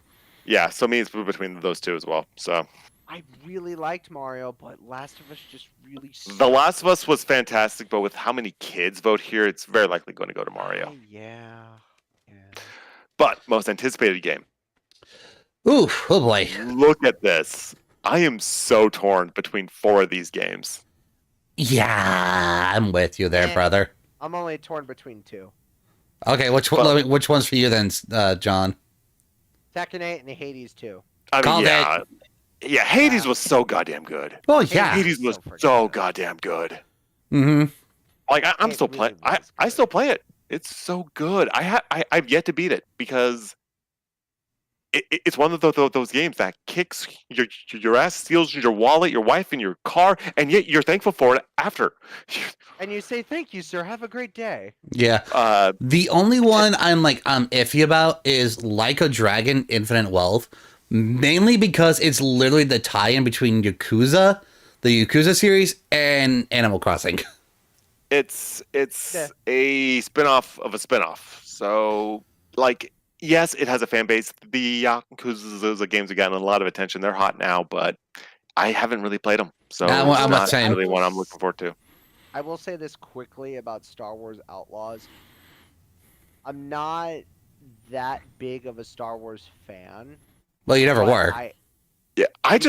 Speaker 2: Yeah, so me, it's between those two as well. So
Speaker 4: I really liked Mario, but Last of Us just really.
Speaker 2: The Last of Us was fantastic, but with how many kids vote here, it's very likely going to go to Mario.
Speaker 4: Yeah.
Speaker 2: But most anticipated game.
Speaker 1: Ooh, oh boy.
Speaker 2: Look at this. I am so torn between 4 of these games.
Speaker 1: Yeah, I'm with you there,
Speaker 4: Eh.
Speaker 1: brother.
Speaker 4: I'm only torn between 2.
Speaker 1: Okay, which one's for you then, John?
Speaker 4: Tekken 8 and Hades 2.
Speaker 2: I mean,
Speaker 1: Called
Speaker 2: yeah.
Speaker 1: it.
Speaker 2: Yeah, Hades was so goddamn good.
Speaker 1: Oh yeah.
Speaker 2: Hades was
Speaker 4: So freaking
Speaker 2: so
Speaker 4: good.
Speaker 2: goddamn good.
Speaker 1: Mm-hmm.
Speaker 2: Like I'm
Speaker 4: It
Speaker 2: still
Speaker 4: really
Speaker 2: playing.
Speaker 4: was
Speaker 2: I
Speaker 4: good.
Speaker 2: still play it. It's so good. I've yet to beat it because it's one of those games that kicks your ass, steals your wallet, your wife, and your car, and yet you're thankful for it after.
Speaker 4: And you say, thank you, sir. Have a great day.
Speaker 1: Yeah. The only one I'm iffy about is Like a Dragon Infinite Wealth, mainly because it's literally the tie-in between the Yakuza series, and Animal Crossing.
Speaker 2: It's
Speaker 4: Yeah.
Speaker 2: a spin-off of a spin-off. So like yes, it has a fan base. The Yakuza games have gotten a lot of attention. They're hot now, but I haven't really played them. So
Speaker 1: I'm
Speaker 2: it's
Speaker 1: not
Speaker 2: not
Speaker 1: saying.
Speaker 2: really one I'm looking forward to.
Speaker 4: I will say this quickly about Star Wars Outlaws. I'm not that big of a Star Wars fan.
Speaker 1: Well, you never
Speaker 4: but
Speaker 1: were.
Speaker 2: Yeah, I
Speaker 4: Right.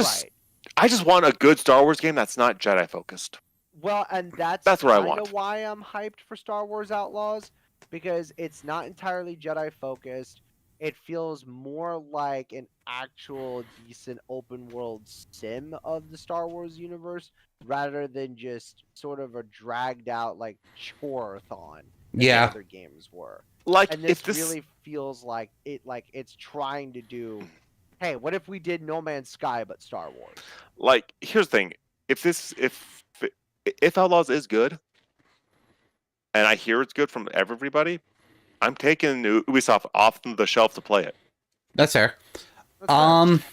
Speaker 2: just want a good Star Wars game that's not Jedi focused.
Speaker 4: Well, and that's
Speaker 2: That's what I
Speaker 4: kind
Speaker 2: want.
Speaker 4: of why I'm hyped for Star Wars Outlaws, because it's not entirely Jedi focused. It feels more like an actual decent open world sim of the Star Wars universe rather than just sort of a dragged out like chore-a-thon that
Speaker 1: Yeah.
Speaker 4: the other games were.
Speaker 2: Like
Speaker 4: And
Speaker 2: if
Speaker 4: this
Speaker 2: this
Speaker 4: really feels like it's trying to do, hey, what if we did No Man's Sky but Star Wars?
Speaker 2: like here's the thing. If Outlaws is good, and I hear it's good from everybody, I'm taking Ubisoft off the shelf to play it.
Speaker 1: That's fair.
Speaker 4: That's fair.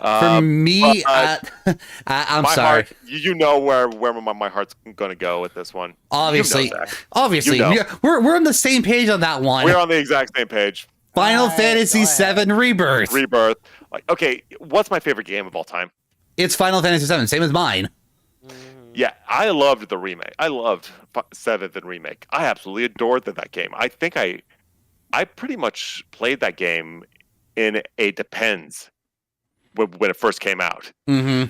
Speaker 1: For me,
Speaker 2: but
Speaker 1: I'm
Speaker 2: my
Speaker 1: sorry.
Speaker 2: heart, you know where my heart's going to go with this one.
Speaker 1: Obviously,
Speaker 2: You know that.
Speaker 1: obviously,
Speaker 2: You know.
Speaker 1: we're on the same page on that one.
Speaker 2: We're on the exact same page.
Speaker 1: Final
Speaker 4: Alright,
Speaker 1: Fantasy
Speaker 4: go ahead.
Speaker 1: VII Rebirth.
Speaker 2: Rebirth. Like, okay, what's my favorite game of all time?
Speaker 1: It's Final Fantasy VII, same as mine.
Speaker 4: Mhm.
Speaker 2: Yeah, I loved the remake. I loved Seventh and remake. I absolutely adored that game. I think I pretty much played that game in a depends when it first came out.
Speaker 1: Mm-hmm.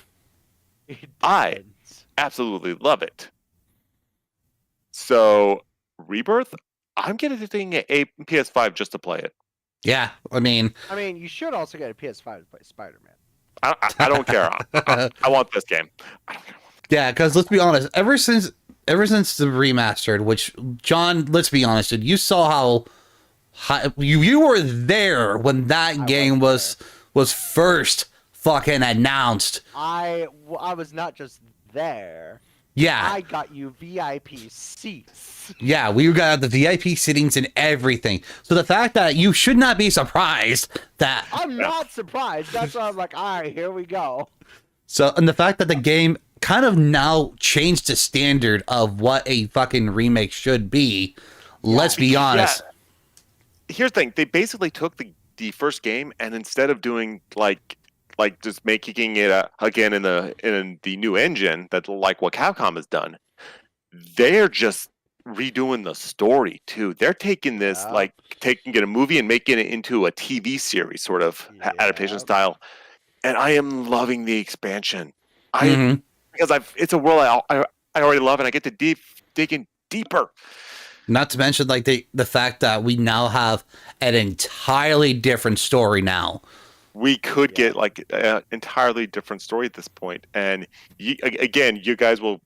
Speaker 4: It
Speaker 2: I-
Speaker 4: depends.
Speaker 2: Absolutely love it. So Rebirth, I'm getting a PS5 just to play it.
Speaker 1: Yeah, I mean,
Speaker 4: I mean, you should also get a PS5 to play Spider-Man.
Speaker 2: I don't care. I want this game. I don't care.
Speaker 1: yeah, because let's be honest, ever since the remastered, which John, let's be honest, dude, you saw how high, you were there when that game was first fucking announced.
Speaker 4: I was not just there.
Speaker 1: Yeah,
Speaker 4: I got you VIP seats.
Speaker 1: yeah, we got the VIP sittings and everything. So the fact that you should not be surprised that
Speaker 4: I'm not surprised. That's why I'm like, all right, here we go.
Speaker 1: so, and the fact that the game kind of now changed the standard of what a fucking remake should be. Let's be honest.
Speaker 2: Here's the thing: they basically took the first game, and instead of doing like just making it again in the new engine that like what Capcom has done, they're just redoing the story too. They're taking this
Speaker 4: Yeah.
Speaker 2: taking it a movie and making it into a TV series sort of adaptation
Speaker 4: Yeah.
Speaker 2: style. And I am loving the expansion.
Speaker 1: Mhm.
Speaker 2: Because it's a world I already love, and I get to dig in deeper.
Speaker 1: Not to mention, like the fact that we now have an entirely different story now.
Speaker 2: We could get like an entirely different story at this point. And again, you guys will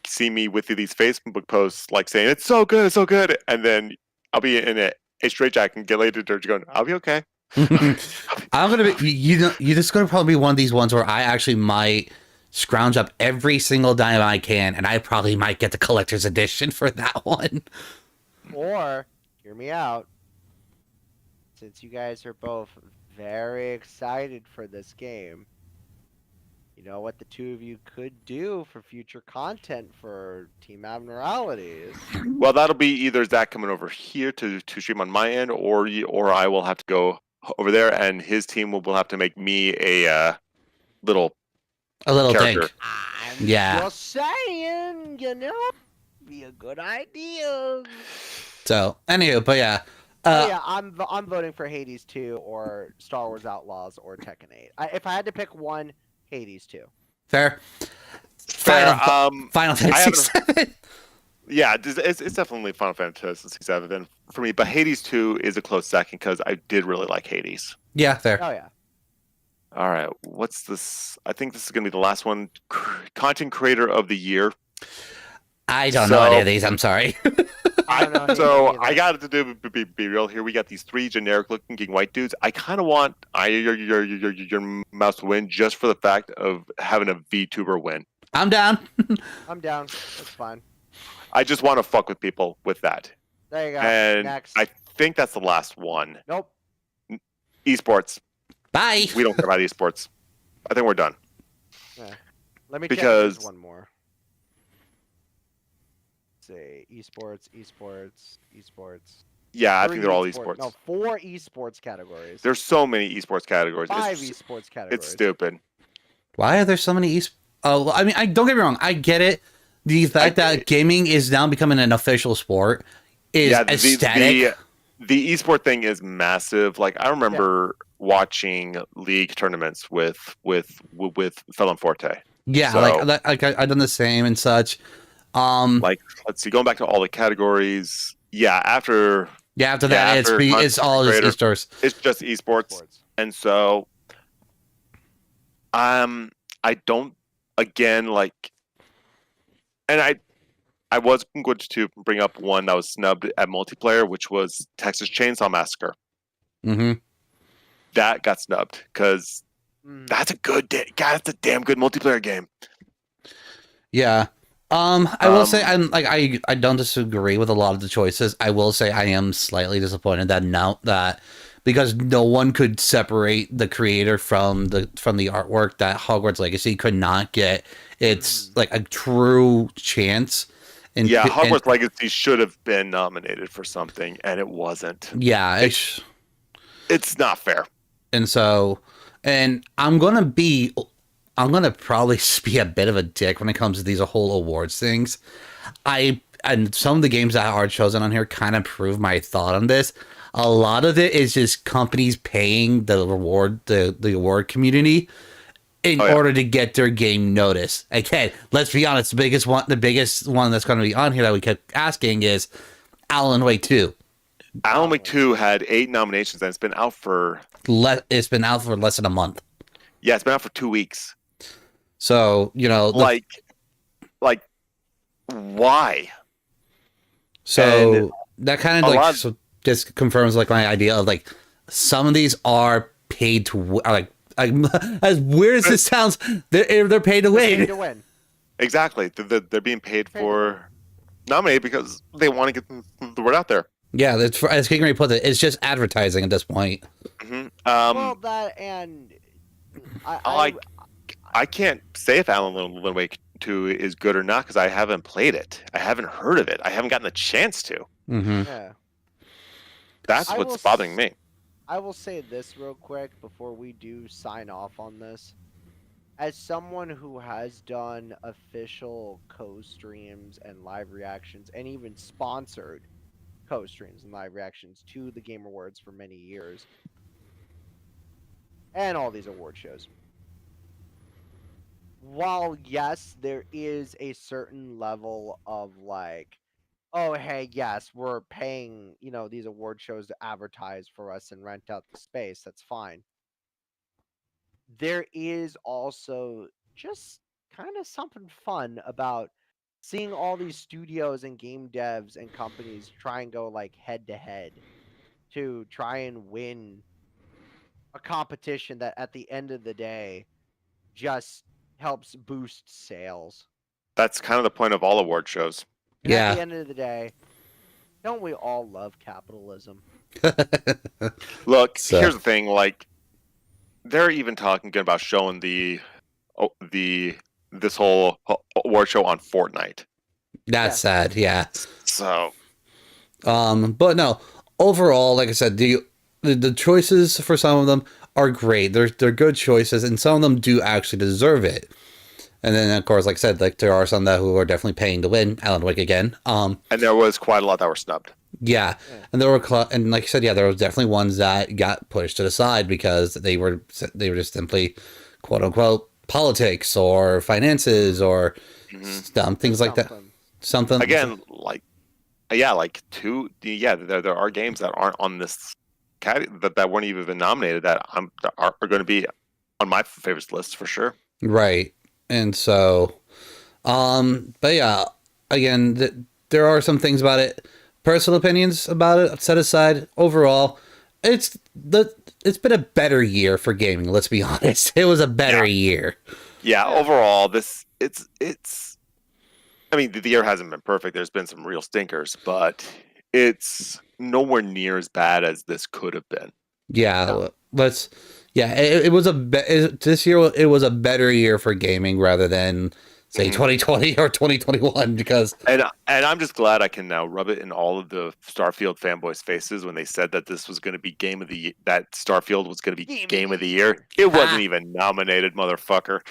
Speaker 2: see me with these Facebook posts like saying it's so good, and then I'll be in a straitjacket and get later going, I'll be okay.
Speaker 1: I'm gonna be you're just gonna probably be one of these ones where I actually might scrounge up every single dime I can, and I probably might get the collector's edition for that one.
Speaker 4: Or, hear me out. Since you guys are both very excited for this game, you know what the two of you could do for future content for Team Abnormalities.
Speaker 2: Well, that'll be either Zach coming over here to stream on my end, or I will have to go over there, and his team will have to make me a little character.
Speaker 1: Thing.
Speaker 4: I'm
Speaker 1: Yeah.
Speaker 4: just saying, you know, be a good idea.
Speaker 1: So, anywho, but yeah.
Speaker 4: Yeah, I'm voting for Hades 2 or Star Wars Outlaws or Tekken 8. If I had to pick one, Hades 2.
Speaker 1: Fair.
Speaker 2: Fair.
Speaker 1: Final Fantasy 7.
Speaker 2: Yeah, it's definitely Final Fantasy 7 for me, but Hades 2 is a close second because I did really like Hades.
Speaker 1: Yeah, fair.
Speaker 4: Oh yeah.
Speaker 2: All right, what's this? I think this is going to be the last one. Content Creator of the Year.
Speaker 1: I don't know any of these. I'm sorry.
Speaker 4: I don't know.
Speaker 2: So I got to be real here. We got these three generic-looking white dudes. I kind of want your mouse to win just for the fact of having a VTuber win.
Speaker 1: I'm down.
Speaker 4: I'm down. That's fine.
Speaker 2: I just want to fuck with people with that.
Speaker 4: There you go.
Speaker 2: And
Speaker 4: Next.
Speaker 2: I think that's the last one.
Speaker 4: Nope.
Speaker 2: Esports.
Speaker 1: Bye.
Speaker 2: We don't care about esports. I think we're done.
Speaker 4: Yeah. Let me
Speaker 2: Because-
Speaker 4: check if there's one more. Say esports.
Speaker 2: Yeah, I
Speaker 4: Three
Speaker 2: think they're all esports.
Speaker 4: No, 4 esports categories.
Speaker 2: There's so many esports categories.
Speaker 4: 5
Speaker 2: It's,
Speaker 4: esports categories.
Speaker 2: it's stupid.
Speaker 1: Why are there so many Oh, I mean, don't get me wrong. I get it. The fact that gaming is now becoming an official sport is ecstatic.
Speaker 2: The esport thing is massive. Like I remember watching league tournaments with Felon Forte.
Speaker 1: Yeah,
Speaker 2: So-
Speaker 1: like I've done the same and such.
Speaker 2: Like let's see, going back to all the categories. Yeah, after
Speaker 1: After that,
Speaker 2: after
Speaker 1: it's all
Speaker 2: creator.
Speaker 1: stores.
Speaker 2: it's just esports. And so, I don't, again, like, and I was going to bring up one that was snubbed at multiplayer, which was Texas Chainsaw Massacre.
Speaker 1: Mm-hmm.
Speaker 2: That got snubbed because that's a damn good multiplayer game.
Speaker 1: Yeah. I will say I don't disagree with a lot of the choices. I will say I am slightly disappointed that because no one could separate the creator from the artwork, that Hogwarts Legacy could not get its like a true chance. And
Speaker 2: Yeah, Hogwarts Legacy should have been nominated for something, and it wasn't.
Speaker 1: Yeah,
Speaker 2: It's not fair.
Speaker 1: And so, and I'm gonna probably be a bit of a dick when it comes to these whole awards things. And some of the games that are chosen on here kind of prove my thought on this. A lot of it is just companies paying the award community in order to get their game noticed. Again, let's be honest, the biggest one that's going to be on here that we kept asking is Alan Wake 2.
Speaker 2: Alan Wake 2 had 8 nominations, and it's been out for
Speaker 1: less than a month.
Speaker 2: Yeah, it's been out for 2 weeks.
Speaker 1: So,
Speaker 2: like why?
Speaker 1: So
Speaker 2: And
Speaker 1: that kind of just confirms like my idea of like some of these are paid to as weird as this sounds, they're paid to win.
Speaker 4: Paid to win.
Speaker 2: Exactly. They're being paid for nominated because they want to get the word out there.
Speaker 1: Yeah, that's as King Ray put it, it's just advertising at this point.
Speaker 2: Mm-hmm.
Speaker 4: Well, that and
Speaker 2: I can't say if Alan Wake 2 is good or not because I haven't played it. I haven't heard of it. I haven't gotten the chance to.
Speaker 1: Mm-hmm.
Speaker 4: Yeah.
Speaker 2: That's what's bothering me.
Speaker 4: I will say this real quick before we do sign off on this. As someone who has done official co-streams and live reactions and even sponsored co-streams and live reactions to the Game Awards for many years and all these award shows, while yes, there is a certain level of like, oh hey, yes, we're paying, these award shows to advertise for us and rent out the space, that's fine. There is also just kind of something fun about seeing all these studios and game devs and companies try and go like head to head to try and win a competition that at the end of the day just helps boost sales.
Speaker 2: That's kind of the point of all award shows.
Speaker 4: And
Speaker 1: Yeah.
Speaker 4: at the end of the day, don't we all love capitalism?
Speaker 2: Look,
Speaker 1: So-
Speaker 2: here's the thing. Like, they're even talking good about showing the this whole award show on Fortnite.
Speaker 1: That's sad. Yeah.
Speaker 2: So,
Speaker 1: But no, overall, like I said, the choices for some of them are great. They're good choices, and some of them do actually deserve it. And then, of course, like I said, like there are some who are definitely paying to win. Alan Wake again.
Speaker 2: and there was quite a lot that were snubbed.
Speaker 1: Yeah, and there were and like I said, yeah, there was definitely ones that got pushed to the side because they were just simply quote unquote politics or finances or things like that. Something
Speaker 2: Again, like there are games that aren't on this that weren't even nominated that are going to be on my favorites list for sure.
Speaker 1: Right. And so, but yeah, again, there are some things about it. Personal opinions about it set aside. Overall, it's been a better year for gaming. Let's be honest. It was a better year.
Speaker 2: Yeah. Overall, it's. I mean, the year hasn't been perfect. There's been some real stinkers, but it's nowhere near as bad as this could have been.
Speaker 1: Yeah. It was this year. It was a better year for gaming rather than say 2020 or 2021 because.
Speaker 2: And I'm just glad I can now rub it in all of the Starfield fanboys' faces when they said that this was going to be game of the year, that Starfield was going to be game of the year. It wasn't even nominated, motherfucker.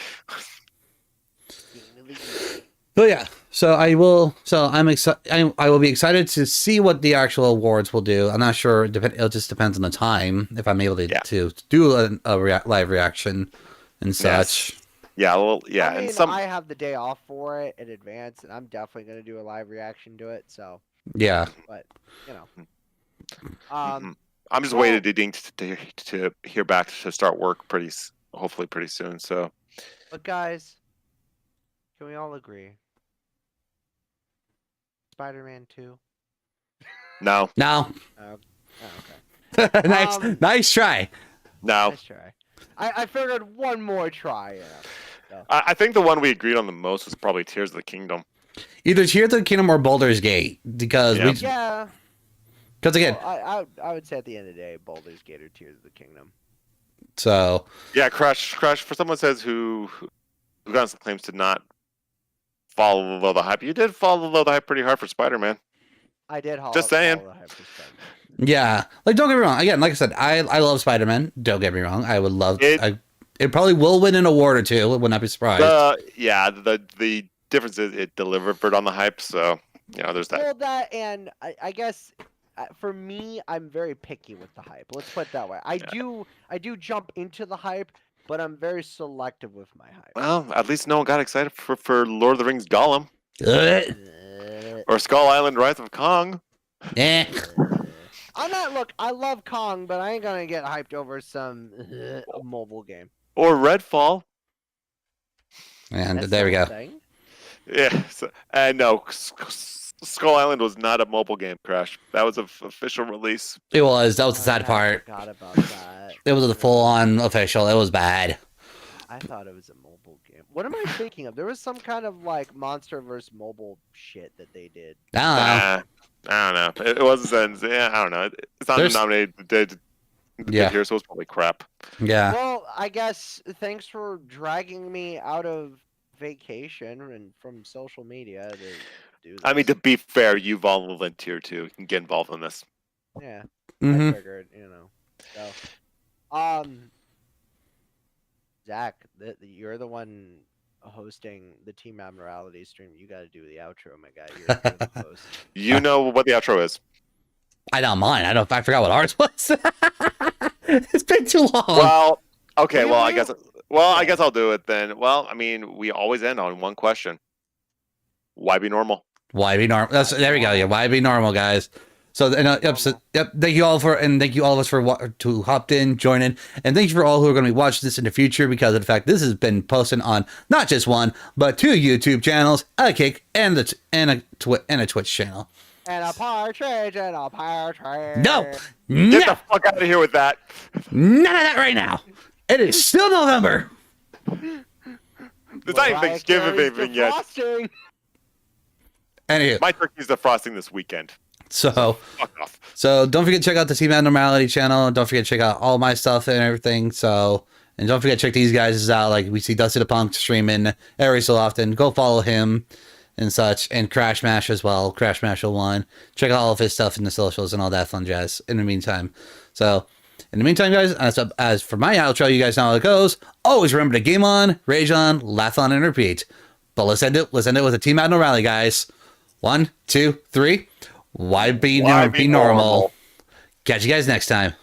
Speaker 1: But yeah, I'm excited. I will be excited to see what the actual awards will do. I'm not sure. It just depends on the time if I'm able to do a live reaction and such.
Speaker 2: Yes. Yeah, well, yeah,
Speaker 4: I mean,
Speaker 2: and
Speaker 4: I have the day off for it in advance, and I'm definitely going to do a live reaction to it. So
Speaker 1: yeah,
Speaker 4: but
Speaker 2: I'm just waiting to hear back to start work hopefully pretty soon. So,
Speaker 4: but guys, can we all agree? Spider-Man 2?
Speaker 1: No.
Speaker 4: Oh, okay.
Speaker 1: Nice try.
Speaker 2: No.
Speaker 4: Nice try. I figured one more try. So.
Speaker 2: I think the one we agreed on the most was probably Tears of the Kingdom.
Speaker 1: Either Tears of the Kingdom or Baldur's Gate because
Speaker 2: Yeah.
Speaker 4: Yeah.
Speaker 1: Because again,
Speaker 4: Well, I would say at the end of the day, Baldur's Gate or Tears of the Kingdom.
Speaker 1: so
Speaker 2: Yeah, Crash. For someone says who got some claims to not follow the hype. You did follow the hype pretty hard for Spider-Man.
Speaker 4: I did.
Speaker 2: Just saying.
Speaker 4: follow the hype for Spider-Man.
Speaker 1: yeah, like don't get me wrong. Again, like I said, I love Spider-Man. Don't get me wrong. I would love it probably will win an award or two. Would not be surprised.
Speaker 2: The difference is it delivered on the hype. So there's that.
Speaker 4: Well, that and I guess for me, I'm very picky with the hype. Let's put it that way. I do jump into the hype, but I'm very selective with my hype.
Speaker 2: Well, at least no one got excited for Lord of the Rings Gollum
Speaker 1: Ugh.
Speaker 2: or Skull Island Rise of Kong.
Speaker 1: Eh.
Speaker 4: Look, I love Kong, but I ain't gonna get hyped over some mobile game.
Speaker 2: Or Redfall.
Speaker 1: And
Speaker 4: That's
Speaker 1: there we go.
Speaker 4: something.
Speaker 2: Yeah. And no, Skull Island was not a mobile game, Crash. That was an official release.
Speaker 1: It was. That was the sad
Speaker 4: I
Speaker 1: part.
Speaker 4: forgot about that.
Speaker 1: It was a full-on official. It was bad.
Speaker 4: I thought it was a mobile game. What am I thinking of? There was some kind of like MonsterVerse mobile shit that they did.
Speaker 1: I
Speaker 2: I don't know. It wasn't. Yeah, I don't know. It's not nominated. Here, so it's probably crap.
Speaker 1: Yeah.
Speaker 4: Well, I guess thanks for dragging me out of vacation and from social media to do this.
Speaker 2: I mean, to be fair, you volunteered to. You can get involved in this.
Speaker 4: Yeah.
Speaker 1: Mm-hmm.
Speaker 4: I figured, So, Zach, you're the one hosting the Team Abnormality stream. You got to do the outro, my guy. You're the host.
Speaker 2: You know what the outro is.
Speaker 1: I don't mind. I forgot what ours was. It's been too long.
Speaker 2: Well, okay.
Speaker 4: Really?
Speaker 2: I guess I'll do it then. Well, I mean, we always end on one question. Why be normal?
Speaker 1: Why be normal? There we go. Yeah, why be normal, guys? So, thank you all thank you all of us for to hopped in, join in, and thank you for all who are going to be watching this in the future because of the fact this has been posted on not just one but two YouTube channels, a Kick and a Twitch channel.
Speaker 4: And a partridge and a partridge.
Speaker 1: No,
Speaker 2: Get
Speaker 1: no,
Speaker 2: the fuck out of here with that.
Speaker 1: none of that right now. It is still November.
Speaker 2: It's not even Thanksgiving anything yet.
Speaker 4: Defrosting.
Speaker 1: Anywho,
Speaker 2: My turkey's defrosting this weekend.
Speaker 1: so
Speaker 2: Fuck off.
Speaker 1: don't forget to check out the Team Abnormality channel. Don't forget to check out all my stuff and everything. So, And don't forget to check these guys out. Like we see Dusty the Punk streaming every so often. Go follow him and such. And Crashsmash as well. Crashsmash01. Check out all of his stuff in the socials and all that fun jazz in the meantime. So in the meantime, guys, as for my outro, you guys know how it goes. Always remember to game on, rage on, laugh on, and repeat. But let's end it with a Team Abnormality, guys. 1, 2, 3. Why be normal? Catch you guys next time.